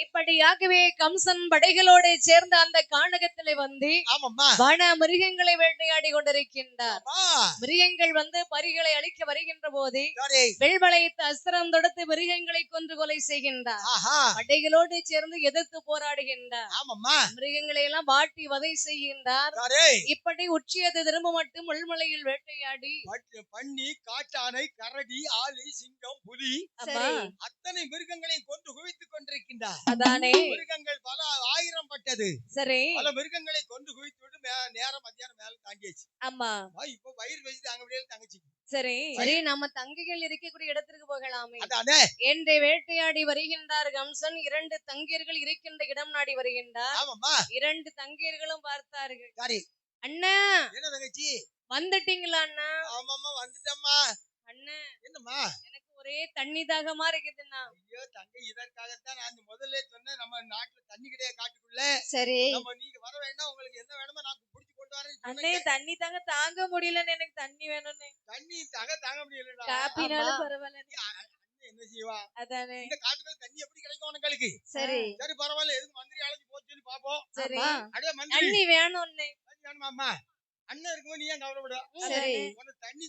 இப்படியாகவே கம்சன் படைகளோடு சேர்ந்த அந்த கானகத்திலே வந்து ஆமாம்மா. வன மிருகங்களை வேட்டையாடி கொண்டிருக்கின்றார். ஆமா. மிருகங்கள் வந்து பரிகளை அழிக்க வருகின்ற போது சரி. வெள்வளைத்து அஸ்திரம் தொடுத்து மிருகங்களை கொன்று கொலை செய்கின்றார். ஆஹா. படைகளோடு சேர்ந்து எதிர்த்து போராடுகின்றார். ஆமாம்மா. மிருகங்களை எல்லாம் வாட்டி வதை செய்கின்றார். சரி. இப்படி உச்சியது திரும்ப மட்டும் உள்மலையில் வேட்டையாடி பன்னி, காட்டானை, கரடி, ஆலி, சிங்கம், புலி அம்மா, அத்தனை மிருகங்களையும் கொண்டு குவித்துக் கொண்டிருக்கின்றார். அதானே மிருகங்கள் பல ஆயிரம் பட்டது. சரி. பல மிருகங்களை கொண்டு குவித்து விட்டு நேரம் மத்தியானம் மேல தாங்கியாச்சு. ஆமா இப்ப வயிறு வச்சு தாங்க முடியல தங்கச்சி. சரி சரி, நம்ம தங்கிகள் இருக்கக்கூடிய இடத்திற்கு போகலாமே அதானே. என்று வேட்டையாடி வருகின்றார் கம்சன். 2 தங்கியர்கள் இருக்கின்ற இடம் நாடி வருகின்றார். ஆமாம்மா. 2 தங்கியர்களும் பார்த்தார்கள். சரி. அண்ணா என்ன தங்கச்சி? வந்துட்டீங்களா அண்ணா? ஆமாம்மா வந்துட்டம்மா. அண்ணா என்னம்மா? எனக்கு ஒரே தண்ணி தாகமா இருக்குதுண்ணா. ஐயோ தங்கை, இதற்காகத்தான் நான் முதல்ல சொன்னேன், நம்ம நாட்டுல தண்ணி கிடையாது காட்டுக்குள்ள. சரி நம்ம நீங்க வர வேண்டாம், உங்களுக்கு என்ன வேணுமோ நான் புடிச்சு கொண்டு வரேன் அண்ணே சொன்னேன். தண்ணி தாங்க முடியலன்னு, எனக்கு தண்ணி வேணும்னே. தண்ணி தாங்க முடியலடா. காப்பினாலும் பரவாயில்ல. என்ன செய்வா? அதானே. இந்த காட்டுக்குள்ள தண்ணி எப்படி கிடைக்கும் உங்களுக்கு? சரி சரி பரவாயில்ல, எதுக்கு மந்திரி அழைச்சு போச்சு சொல்லி பாப்போம். சரி ஆமா. அடே மந்திரி, தண்ணி வேணும்னே. தண்ணி வேணுமாம்மா? அண்ணன் இருக்கும்போது நீ ஏன் கவலைப்பட? சரி உனக்கு தண்ணி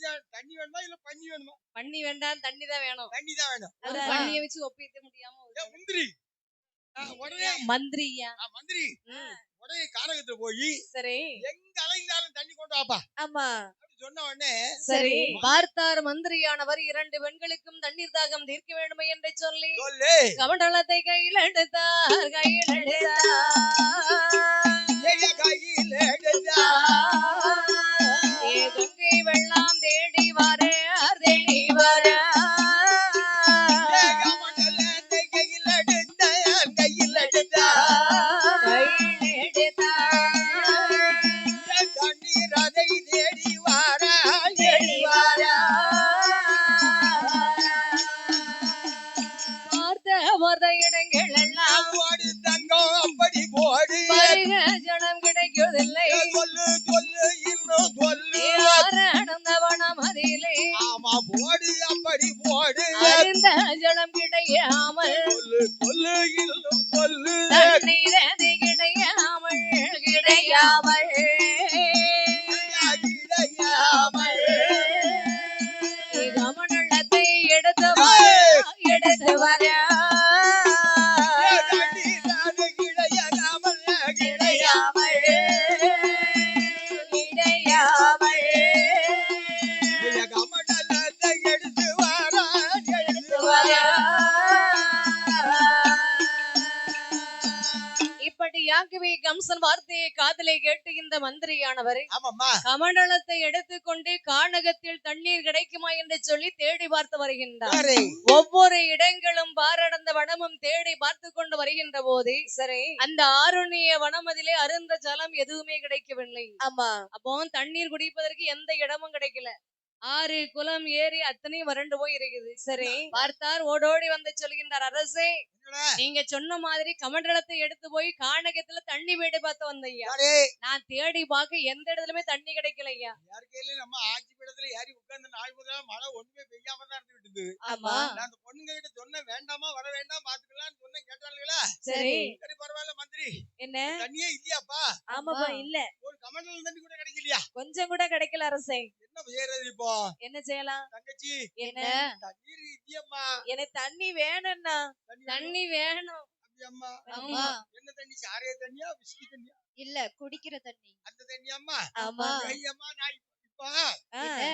வேணுமா இல்ல பன்னி வேணுமா? பண்ணி வேண்டாம், தண்ணி தான் வேணும். தண்ணி தான் வேணும். ஒரு அதான். பண்ணியை வச்சு ஒப்பிக்க முடியாம ஏய், முந்திரி உடனே மந்திரியா. மந்திரி உடனே கானகத்துல போய் சரி எங்க அலைந்தாலும் தண்ணி கொண்டு வாப்பா ஆமா அப்படின்னு சொன்ன உடனே சரி. பார்த்தார் மந்திரியானவர் 2 பெண்களுக்கும் தண்ணீர் தாகம் தீர்க்க வேண்டுமே என்று சொல்லி சொல்லு. கமண்டலத்தை கையில் எடுத்தார், கையில் எடுத்தார். ஏய், கையில் எடுத்தா. ஏ கங்கை வெள்ளம் தேடி வாரார், தேடி வாரார். கமண்டலத்தை கையில் எடுத்தா, கையில் எடுத்தா. கையில் எடுத்தார். தண்ணீர் அதை தேடி வாரா, தேடி வாரார். பார்த்த இடங்கள் எல்லாம் போடு தங்கம் அப்படி போடு. வருக ஜனம் கிடைக்கவில்லை. சொல்லு சொல்லு இன்னும் கம்சன் வார்த்தையை காதலை கேட்டு இந்த மந்திரியானவர் ஆமாம்மா கமண்டலத்தை எடுத்துக்கொண்டு கானகத்தில் தண்ணீர் கிடைக்குமா என்று சொல்லி தேடி பார்த்து வருகின்றார். சரி ஒவ்வொரு இடங்களும் பாரடந்த வனமும் தேடி பார்த்து கொண்டு வருகின்ற போது சரி அந்த ஆருண்ய வனமதிலே அருந்த ஜலம் எதுவுமே கிடைக்கவில்லை. ஆமா. அப்போ தண்ணீர் குடிப்பதற்கு எந்த இடமும் கிடைக்கல. ஆறு குளம் ஏரி அத்தனையும் வறண்டு போய் இருக்குது. சரி பார்த்தார், ஓடோடி வந்து சொல்கின்றார், அரசே என்னடா? நீங்க சொன்ன மாதிரி கமண்டலத்தை எடுத்து போய் கானகத்துல தண்ணி வேடி பார்த்து வந்தையா. சரி நான் தேடி பார்க்க எந்த இடத்துலயுமே தண்ணி கிடைக்கலையா. யாருக்கையில நம்ம ஆட்சி பீடத்துல ஏறி உட்கார்ந்து நாள் முதல்ல மழை ஒண்ணுமே பெய்யாம தான் இருந்து விட்டுது. ஆமா நான் அந்த பொண்ணுங்க கிட்ட சொன்னேன், வேண்டாமா வர வேண்டாம் பாத்துக்கலாம்னு சொன்னேன், கேட்டாளுங்களா? சரி சரி பரவாயில்ல மந்திரி, என்ன தண்ணியே இல்லையாப்பா? ஆமாப்பா இல்ல, ஒரு கமண்டலம் தண்ணி கூட கிடைக்கலையா? கொஞ்சம் கூட கிடைக்கல அரசே. என்ன செய்யறது இப்போ? என்ன செய்யலாம்? தங்கச்சி என்ன தண்ணீர் இல்லையம்மா. எனக்கு தண்ணி வேணும்னா தண்ணி வேணும். அப்படியம்மா? ஆமா என்ன தண்ணி? சாரைய தண்ணியா விஸ்கி தண்ணியா? இல்ல குடிக்கிற தண்ணி. அந்த தண்ணியாம்மா? ஆமா ஐயம்மா நான் இப்ப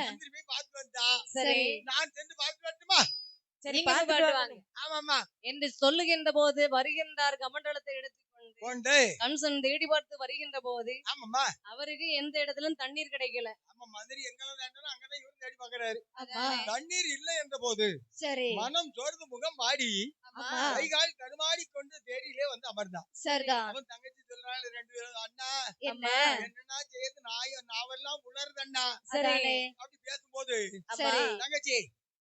மந்திரி போய் பார்த்து வந்தா. சரி நான் சென்று பார்த்து வரட்டுமா? சரி பாத்துட்டு வாங்க ஆமாம்மா என்று சொல்லுகின்ற போது வருகின்றார். கமண்டலத்தை எடுத்துக்கொண்டு கொண்டு கம்சன் தேடி பார்த்து வருகின்ற போது ஆமாம்மா அவருக்கு எந்த இடத்திலும் தண்ணீர் கிடைக்கல. ஆமா மந்திரி எங்கெல்லாம் வேண்டாம் அங்கதான் இவரு தேடி பாக்குறாரு. ஆமா. தண்ணீர் இல்லை என்ற போது சரி. மனம் சோர்ந்து முகம் மாடி ஆமா. கை கால் தடுமாடி கொண்டு தேடியிலே வந்து அமர்ந்தான். சரிதான். அவன் தங்கச்சி சொல்றாள், ரெண்டு பேரும், அண்ணா என்ன? என்னன்னா செய்யுது நாவெல்லாம் உலருது அண்ணா. சரிதானே. அப்படி பேசும்போது சரி. தங்கச்சி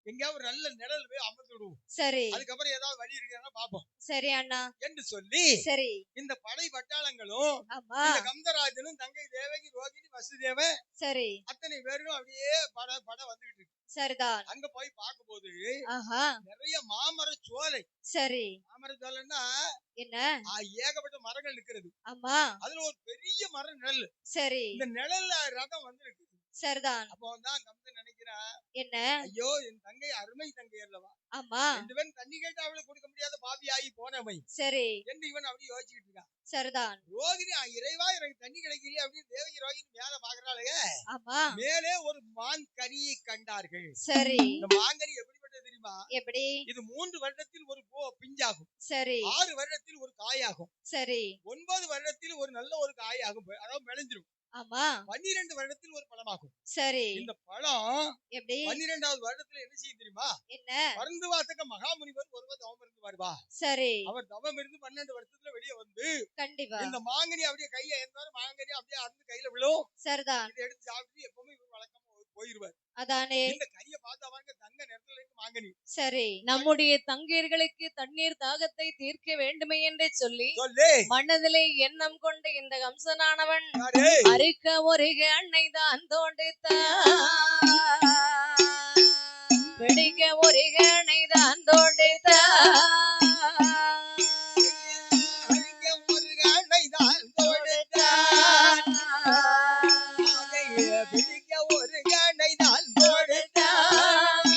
எங்கேயாவது ஒரு நல்ல நிழல் போய் அமர்ந்து விடுவோம், சரி. அதுக்கப்புறம் ஏதாவது வழி இருக்கிறதா பாப்போம் சரி அண்ணா. என்று சொல்லி சரி. இந்த படை பட்டாளங்களும் ஆமா. இந்த கந்தராஜனும் தங்கை தேவகி ரோகிணி வசுதேவன் சரி. அத்தனை பேரும் அப்படியே பட வந்துகிட்டு இருக்கு. சரிதான். அங்க போய் பார்க்கும்போது ஆஹா. நிறைய மாமர சோலை. சரி. மாமர சோலைன்னா என்ன? ஏகப்பட்ட மரங்கள் இருக்கிறது. ஆமா. அதுல ஒரு பெரிய மரம் நிழல். சரி. இந்த நிழல்ல ரதம் வந்திருக்கு. சரிதான். அப்போ தான் கம்சன் நினைக்கிறான், என்ன? ஐயோ என் தங்கை அருமை தங்கை அல்லவா, ஆமா. ரெண்டு பேரும் தண்ணி கேட்டு அவளுக்கு கொடுக்க முடியாத பாவி ஆகி போனவை சரி. என்று இவன் அப்படி யோசிச்சுட்டு இருக்கான். சரிதான். ரோகிணி இறைவா எனக்கு தண்ணி கிடைக்கலையே அப்படின்னு தேவகி ரோகிணி மேல பாக்குறாளுங்க. ஆமா. மேலே ஒரு மான் கரியை கண்டார்கள். சரி. இந்த மாங்கனி எப்படிப்பட்டது தெரியுமா? எப்படி? இது 3 வருடத்தில் ஒரு பிஞ்சாகும், சரி. 6 வருடத்தில் ஒரு காயாகும், சரி. 9 வருடத்தில் ஒரு நல்ல ஒரு காயாகும், அதாவது விளைஞ்சிரும், ஆமா. 12 வருடத்தில் ஒரு பழமாகும். சரி. இந்த பழம் எப்படி? 12வது வருடத்துல என்ன செய்யும் தெரியுமா? என்ன? பருந்து வாசக மகாமுனிவர் ஒருவர் தவம் இருந்து வருவா. சரி. அவர் தவம் இருந்து 12 வருஷத்துல வெளியே வந்து கண்டிப்பா. இந்த மாங்கனி அப்படியே கையை இருந்தாலும் மாங்கனி அப்படியே அறுந்து கையில விழும். சரிதான். இதை எடுத்து சாப்பிட்டு எப்பவுமே இவர் வழக்கமா போயிருவார். அதானே. இந்த கரிய பார்த்து அவருக்கு தங்க நிறத்துல இருக்கு மாங்கனி. சரி. நம்முடைய தங்கையர்களுக்கு தண்ணீர் தாகத்தை தீர்க்க வேண்டுமே என்று சொல்லி சொல்லு மனதிலே எண்ணம் கொண்ட இந்த கம்சனானவன் யாரு? அறுக்க ஒரு அன்னை தான் தோண்டித்தான், பிடிக்க ஒரு அன்னை தான் தோண்டித்தான், அங்கே ஒரு கண்ணை தான் தோடுத்தான், அதை பிடிக்க ஒரு கண்ணை தான் தோடுத்தான்.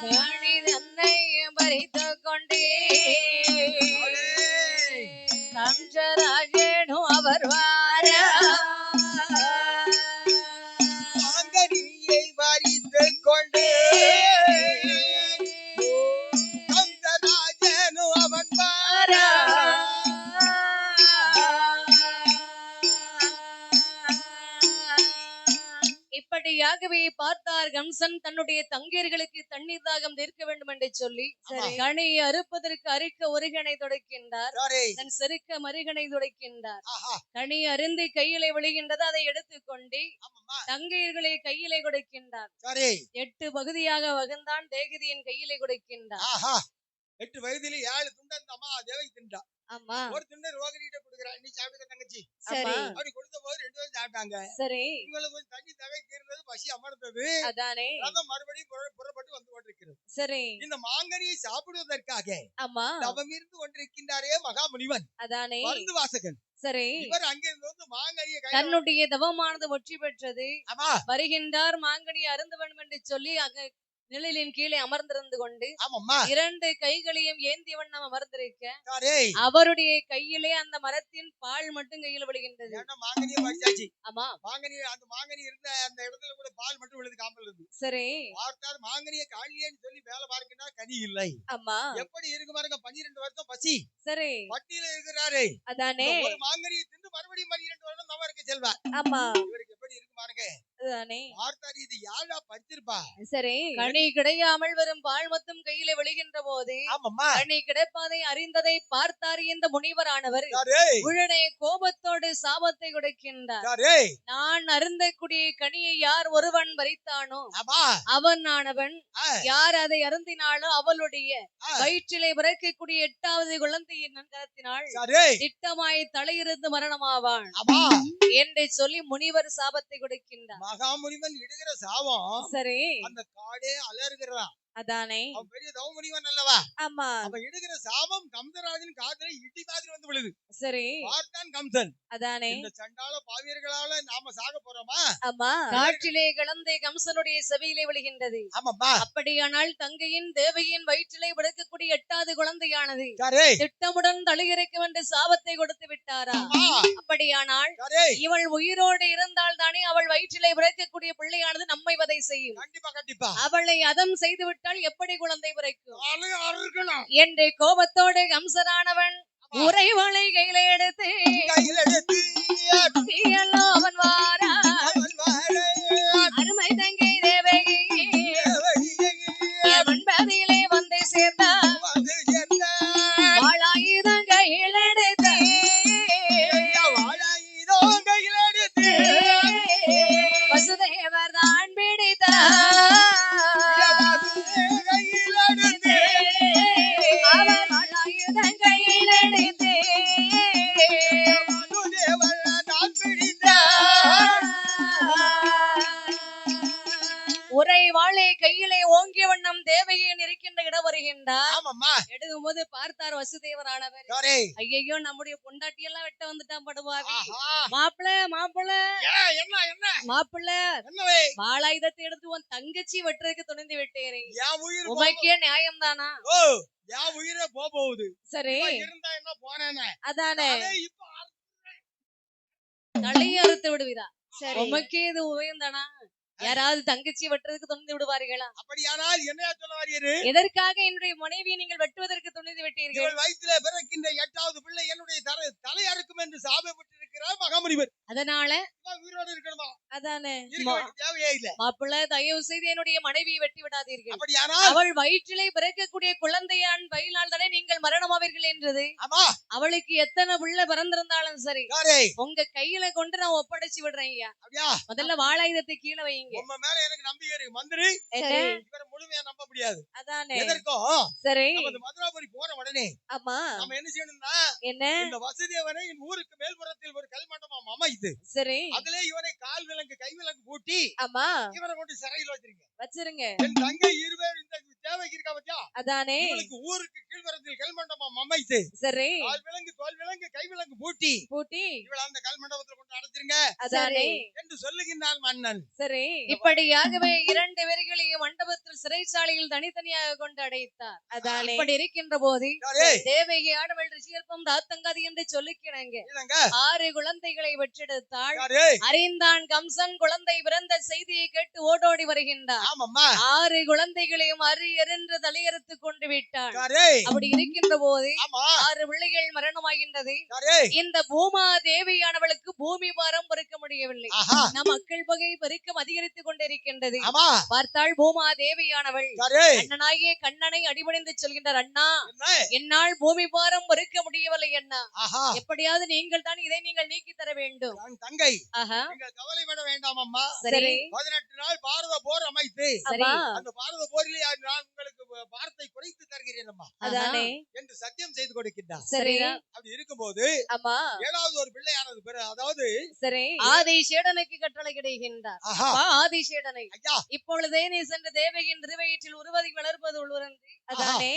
காணி தன்னை பறித்து கொண்டே கம்சராஜனும் அவர் வாரா, மாங்கனியை வரித்து கொண்டே கந்தராஜனும் அவன் வாரா. இப்படியாகவே பார்த்தார் கம்சன் தன்னுடைய தங்கையர்களுக்கு தண்ணீர் தாகம் தீர்க்க வேண்டும் என்று சொல்லி கனியை அறுப்பதற்கு அறுக்க ஒருகனை துடைக்கின்றார், சரி. தன் செருக்க மறுகனை துடைக்கின்றார். ஆஹா. கனி அருந்து கையிலே விழுகின்றது, அதை எடுத்துக்கொண்டு ஆமாம்மா. தங்கையர்களை கையிலே கொடுக்கின்றார். சரி. 8 பகுதியாக வகுந்தான் தேகதியின் கையிலே கொடுக்கின்றார். ஆஹா. 8 வயதில 7 துண்டை இந்த அம்மா தேவகி தின்றா. ஆமா. ஒரு துண்டை ரோகிணிட்ட கொடுக்குறா, நீ சாப்பிடுங்க தங்கச்சி. சரி. அப்படி கொடுத்த போது 2 பேரும் சாப்பிட்டாங்க. சரி இவங்களுக்கு கொஞ்சம் தண்ணி தகை தீர்ந்தது, பசி அமர்ந்தது. அதானே. ரதம் மறுபடியும் புறப்பட்டு வந்து கொண்டிருக்கிறது. சரி இந்த மாங்கனியை சாப்பிடுவதற்காக ஆமா தவம் இருந்து கொண்டிருக்கின்றாரே மகாமுனிவன் அதானே. மருந்து வாசகன். சரி இவர் அங்கிருந்து வந்து மாங்கனியை கையில தன்னுடைய தவமானது வெற்றி பெற்றது. ஆமா. வருகின்றார், மாங்கனி அருந்த வேண்டும் என்று சொல்லி அங்க நிழலின் கீழே அமர்ந்திருந்து கொண்டு ஆமாம்மா 2 கைகளையும் ஏந்திய வண்ணம் அமர்ந்திருக்க சாரே அவருடைய கையிலே அந்த மரத்தின் பால் மட்டும் கையில விழுகின்றது. ஏன்னா மாங்கனியை பறிச்சாச்சு. ஆமா அந்த மாங்கனி இருந்த அந்த இடத்துல கூட பால் மட்டும் விழுது காம்பல் இருந்து. சரி பார்த்தார் மாங்கனியை காலியேன்னு சொல்லி வேலை பார்க்கினா கனி இல்லை. ஆமா எப்படி இருக்கு பாருங்க 12 வருஷம் பசி சரி பட்டியில இருக்கிறாரு. அதானே ஒரு மாங்கனியை தின்னு மறுபடியும் 12 வருடம் நம்ம இருக்க செல்வார். ஆமா இவருக்கு எப்படி இருக்கு பாருங்க. அதானே பார்த்தாரு இது யாரா பறிச்சிருப்பா. சரி கனி கிடையாமல் வரும் பால் மொத்தம் கையில விழுகின்ற போது ஆமாம்மா கனி கிடைப்பதை அறிந்ததை பார்த்தார் இந்த முனிவரானவர் சாரே உடனே கோபத்தோடு சாபத்தை கொடுக்கின்றார். சாரே நான் அருந்தக்கூடிய கனியை யார் ஒருவன் பறித்தானோ ஆமா அவன் ஆனவன், யார் அதை அருந்தினாலோ அவளுடைய ஆ. வயிற்றிலே பிறக்கக்கூடிய 8வது குழந்தையின் கரத்தினால் சாரே திட்டமாய் தலையிருந்து மரணமாவான் ஆமா என்று சொல்லி முனிவர் சாபத்தை கொடுக்கின்றார். மகாமுனிவன் இடுகிற சாபம் சரி அந்த காடே அலறுகிறான். அதானே அவன் பெரிய தவமுனிவன் அல்லவா. ஆமா அவன் இடுகிற சாபம் கம்சராஜன் காதுல இடி மாதிரி வந்து விழுது. சரி பார்த்தான் கம்சன் அதானே இந்த சண்டால பாவியர்களால நாம சாக போறோமா. ஆமா காற்றிலே கலந்த கம்சனுடைய செவியிலே விழுகின்றது. ஆமாப்பா அப்படியானால் தங்கையின் தேவையின் வயிற்றிலே பிறக்கக்கூடிய 8வது குழந்தையானது சாரே திட்டமுடன் தலையிறக்க என்று சாபத்தை கொடுத்து விட்டாரா. ஆமா அப்படியானால் சாரே இவள் உயிரோடு இருந்தால் தானே அவள் வயிற்றிலே பிறக்கக்கூடிய பிள்ளையானது நம்மை வதை செய்யும். கண்டிப்பா கண்டிப்பா அவளை அதம் செய்து விட்டால் எப்படி குழந்தை பிறக்கும் இருக்கணும் என்று கோபத்தோடு கம்சனானவன் உறைவளை கையில எடுத்து கையில் எடுத்து தீயல்லோ அவன் வாரா அவன் வாழை அருமை தங்கை தேவகி மண்பதியிலே வந்து சேர்ந்தார். வந்து சேர்ந்த வாளாயுதம் கையில் எடுத்து வாழாயிதோ கையில் எடுத்து வசுதேவர் தான் பிடித்தார். கையில் எடுத்து அவர் வாளாயுதம் கையில் எடுத்து மனுதேவன் தான் பிடித்தார். உரை வாளை கையிலே ஓங்கிய வண்ணம் தேவையின் இருக்கின்ற இடம் வருகின்றார். ஆமாம்மா எடுக்கும் போது பார்த்தார் வசுதேவரானவர். சாரே ஐயோ நம்முடைய பொண்டாட்டி எல்லாம் வெட்ட வந்துட்டான் படுவாவி. ஆஹா மாப்பிள மாப்பிள என்ன என்ன மாப்பிள என்னவே வாளாயுதத்தை எடுத்து உன் தங்கச்சி வெட்டுறதுக்கு துணிந்து விட்டேரே. என் உயிர் உமைக்கே நியாயம் தானா. ஓ என் உயிரை போகுது. சரி இருந்தா என்ன போனேன்னு அதானே இப்ப தலையை அறுத்து விடுவீரா. சரி உமைக்கே இது உபயம் தானா. யாராவது தங்கச்சி வெட்டுறதுக்கு துணிந்து விடுவார்களா. அப்படியானால் என்னையா சொல்ல வாரியரு. எதற்காக என்னுடைய மனைவியை நீங்கள் வெட்டுவதற்கு துணிந்து விட்டீர்கள். இவள் வயிற்றிலே பிறக்கின்ற 8வது பிள்ளை என்னுடைய தலை அறுக்கும் என்று சாபப்பட்டிருக்கிறார் மகாமுனிவர். அதனால இவன் உயிரோடு இருக்கணுமா. அதானே இருக்க வேண்டிய தேவையே இல்ல. மாப்பிள்ள தயவு செய்து என்னுடைய மனைவியை வெட்டி விடாதீர்கள். அப்படியானால் அவள் வயிற்றிலே பிறக்கக்கூடிய குழந்தையான் பயிலால் தானே நீங்கள் மரணமாவீர்கள் என்றது. ஆமா அவளுக்கு எத்தனை பிள்ளை பிறந்திருந்தாலும் சரி சாரே உங்க கையில கொண்டு நான் ஒப்படைச்சு விடுறேன் ஐயா. அப்படியா முதல்ல வாளாயுதத்தை கீழே வைங்க. உங்க மேல எனக்கு நம்பிக்கை இருக்கு மந்திரி. என்ன? இவரை முழுமையா நம்ப முடியாது. அதானே எதற்கும் சரி நமது மதுராபுரி போன உடனே ஆமா நம்ம என்ன செய்யணும்னா என்ன இந்த வசதியவனை என் ஊருக்கு மேல்புறத்தில் ஒரு கல்மண்டபம் அமைத்து சரி அதிலே இவனை கால் விலங்கு கை விலங்கு பூட்டி ஆமா இவனை கொண்டு சிறையில் வச்சிருங்க. வச்சிருங்க. என் தங்கை இருவர் இந்த தேவைக்கு இருக்கா பத்தியா. அதானே இவளுக்கு ஊருக்கு கீழ்வரத்தில் கல்மண்டபம் அமைத்து சரி கால் விலங்கு தோல் விலங்கு கை விலங்கு பூட்டி பூட்டி இவளை அந்த கல்மண்டபத்தில் கொண்டு அடைச்சிருங்க அதானே என்று சொல்லுகின்றான் மன்னன். சரி இப்படியாகவே 2 பேர்களையும் மண்டபத்தில் சிறைச்சாலையில் தனித்தனியாக கொண்டு அடைத்தார். அதானே இப்படி இருக்கின்ற போது சாரே தேவகி ஆடவள் ரிஷியற்பம் தாத்தங்காதி என்று சொல்லிக்கிறாங்க. இல்லங்க 6 குழந்தைகளை வெற்றெடுத்தாள். சாரே அறிந்தான் கம்சன் குழந்தை பிறந்த செய்தியை கேட்டு ஓடோடி வருகின்றார். ஆமாம்மா 6 குழந்தைகளையும் என்று தலையறுத்து கொண்டு விட்டான். சாரே அப்படி இருக்கின்ற போது ஆமா 6 பிள்ளைகள் மரணமாகின்றது. சாரே இந்த பூமா தேவியானவளுக்கு பூமி பாரம் பொறுக்க முடியவில்லை. ஆஹா நம் மக்கள் தொகை பெருக்கம் அதிகரித்துக் கொண்டிருக்கின்றது. ஆமா பார்த்தாள் பூமா தேவியானவள் சாரே அண்ணனாகிய கண்ணனை அடிபணிந்து சொல்கின்றார். அண்ணா என்ன என்னால் பூமி பாரம் பொறுக்க முடியவில்லை அண்ணா. ஆஹா எப்படியாவது நீங்கள் தான் இதை நீங்கள் நீக்கி தர வேண்டும். நான் தங்கை ஆஹா நீங்கள் கவலைப்பட வேண்டாம் அம்மா. சரி 18 நாள் பாரத போர் அமைத்து சரி அந்த பாரத போரிலே நான் உங்களுக்கு வார்த்தை குறைத்து தருகிறேன் அம்மா அதானே என்று சத்தியம் செய்து கொடுக்கின்றார். சரி அப்படி இருக்கும்போது ஆமா ஏழாவது ஒரு பிள்ளையானது பிறகு அதாவது சரி ஆதி சேடனுக்கு கட்டளை கிடைக்கின்றார். ஆஹா அப்பா, ஆதி சேடனை ஐயா இப்பொழுதே நீ சென்று தேவகியின் திருவயிற்றில் உருவதி வளர்ப்பது உள்வரந்து அதானே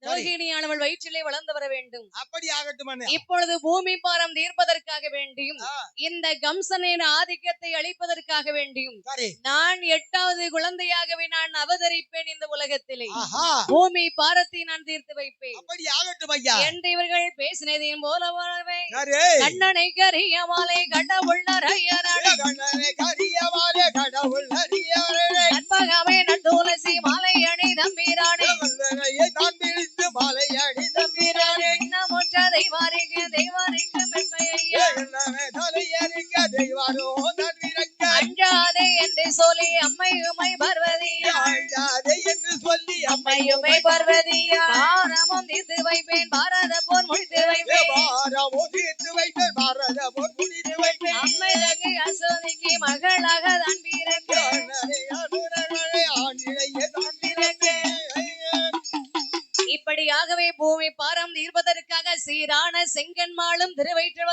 ரோகிணியானவள் வயிற்றிலே வளர்ந்து வர வேண்டும். அப்படி ஆகட்டும் அண்ணே. இப்பொழுது பூமி பாரம் தீர்ப்பதற்காக வேண்டியும் ஆ, இந்த கம்சனின் ஆதிக்கத்தை அழிப்பதற்காக வேண்டியும் சரி நான் 8வது குழந்தையாகவே நான் அவதரிப்பேன் இந்த உலகத்திலே. ஆஹா பூமி பாரத்தை நான் தீர்த்து வைப்பேன் அப்படி ஆகட்டும் ஐயா. என்று இவர்கள் பேசினதையும் போலவே சரி கண்ணனை கரிய மாலை கடவுள் நரையனடை கண்ணனை கரியவாலே கடவுள் அறியவரே கற்பகமே நட்டுலசி மாலை அணி தம்பீரானே கண்ணனையை தான் பிடித்து மாலை அணிந்த வீரனே இன்னமுற்ற தெய்வாரிக்கு மென்மையா கண்ணனை தலையறிக்க தெய்வாரோ தன்னிறக்க அஞ்சாதே என்று சொல்லி அம்மையுமை பார்வதியா அஞ்சாதே என்று சொல்லி அம்மையுமை பார்வதியா பாரமும் தீர்த்து வைப்பேன் பாரத போர் முடித்து வைப்பேன் பாரமோ தீர்த்து வைப்பேன் பாரத போர் முடித்து வைப்பேன் அம்மை தங்கை அசோதிக்கு மகளாக தான் பிறக்க கண்ணனை அனுரனை ஆண்டினையே தான் பிறக்க இப்படியாகவே பூமி பாரம் தீர்ப்பதற்காக சீரான செங்கன்மாளும் திருவயிற்றில்